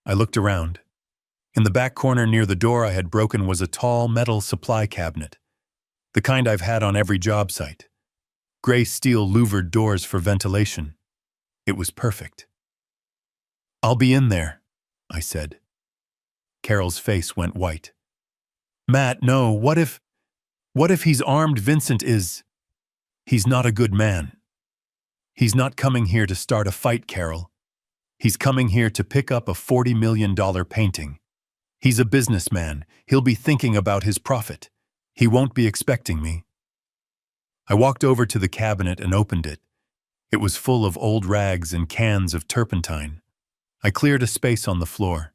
I looked around. In the back corner near the door I had broken was a tall metal supply cabinet, the kind I've had on every job site. Gray steel louvered doors for ventilation. It was perfect. I'll be in there, I said. Carol's face went white. Matt, no, what if he's armed? Vincent is. He's not a good man. He's not coming here to start a fight, Carol. He's coming here to pick up a $40 million painting. He's a businessman. He'll be thinking about his profit. He won't be expecting me. I walked over to the cabinet and opened it. It was full of old rags and cans of turpentine. I cleared a space on the floor.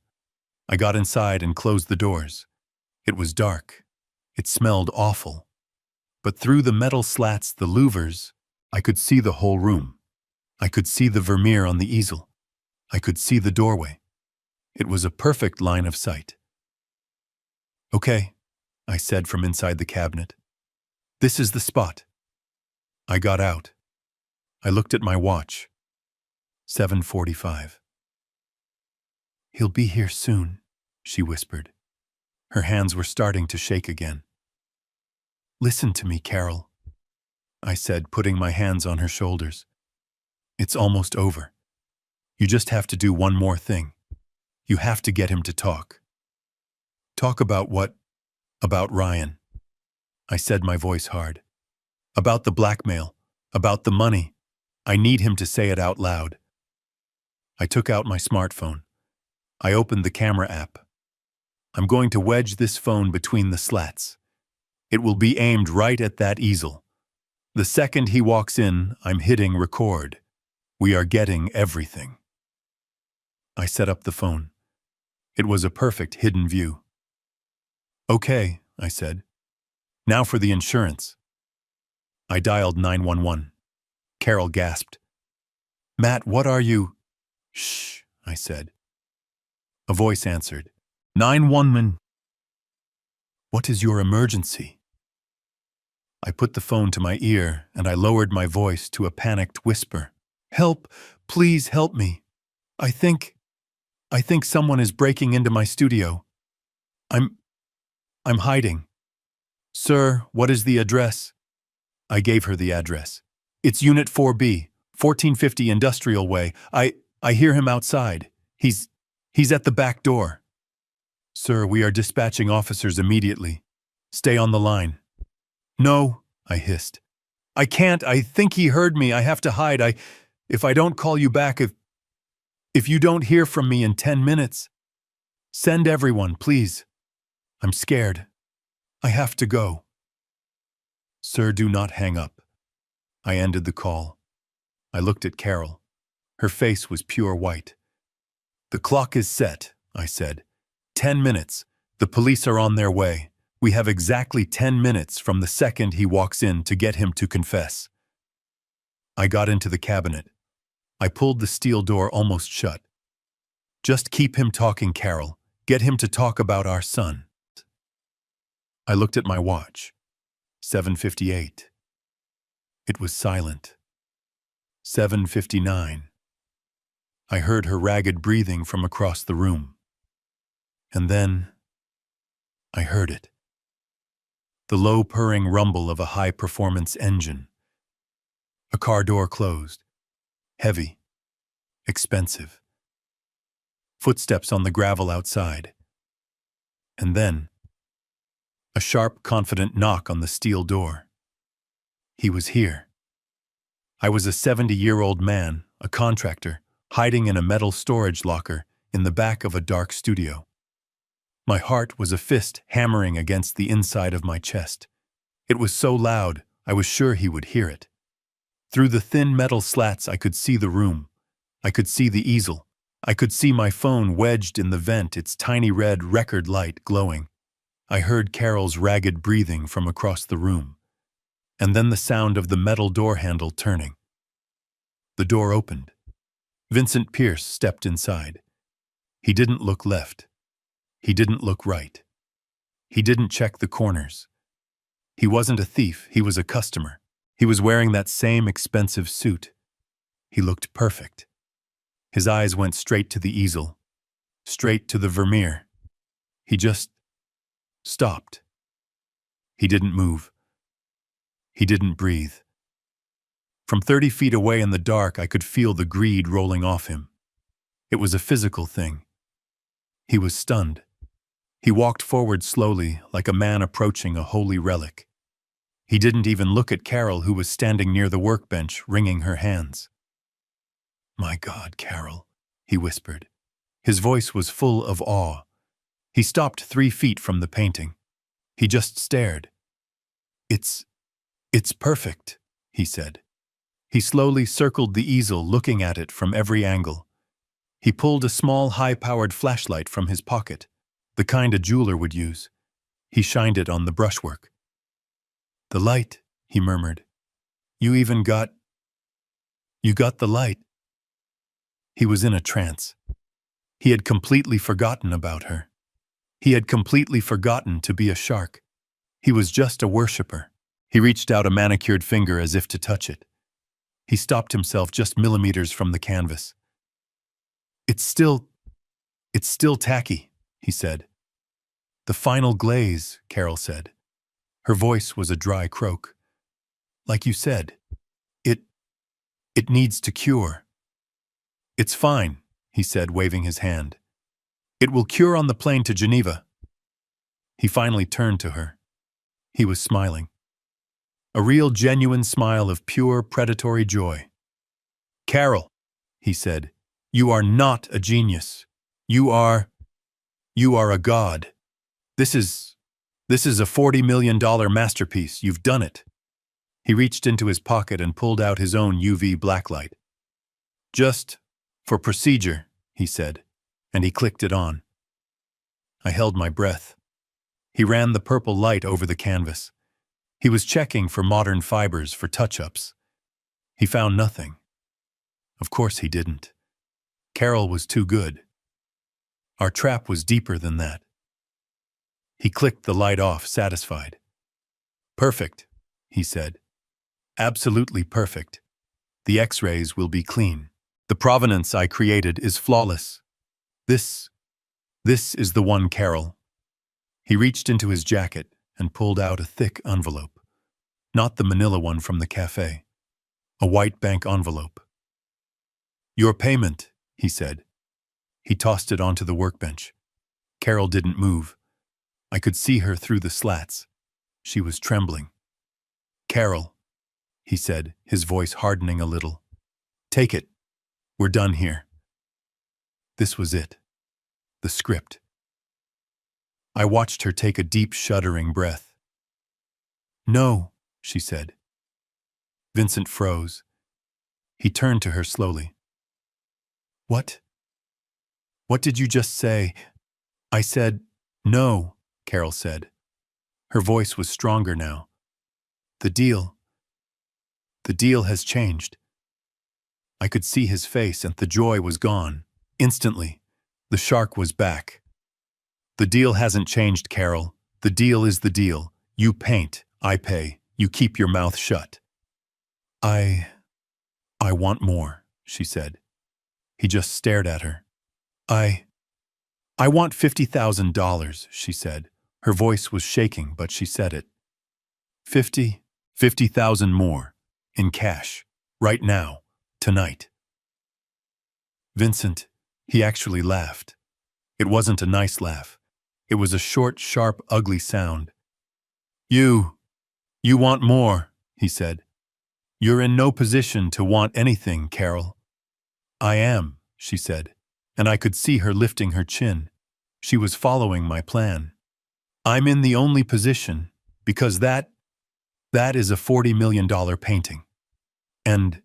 I got inside and closed the doors. It was dark. It smelled awful. But through the metal slats, the louvers, I could see the whole room. I could see the Vermeer on the easel. I could see the doorway. It was a perfect line of sight. Okay, I said from inside the cabinet. This is the spot. I got out. I looked at my watch. 7:45. He'll be here soon, she whispered. Her hands were starting to shake again. Listen to me, Carol, I said, putting my hands on her shoulders. It's almost over. You just have to do one more thing. You have to get him to talk. Talk about what? About Ryan. I said, my voice hard. About the blackmail. About the money. I need him to say it out loud. I took out my smartphone. I opened the camera app. I'm going to wedge this phone between the slats. It will be aimed right at that easel. The second he walks in, I'm hitting record. We are getting everything. I set up the phone. It was a perfect hidden view. Okay, I said. Now for the insurance. I dialed 911. Carol gasped. Matt, what are you? Shh, I said. A voice answered. 911. What is your emergency? I put the phone to my ear and I lowered my voice to a panicked whisper. Help, please help me. I think someone is breaking into my studio. I'm hiding. Sir, what is the address? I gave her the address. It's Unit 4B, 1450 Industrial Way. I hear him outside. He's at the back door. Sir, we are dispatching officers immediately. Stay on the line. No, I hissed. I can't. I think he heard me. I have to hide. If I don't call you back, if you don't hear from me in 10 minutes, send everyone, please. I'm scared. I have to go. Sir, do not hang up. I ended the call. I looked at Carol. Her face was pure white. The clock is set, I said. 10 minutes. The police are on their way. We have exactly 10 minutes from the second he walks in to get him to confess. I got into the cabinet. I pulled the steel door almost shut. Just keep him talking, Carol. Get him to talk about our son. I looked at my watch. 7:58. It was silent. 7:59. I heard her ragged breathing from across the room. And then I heard it. The low purring rumble of a high-performance engine. A car door closed. Heavy. Expensive. Footsteps on the gravel outside. And then a sharp, confident knock on the steel door. He was here. I was a 70-year-old man, a contractor, hiding in a metal storage locker in the back of a dark studio. My heart was a fist hammering against the inside of my chest. It was so loud, I was sure he would hear it. Through the thin metal slats, I could see the room. I could see the easel. I could see my phone wedged in the vent, its tiny red record light glowing. I heard Carol's ragged breathing from across the room, and then the sound of the metal door handle turning. The door opened. Vincent Pierce stepped inside. He didn't look left. He didn't look right. He didn't check the corners. He wasn't a thief, he was a customer. He was wearing that same expensive suit. He looked perfect. His eyes went straight to the easel, straight to the Vermeer. He just stopped. He didn't move. He didn't breathe. From 30 feet away in the dark, I could feel the greed rolling off him. It was a physical thing. He was stunned. He walked forward slowly, like a man approaching a holy relic. He didn't even look at Carol, who was standing near the workbench, wringing her hands. "My God, Carol," he whispered. His voice was full of awe. He stopped 3 feet from the painting. He just stared. It's perfect," he said. He slowly circled the easel, looking at it from every angle. He pulled a small, high-powered flashlight from his pocket, the kind a jeweler would use. He shined it on the brushwork. "The light," he murmured. You got the light." He was in a trance. He had completely forgotten about her. He had completely forgotten to be a shark. He was just a worshipper. He reached out a manicured finger as if to touch it. He stopped himself just millimeters from the canvas. It's still tacky," he said. "The final glaze," Carol said. Her voice was a dry croak. "Like you said, it needs to cure." "It's fine," he said, waving his hand. "It will cure on the plane to Geneva." He finally turned to her. He was smiling. A real, genuine smile of pure, predatory joy. "Carol," he said, "you are not a genius. You are a god. This is a $40 million masterpiece. You've done it." He reached into his pocket and pulled out his own UV blacklight. "Just for procedure," he said, and he clicked it on. I held my breath. He ran the purple light over the canvas. He was checking for modern fibers, for touch-ups. He found nothing. Of course he didn't. Carol was too good. Our trap was deeper than that. He clicked the light off, satisfied. "Perfect," he said. "Absolutely perfect. The X-rays will be clean. The provenance I created is flawless. This is the one, Carol." He reached into his jacket and pulled out a thick envelope. Not the manila one from the cafe. A white bank envelope. "Your payment," he said. He tossed it onto the workbench. Carol didn't move. I could see her through the slats. She was trembling. "Carol," he said, his voice hardening a little. "Take it. We're done here." This was it. The script. I watched her take a deep, shuddering breath. "No," she said. Vincent froze. He turned to her slowly. What did you just say?" "I said, no," Carol said. Her voice was stronger now. The deal has changed." I could see his face, and the joy was gone. Instantly, the shark was back. "The deal hasn't changed, Carol. The deal is the deal. You paint, I pay. You keep your mouth shut." I want more," she said. He just stared at her. I want $50,000, she said. Her voice was shaking, but she said it. 50,000 more, in cash, right now, tonight." Vincent, he actually laughed. It wasn't a nice laugh. It was a short, sharp, ugly sound. You want more," he said. "You're in no position to want anything, Carol." "I am," she said, and I could see her lifting her chin. She was following my plan. "I'm in the only position, because that is a $40 million painting. And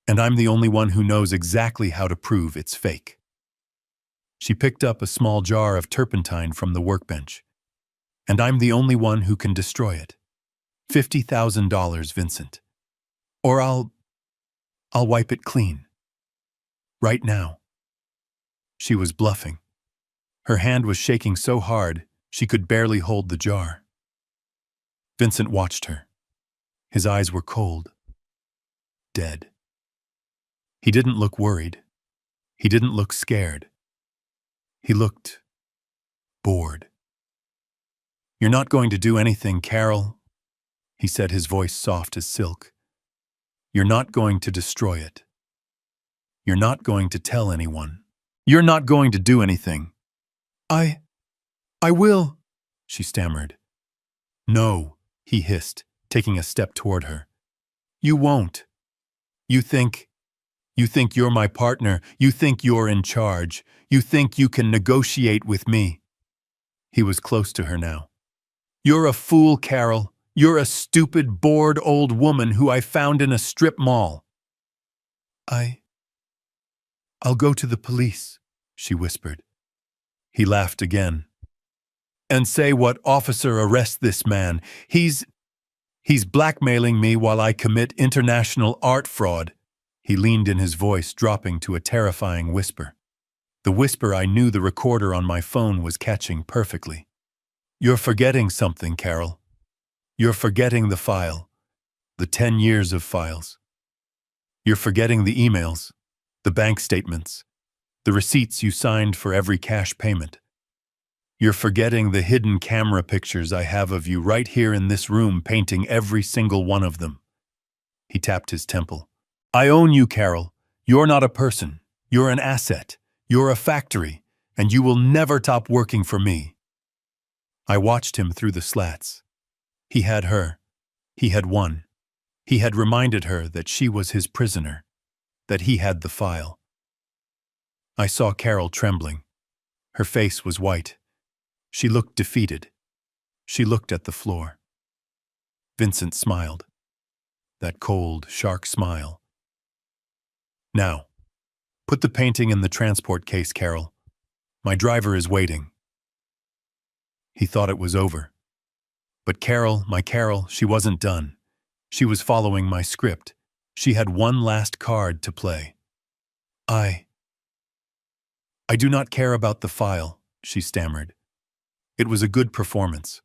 I'm the only one who knows exactly how to prove it's fake." She picked up a small jar of turpentine from the workbench. And I'm the only one who can destroy it. $50,000, Vincent. Or I'll wipe it clean. Right now. She was bluffing. Her hand was shaking so hard, she could barely hold the jar. Vincent watched her. His eyes were cold. Dead. He didn't look worried. He didn't look scared. He looked bored. You're not going to do anything, Carol, he said, his voice soft as silk. You're not going to destroy it. You're not going to tell anyone. You're not going to do anything. I will, she stammered. No, he hissed, taking a step toward her. You won't. You think you're my partner. You think you're in charge. You think you can negotiate with me. He was close to her now. You're a fool, Carol. You're a stupid, bored old woman who I found in a strip mall. I'll go to the police, she whispered. He laughed again. And say what? Officer, arrest this man. He's blackmailing me while I commit international art fraud. He leaned in, his voice dropping to a terrifying whisper. The whisper I knew the recorder on my phone was catching perfectly. You're forgetting something, Carol. You're forgetting the file. The 10 years of files. You're forgetting the emails, the bank statements, the receipts you signed for every cash payment. You're forgetting the hidden camera pictures I have of you right here in this room, painting every single one of them. He tapped his temple. I own you, Carol. You're not a person. You're an asset. You're a factory, and you will never stop working for me. I watched him through the slats. He had her. He had won. He had reminded her that she was his prisoner, that he had the file. I saw Carol trembling. Her face was white. She looked defeated. She looked at the floor. Vincent smiled. That cold, shark smile. Now, put the painting in the transport case, Carol. My driver is waiting. He thought it was over. But Carol, my Carol, she wasn't done. She was following my script. She had one last card to play. I do not care about the file, she stammered. It was a good performance.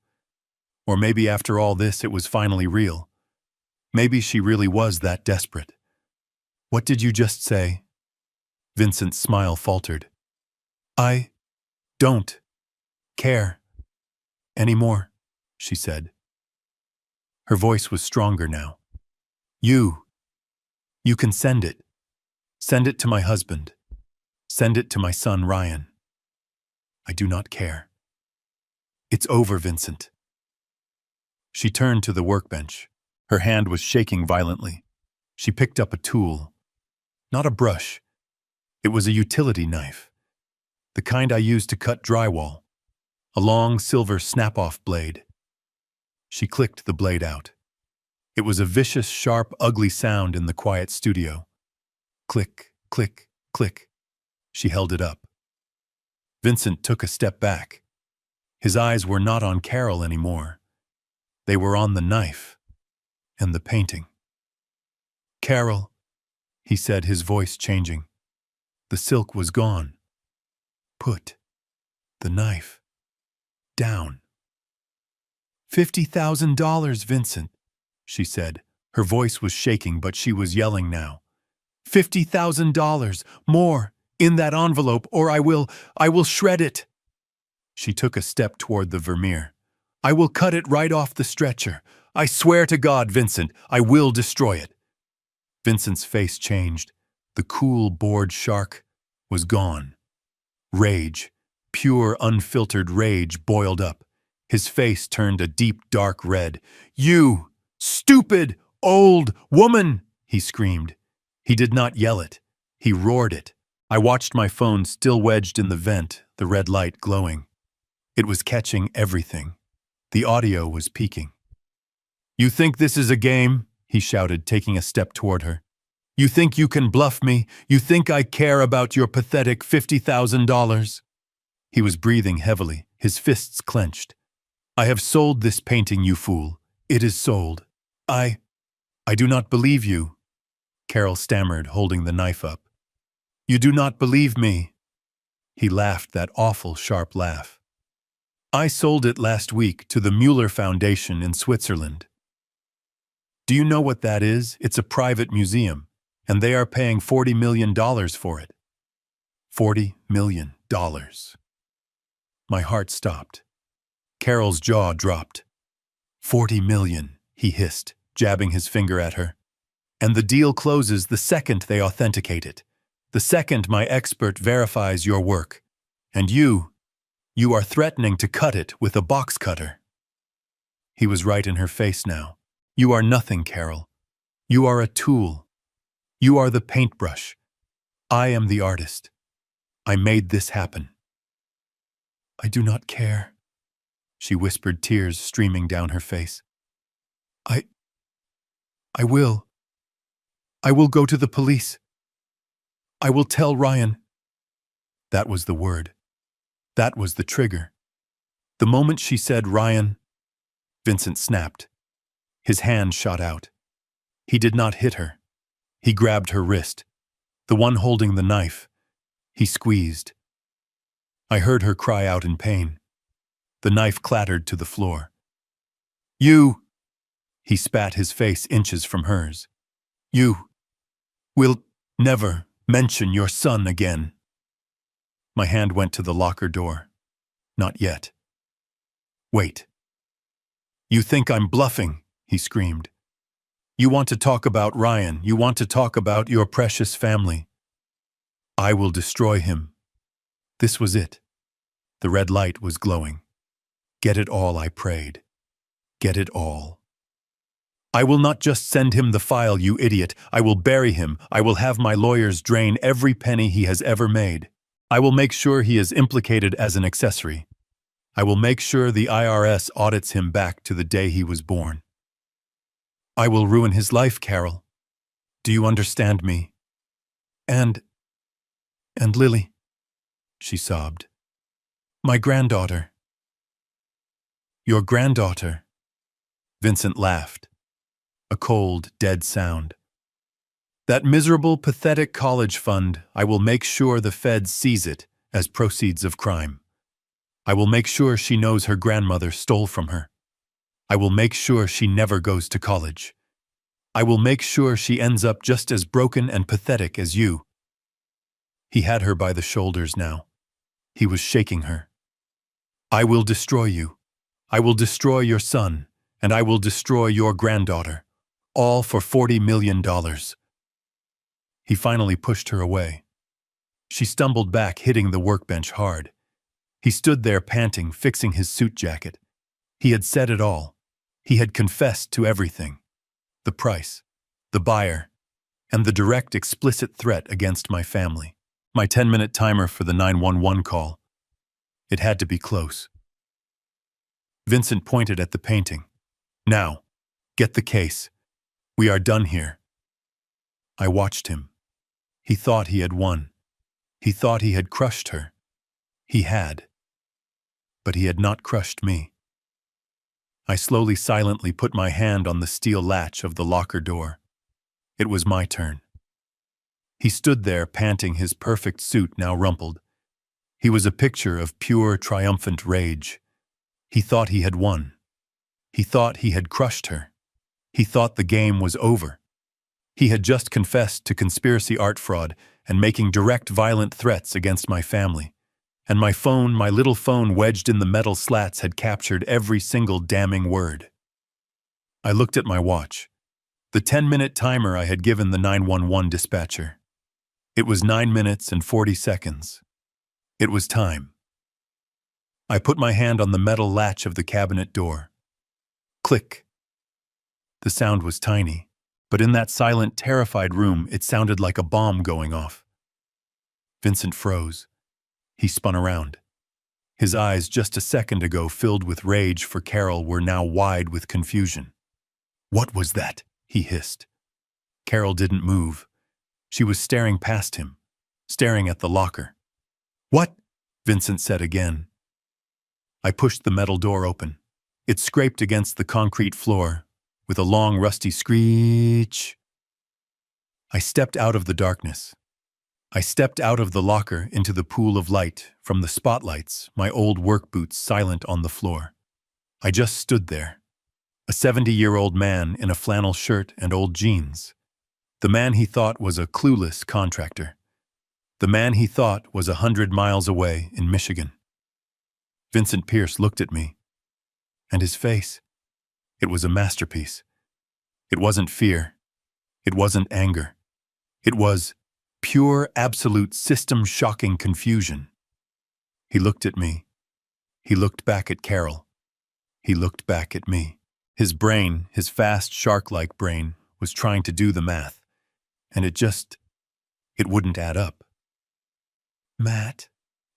Or maybe after all this it was finally real. Maybe she really was that desperate. What did you just say? Vincent's smile faltered. I don't care anymore, she said. Her voice was stronger now. You can send it. Send it to my husband. Send it to my son, Ryan. I do not care. It's over, Vincent. She turned to the workbench. Her hand was shaking violently. She picked up a tool. Not a brush. It was a utility knife. The kind I used to cut drywall. A long silver snap-off blade. She clicked the blade out. It was a vicious, sharp, ugly sound in the quiet studio. Click, click, click. She held it up. Vincent took a step back. His eyes were not on Carol anymore. They were on the knife and the painting. Carol, he said, his voice changing. The silk was gone. Put the knife down. $50,000, Vincent, she said. Her voice was shaking, but she was yelling now. $50,000, more, in that envelope, or I will shred it. She took a step toward the Vermeer. I will cut it right off the stretcher. I swear to God, Vincent, I will destroy it. Vincent's face changed. The cool, bored shark was gone. Rage, pure, unfiltered rage, boiled up. His face turned a deep, dark red. You stupid, old woman, he screamed. He did not yell it. He roared it. I watched my phone still wedged in the vent, the red light glowing. It was catching everything. The audio was peaking. You think this is a game? He shouted, taking a step toward her. You think you can bluff me? You think I care about your pathetic $50,000? He was breathing heavily, his fists clenched. I have sold this painting, you fool. It is sold. I do not believe you, Carol stammered, holding the knife up. You do not believe me. He laughed that awful, sharp laugh. I sold it last week to the Mueller Foundation in Switzerland. Do you know what that is? It's a private museum, and they are paying $40 million for it. $40 million. My heart stopped. Carol's jaw dropped. 40 million, he hissed, jabbing his finger at her. And the deal closes the second they authenticate it. The second my expert verifies your work. And you are threatening to cut it with a box cutter. He was right in her face now. You are nothing, Carol. You are a tool. You are the paintbrush. I am the artist. I made this happen. I do not care, she whispered, tears streaming down her face. I will go to the police. I will tell Ryan. That was the word. That was the trigger. The moment she said Ryan, Vincent snapped. His hand shot out. He did not hit her. He grabbed her wrist, the one holding the knife. He squeezed. I heard her cry out in pain. The knife clattered to the floor. You! He spat, his face inches from hers. You will never mention your son again. My hand went to the locker door. Not yet. Wait. You think I'm bluffing, he screamed. You want to talk about Ryan. You want to talk about your precious family. I will destroy him. This was it. The red light was glowing. Get it all, I prayed. Get it all. I will not just send him the file, you idiot. I will bury him. I will have my lawyers drain every penny he has ever made. I will make sure he is implicated as an accessory. I will make sure the IRS audits him back to the day he was born. I will ruin his life, Carol. Do you understand me? And Lily, she sobbed. My granddaughter. Your granddaughter. Vincent laughed. A cold, dead sound. That miserable, pathetic college fund, I will make sure the feds seize it as proceeds of crime. I will make sure she knows her grandmother stole from her. I will make sure she never goes to college. I will make sure she ends up just as broken and pathetic as you. He had her by the shoulders now. He was shaking her. I will destroy you. I will destroy your son, and I will destroy your granddaughter. All for $40 million. He finally pushed her away. She stumbled back, hitting the workbench hard. He stood there panting, fixing his suit jacket. He had said it all. He had confessed to everything. The price, the buyer, and the direct, explicit threat against my family. My 10-minute timer for the 911 call. It had to be close. Vincent pointed at the painting. Now, get the case. We are done here. I watched him. He thought he had won. He thought he had crushed her. He had. But he had not crushed me. I slowly, silently put my hand on the steel latch of the locker door. It was my turn. He stood there, panting, his perfect suit now rumpled. He was a picture of pure, triumphant rage. He thought he had won. He thought he had crushed her. He thought the game was over. He had just confessed to conspiracy art fraud and making direct, violent threats against my family. And my phone, my little phone wedged in the metal slats, had captured every single damning word. I looked at my watch. The 10-minute timer I had given the 911 dispatcher. It was 9 minutes and 40 seconds. It was time. I put my hand on the metal latch of the cabinet door. Click. The sound was tiny, but in that silent, terrified room, it sounded like a bomb going off. Vincent froze. He spun around. His eyes, just a second ago filled with rage for Carol, were now wide with confusion. What was that? He hissed. Carol didn't move. She was staring past him, staring at the locker. What? Vincent said again. I pushed the metal door open. It scraped against the concrete floor with a long, rusty screech. I stepped out of the darkness. I stepped out of the locker into the pool of light from the spotlights, my old work boots silent on the floor. I just stood there, a 70-year-old man in a flannel shirt and old jeans. The man he thought was a clueless contractor. The man he thought was 100 miles away in Michigan. Vincent Pierce looked at me, and his face, it was a masterpiece. It wasn't fear. It wasn't anger. It was pure, absolute, system-shocking confusion. He looked at me. He looked back at Carol. He looked back at me. His brain, his fast, shark-like brain, was trying to do the math, and it wouldn't add up. "Matt,"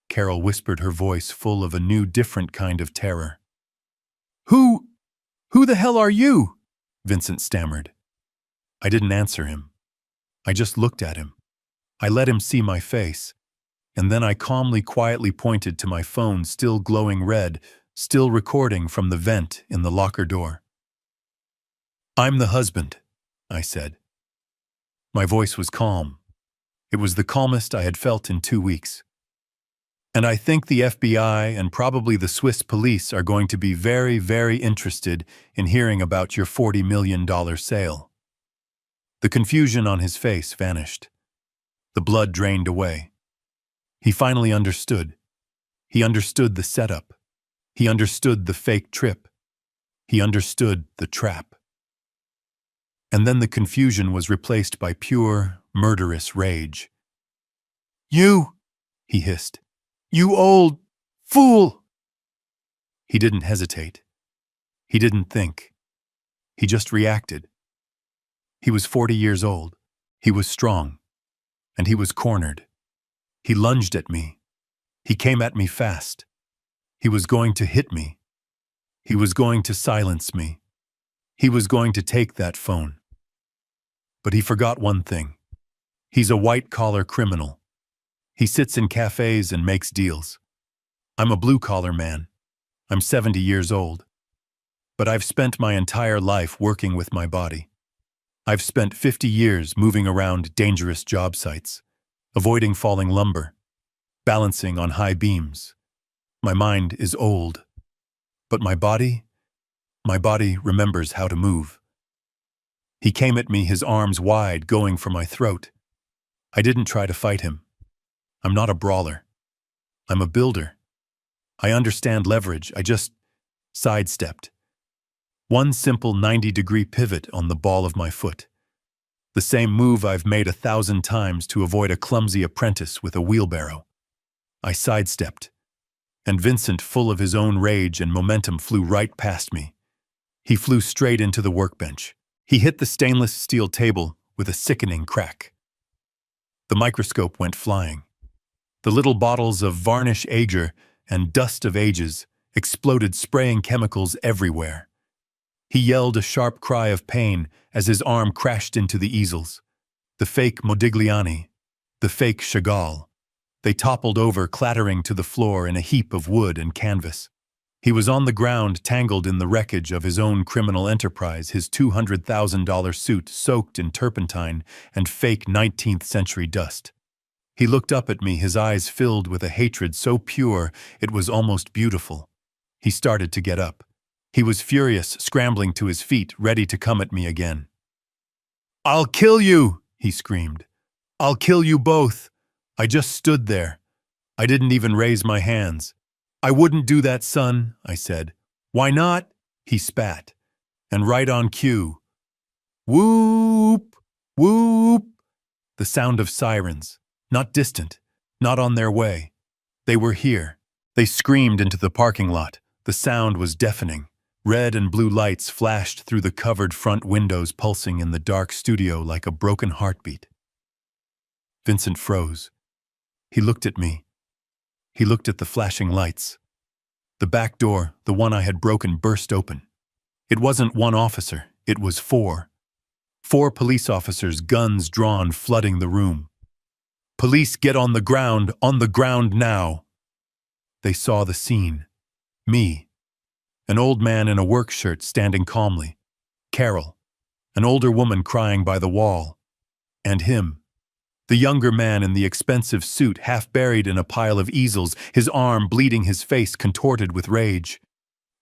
Carol whispered, her voice full of a new, different kind of terror. Who the hell are you?" Vincent stammered. I didn't answer him. I just looked at him. I let him see my face, and then I calmly, quietly pointed to my phone, still glowing red, still recording from the vent in the locker door. "I'm the husband," I said. My voice was calm. It was the calmest I had felt in 2 weeks. "And I think the FBI and probably the Swiss police are going to be very, very interested in hearing about your $40 million sale." The confusion on his face vanished. The blood drained away. He finally understood. He understood the setup. He understood the fake trip. He understood the trap. And then the confusion was replaced by pure, murderous rage. "You!" he hissed. "You old fool!" He didn't hesitate. He didn't think. He just reacted. He was 40 years old. He was strong. And he was cornered. He lunged at me. He came at me fast. He was going to hit me. He was going to silence me. He was going to take that phone. But he forgot one thing. He's a white-collar criminal. He sits in cafes and makes deals. I'm a blue-collar man. I'm 70 years old. But I've spent my entire life working with my body. I've spent 50 years moving around dangerous job sites, avoiding falling lumber, balancing on high beams. My mind is old. But my body remembers how to move. He came at me, his arms wide, going for my throat. I didn't try to fight him. I'm not a brawler. I'm a builder. I understand leverage. I just sidestepped. One simple 90-degree pivot on the ball of my foot. The same move I've made 1,000 times to avoid a clumsy apprentice with a wheelbarrow. I sidestepped. And Vincent, full of his own rage and momentum, flew right past me. He flew straight into the workbench. He hit the stainless steel table with a sickening crack. The microscope went flying. The little bottles of varnish ager and dust of ages exploded, spraying chemicals everywhere. He yelled a sharp cry of pain as his arm crashed into the easels. The fake Modigliani, the fake Chagall. They toppled over, clattering to the floor in a heap of wood and canvas. He was on the ground, tangled in the wreckage of his own criminal enterprise, his $200,000 suit soaked in turpentine and fake 19th century dust. He looked up at me, his eyes filled with a hatred so pure it was almost beautiful. He started to get up. He was furious, scrambling to his feet, ready to come at me again. "I'll kill you!" he screamed. "I'll kill you both!" I just stood there. I didn't even raise my hands. "I wouldn't do that, son," I said. "Why not?" he spat. And right on cue. Whoop! Whoop! The sound of sirens. Not distant, not on their way. They were here. They screamed into the parking lot. The sound was deafening. Red and blue lights flashed through the covered front windows, pulsing in the dark studio like a broken heartbeat. Vincent froze. He looked at me. He looked at the flashing lights. The back door, the one I had broken, burst open. It wasn't one officer, it was 4. 4 police officers, guns drawn, flooding the room. "Police, get on the ground now!" They saw the scene. Me. An old man in a work shirt standing calmly. Carol, an older woman crying by the wall. And him, the younger man in the expensive suit half buried in a pile of easels, his arm bleeding, his face contorted with rage.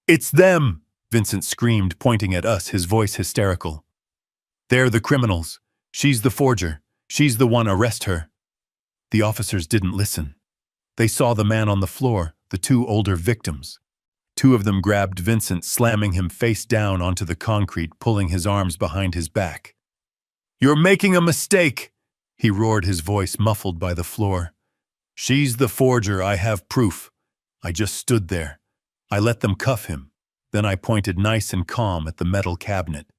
"It's them!" Vincent screamed, pointing at us, his voice hysterical. "They're the criminals. She's the forger. She's the one, arrest her." The officers didn't listen. They saw the man on the floor, the two older victims. Two of them grabbed Vincent, slamming him face down onto the concrete, pulling his arms behind his back. "You're making a mistake!" he roared, his voice muffled by the floor. "She's the forger, I have proof." I just stood there. I let them cuff him. Then I pointed nice and calm at the metal cabinet.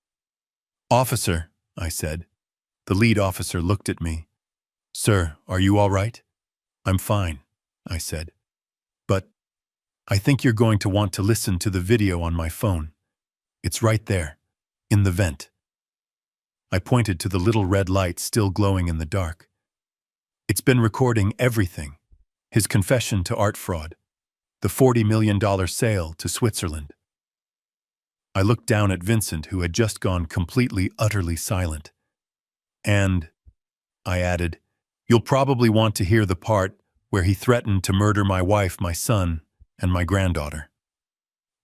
"Officer," I said. The lead officer looked at me. "Sir, are you all right?" "I'm fine," I said. "But I think you're going to want to listen to the video on my phone. It's right there, in the vent." I pointed to the little red light still glowing in the dark. "It's been recording everything. His confession to art fraud. The $40 million sale to Switzerland." I looked down at Vincent, who had just gone completely, utterly silent. "And," I added, "you'll probably want to hear the part where he threatened to murder my wife, my son, and my granddaughter."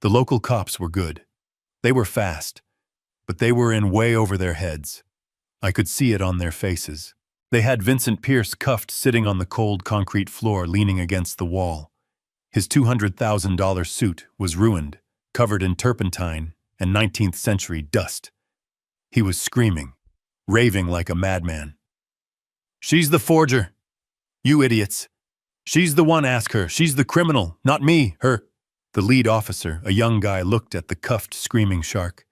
The local cops were good. They were fast, but they were in way over their heads. I could see it on their faces. They had Vincent Pierce cuffed, sitting on the cold concrete floor, leaning against the wall. His $200,000 suit was ruined, covered in turpentine and 19th century dust. He was screaming, raving like a madman. "She's the forger! You idiots! She's the one, ask her. She's the criminal, not me, her." The lead officer, a young guy, looked at the cuffed, screaming shark.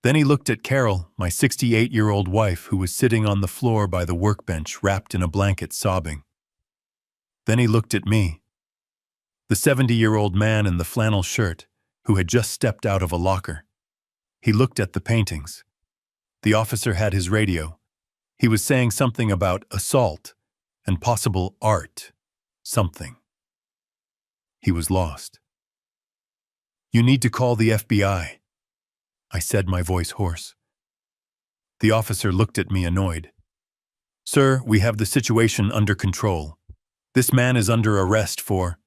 Then he looked at Carol, my 68-year-old wife, who was sitting on the floor by the workbench, wrapped in a blanket, sobbing. Then he looked at me, the 70-year-old man in the flannel shirt, who had just stepped out of a locker. He looked at the paintings. The officer had his radio. He was saying something about assault and possible art. Something. He was lost. "You need to call the FBI," I said, my voice hoarse. The officer looked at me, annoyed. "Sir, we have the situation under control. This man is under arrest for—"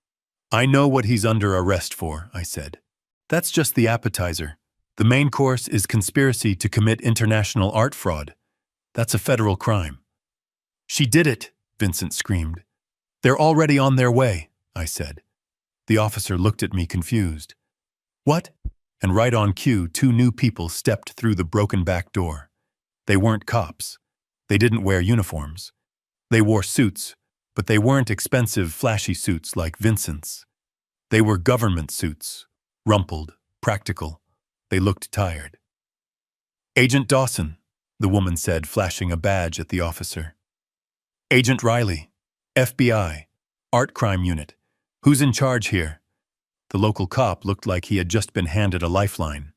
"I know what he's under arrest for," I said. "That's just the appetizer. The main course is conspiracy to commit international art fraud. That's a federal crime." "She did it," Vincent screamed. "They're already on their way," I said. The officer looked at me, confused. "What?" And right on cue, two new people stepped through the broken back door. They weren't cops. They didn't wear uniforms. They wore suits, but they weren't expensive, flashy suits like Vincent's. They were government suits, rumpled, practical. They looked tired. "Agent Dawson," the woman said, flashing a badge at the officer. "Agent Riley, FBI, Art Crime Unit. Who's in charge here?" The local cop looked like he had just been handed a lifeline.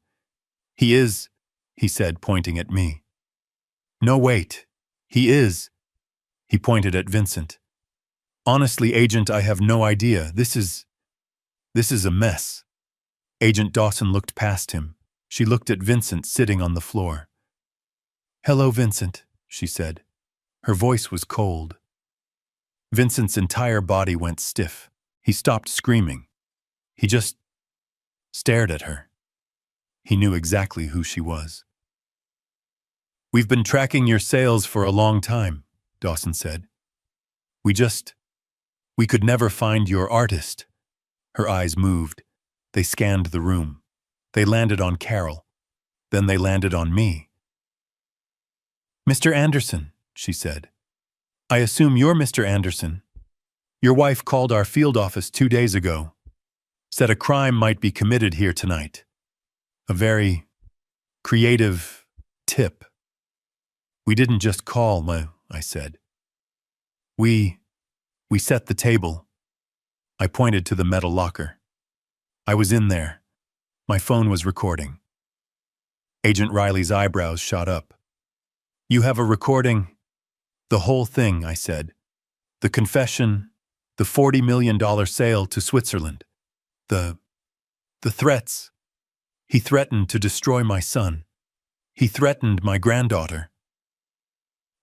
"He is," he said, pointing at me. "No, wait. He is." He pointed at Vincent. "Honestly, Agent, I have no idea. This is a mess." Agent Dawson looked past him. She looked at Vincent sitting on the floor. "Hello, Vincent," she said. Her voice was cold. Vincent's entire body went stiff. He stopped screaming. He just stared at her. He knew exactly who she was. "We've been tracking your sales for a long time," Dawson said. We could never find your artist." Her eyes moved. They scanned the room. They landed on Carol. Then they landed on me. "Mr. Anderson," she said. "I assume you're Mr. Anderson. Your wife called our field office 2 days ago. Said a crime might be committed here tonight. A very creative tip." "We didn't just call, I said. We set the table." I pointed to the metal locker. I was in there. My phone was recording. Agent Riley's eyebrows shot up. "You have a recording?" "The whole thing," I said. "The confession, the $40 million sale to Switzerland. The threats." He threatened to destroy my son. He threatened my granddaughter.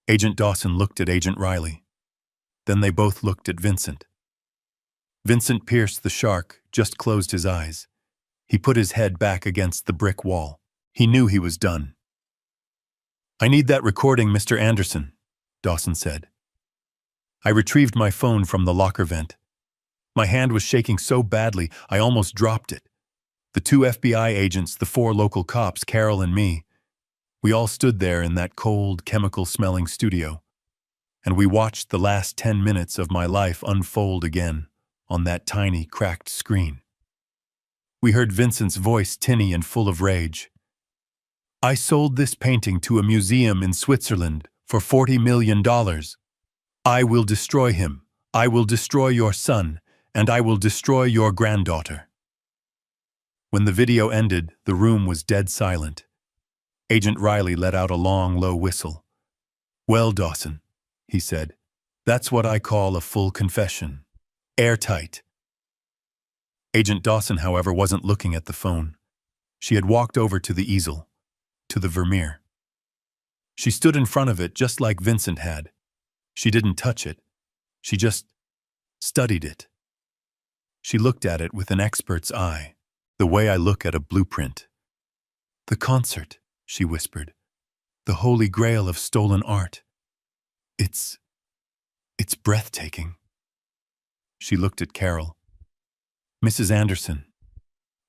Agent Dawson looked at Agent Riley. Then they both looked at Vincent. Vincent pierced the shark, just closed his eyes. He put his head back against the brick wall. He knew he was done. "I need that recording, Mr. Anderson," Dawson said. I retrieved my phone from the locker vent. My hand was shaking so badly I almost dropped it. The 2 FBI agents, the 4 local cops, Carol and me, we all stood there in that cold, chemical-smelling studio, and we watched the last 10 minutes of my life unfold again on that tiny, cracked screen. We heard Vincent's voice tinny and full of rage. "I sold this painting to a museum in Switzerland for $40 million. I will destroy him. I will destroy your son, and I will destroy your granddaughter." When the video ended, the room was dead silent. Agent Riley let out a long, low whistle. "Well, Dawson," he said, "that's what I call a full confession. Airtight." Agent Dawson, however, wasn't looking at the phone. She had walked over to the easel, to the Vermeer. She stood in front of it just like Vincent had. She didn't touch it. She just studied it. She looked at it with an expert's eye, the way I look at a blueprint. "The concert," she whispered. "The holy grail of stolen art. It's breathtaking." She looked at Carol. "Mrs. Anderson,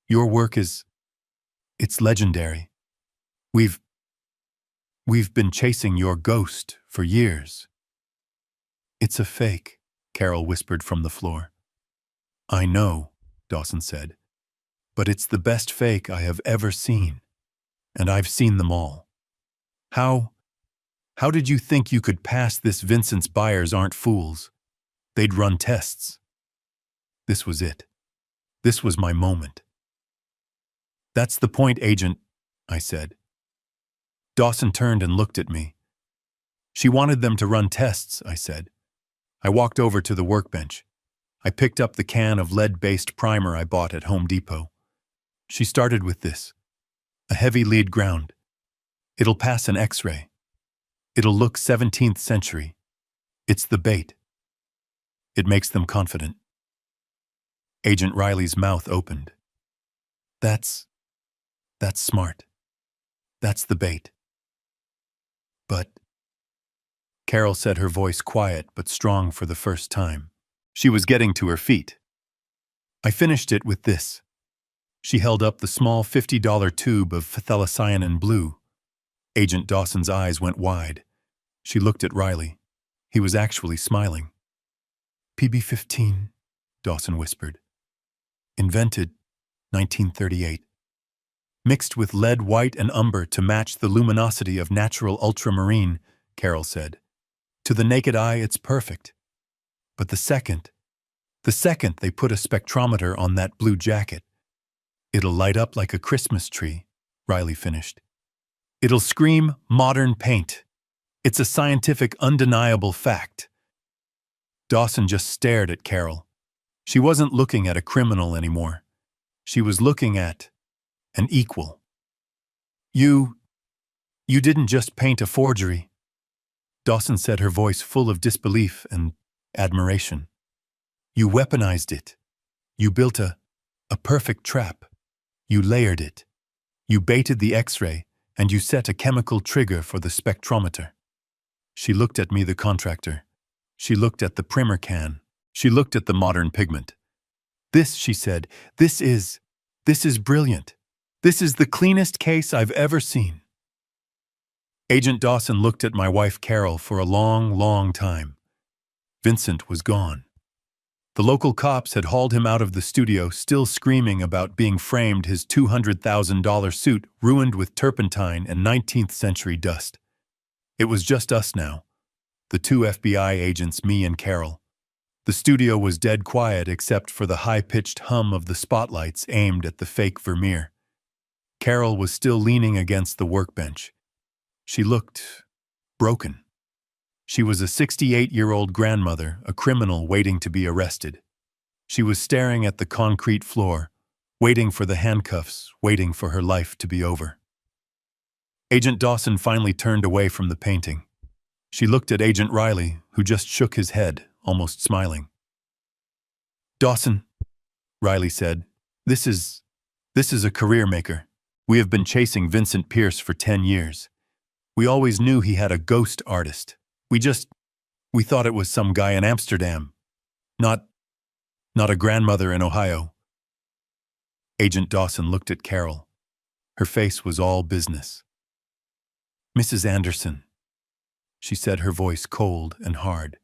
your work it's legendary. We've been chasing your ghost for years." "It's a fake," Carol whispered from the floor. "I know," Dawson said, "but it's the best fake I have ever seen, and I've seen them all. How did you think you could pass this? Vincent's buyers aren't fools. They'd run tests." This was it. This was my moment. "That's the point, Agent," I said. Dawson turned and looked at me. "She wanted them to run tests," I said. I walked over to the workbench. I picked up the can of lead-based primer I bought at Home Depot. "She started with this. A heavy lead ground. It'll pass an X-ray. It'll look 17th century. It's the bait. It makes them confident." Agent Riley's mouth opened. That's smart. That's the bait." "But," Carol said, her voice quiet but strong for the first time. She was getting to her feet. "I finished it with this." She held up the small $50 tube of phthalocyanin blue. Agent Dawson's eyes went wide. She looked at Riley. He was actually smiling. "PB-15, Dawson whispered. "Invented 1938. Mixed with lead white and umber to match the luminosity of natural ultramarine," Carol said. "To the naked eye, it's perfect. But the second they put a spectrometer on that blue jacket, it'll light up like a Christmas tree," Riley finished. "It'll scream modern paint. It's a scientific, undeniable fact." Dawson just stared at Carol. She wasn't looking at a criminal anymore. She was looking at an equal. You didn't just paint a forgery," Dawson said, her voice full of disbelief and admiration. "You weaponized it. You built a perfect trap. You layered it. You baited the X-ray, and you set a chemical trigger for the spectrometer." She looked at me, the contractor. She looked at the primer can. She looked at the modern pigment. "This," she said, this is brilliant. This is the cleanest case I've ever seen." Agent Dawson looked at my wife Carol for a long, long time. Vincent was gone. The local cops had hauled him out of the studio, still screaming about being framed, his $200,000 suit ruined with turpentine and 19th century dust. It was just us now. The 2 FBI agents, me and Carol. The studio was dead quiet except for the high-pitched hum of the spotlights aimed at the fake Vermeer. Carol was still leaning against the workbench. She looked broken. She was a 68-year-old grandmother, a criminal waiting to be arrested. She was staring at the concrete floor, waiting for the handcuffs, waiting for her life to be over. Agent Dawson finally turned away from the painting. She looked at Agent Riley, who just shook his head, almost smiling. "Dawson," Riley said, this is a career maker. We have been chasing Vincent Pierce for 10 years. We always knew he had a ghost artist. We thought it was some guy in Amsterdam. Not a grandmother in Ohio." Agent Dawson looked at Carol. Her face was all business. "Mrs. Anderson," she said, her voice cold and hard,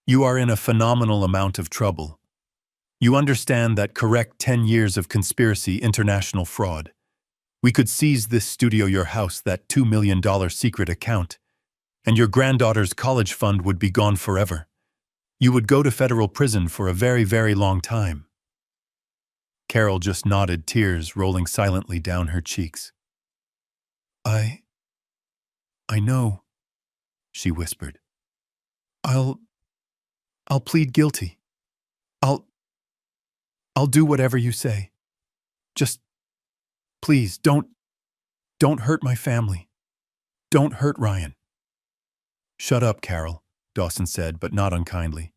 "you are in a phenomenal amount of trouble. You understand that correct 10 years of conspiracy, international fraud. We could seize this studio, your house, that $2 million secret account, and your granddaughter's college fund would be gone forever. You would go to federal prison for a very, very long time." Carol just nodded, tears rolling silently down her cheeks. I know," she whispered. I'll plead guilty. I'll do whatever you say. Just, please, don't hurt my family. Don't hurt Ryan." "Shut up, Carol," Dawson said, but not unkindly.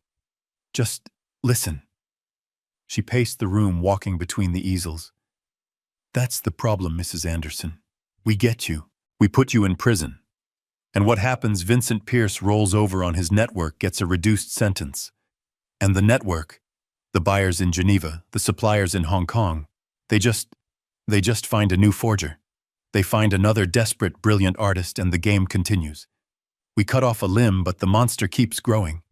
"Just listen." She paced the room, walking between the easels. "That's the problem, Mrs. Anderson. We get you. We put you in prison. And what happens? Vincent Pierce rolls over on his network, gets a reduced sentence. And the network, the buyers in Geneva, the suppliers in Hong Kong, they just find a new forger. They find another desperate, brilliant artist, and the game continues. We cut off a limb, but the monster keeps growing."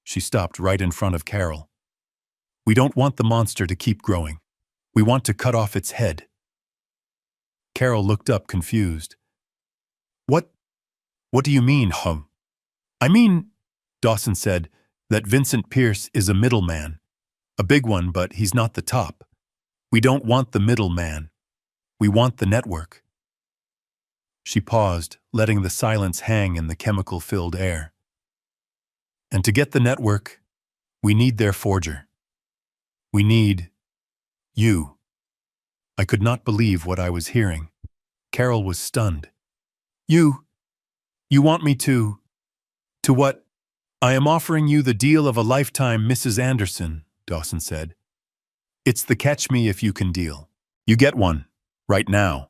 She stopped right in front of Carol. "We don't want the monster to keep growing. We want to cut off its head." Carol looked up, confused. What do you mean, hum?" "I mean," Dawson said, "that Vincent Pierce is a middleman. A big one, but he's not the top. We don't want the middleman. We want the network." She paused, letting the silence hang in the chemical-filled air. "And to get the network, we need their forger. We need you." I could not believe what I was hearing. Carol was stunned. You want me to what?" "I am offering you the deal of a lifetime, Mrs. Anderson," Dawson said. "It's the catch me if you can deal. You get one, right now."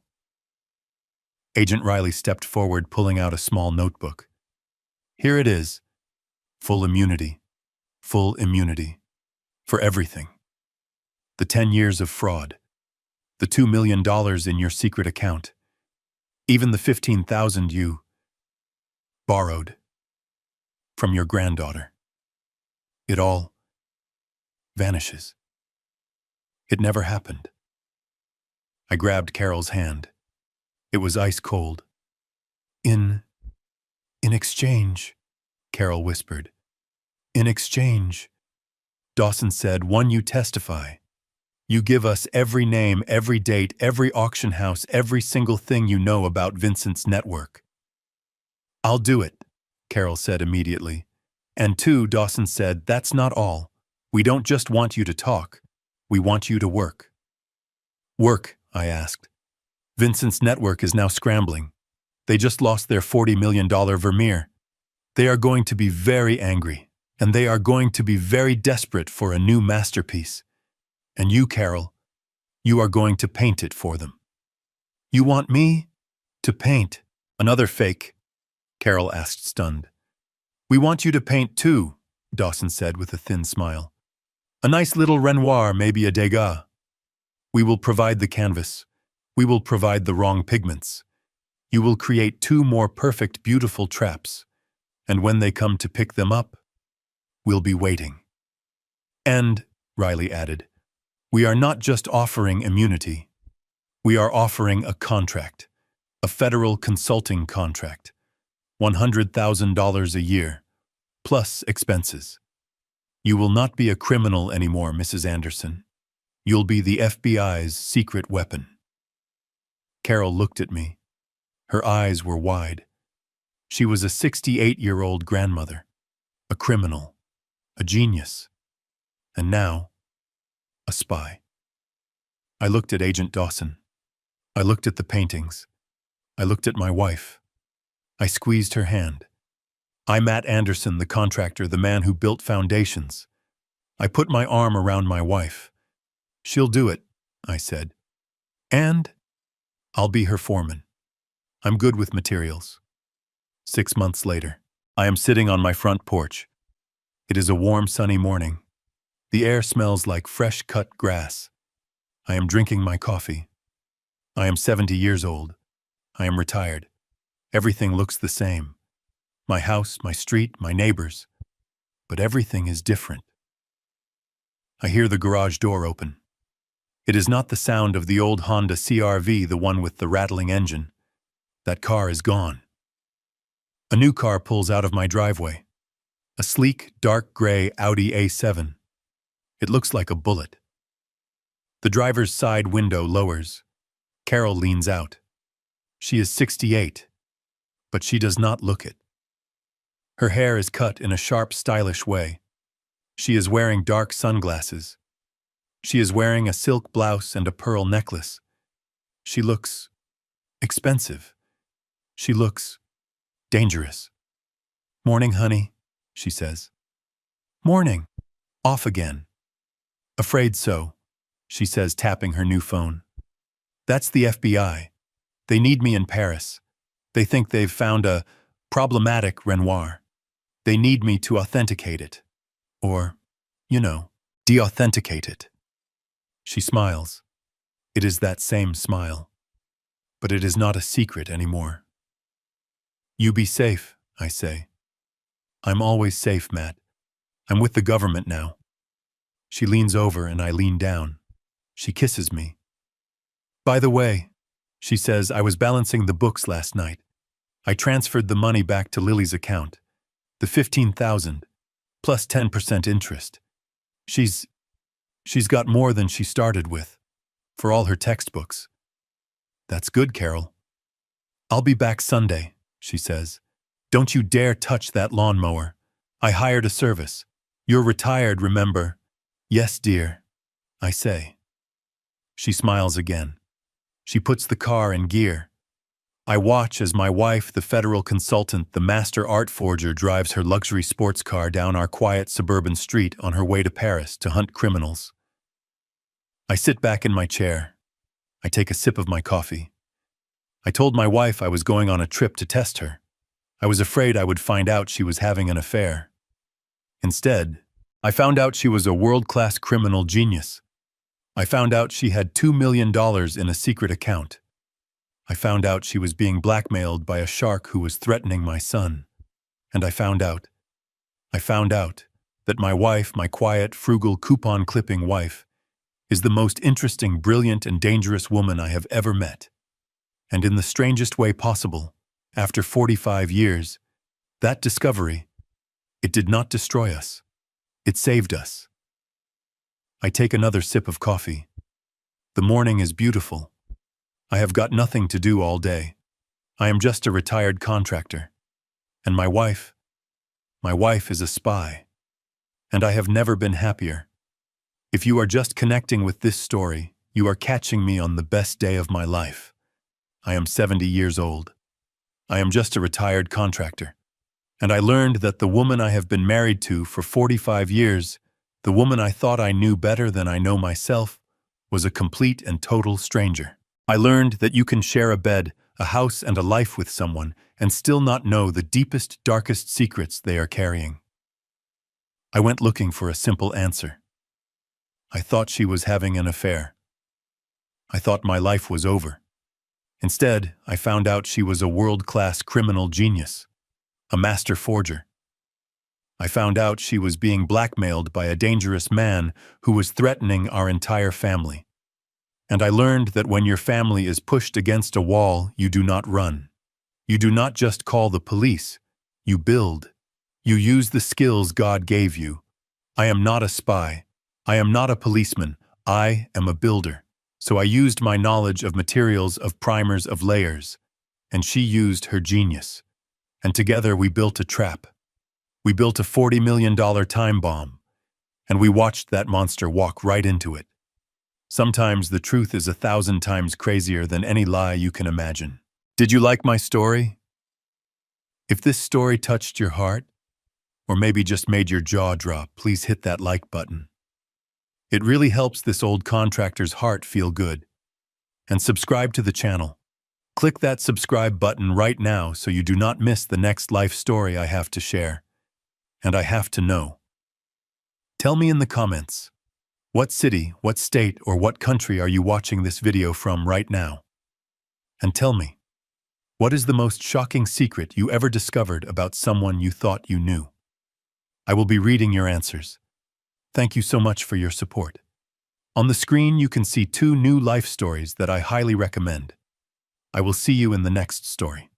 Agent Riley stepped forward, pulling out a small notebook. "Here it is. Full immunity. Full immunity. For everything. The 10 years of fraud. The $2 million in your secret account. Even the $15,000 you borrowed from your granddaughter. It all vanishes. It never happened." I grabbed Carol's hand. It was ice cold. In exchange," Carol whispered. "In exchange," Dawson said, "one, you testify. You give us every name, every date, every auction house, every single thing you know about Vincent's network." "I'll do it," Carol said immediately. "And two," Dawson said, "that's not all. We don't just want you to talk. We want you to work." "Work?" I asked. "Vincent's network is now scrambling. They just lost their $40 million Vermeer. They are going to be very angry, and they are going to be very desperate for a new masterpiece. And you, Carol, you are going to paint it for them." "You want me to paint another fake?" Carol asked, stunned. "We want you to paint too," Dawson said with a thin smile. "A nice little Renoir, maybe a Degas. We will provide the canvas. We will provide the wrong pigments. You will create 2 more perfect, beautiful traps. And when they come to pick them up, we'll be waiting." "And," Riley added, "we are not just offering immunity. We are offering a contract, a federal consulting contract, $100,000 a year, plus expenses. You will not be a criminal anymore, Mrs. Anderson. You'll be the FBI's secret weapon." Carol looked at me. Her eyes were wide. She was a 68-year-old grandmother, a criminal, a genius, and now a spy. I looked at Agent Dawson. I looked at the paintings. I looked at my wife. I squeezed her hand. I'm Matt Anderson, the contractor, the man who built foundations. I put my arm around my wife. She'll do it, I said. And I'll be her foreman. I'm good with materials. 6 months later, I am sitting on my front porch. It is a warm, sunny morning. The air smells like fresh cut grass. I am drinking my coffee. I am 70 years old. I am retired. Everything looks the same. My house, my street, my neighbors. But everything is different. I hear the garage door open. It is not the sound of the old Honda CR-V, the one with the rattling engine. That car is gone. A new car pulls out of my driveway. A sleek, dark gray Audi A7. It looks like a bullet. The driver's side window lowers. Carol leans out. She is 68, but she does not look it. Her hair is cut in a sharp, stylish way. She is wearing dark sunglasses. She is wearing a silk blouse and a pearl necklace. She looks expensive. She looks dangerous. "Morning, honey," she says. "Morning." "Off again." "Afraid so," she says, tapping her new phone. "That's the FBI. They need me in Paris. They think they've found a problematic Renoir. They need me to authenticate it. Or, de-authenticate it." She smiles. It is that same smile. But it is not a secret anymore. "You be safe," I say. "I'm always safe, Matt. I'm with the government now." She leans over and I lean down. She kisses me. "By the way," she says, "I was balancing the books last night. I transferred the money back to Lily's account. The 15,000, plus 10% interest. She's got more than she started with, for all her textbooks." "That's good, Carol." "I'll be back Sunday," she says. "Don't you dare touch that lawnmower. I hired a service. You're retired, remember?" "Yes, dear," I say. She smiles again. She puts the car in gear. I watch as my wife, the federal consultant, the master art forger, drives her luxury sports car down our quiet suburban street on her way to Paris to hunt criminals. I sit back in my chair. I take a sip of my coffee. I told my wife I was going on a trip to test her. I was afraid I would find out she was having an affair. Instead, I found out she was a world-class criminal genius. I found out she had $2 million in a secret account. I found out she was being blackmailed by a shark who was threatening my son. And I found out that my wife, my quiet, frugal, coupon-clipping wife, is the most interesting, brilliant, and dangerous woman I have ever met. And in the strangest way possible, after 45 years, that discovery, it did not destroy us. It saved us. I take another sip of coffee. The morning is beautiful. I have got nothing to do all day. I am just a retired contractor. And my wife is a spy. And I have never been happier. If you are just connecting with this story, you are catching me on the best day of my life. I am 70 years old. I am just a retired contractor. And I learned that the woman I have been married to for 45 years, the woman I thought I knew better than I know myself, was a complete and total stranger. I learned that you can share a bed, a house, and a life with someone and still not know the deepest, darkest secrets they are carrying. I went looking for a simple answer. I thought she was having an affair. I thought my life was over. Instead, I found out she was a world-class criminal genius, a master forger. I found out she was being blackmailed by a dangerous man who was threatening our entire family. And I learned that when your family is pushed against a wall, you do not run. You do not just call the police. You build. You use the skills God gave you. I am not a spy. I am not a policeman. I am a builder. So I used my knowledge of materials, of primers, of layers. And she used her genius. And together we built a trap. We built a $40 million time bomb. And we watched that monster walk right into it. Sometimes the truth is 1,000 times crazier than any lie you can imagine. Did you like my story? If this story touched your heart, or maybe just made your jaw drop, please hit that like button. It really helps this old contractor's heart feel good. And subscribe to the channel. Click that subscribe button right now so you do not miss the next life story I have to share. And I have to know. Tell me in the comments, what city, what state, or what country are you watching this video from right now? And tell me, what is the most shocking secret you ever discovered about someone you thought you knew? I will be reading your answers. Thank you so much for your support. On the screen, you can see 2 new life stories that I highly recommend. I will see you in the next story.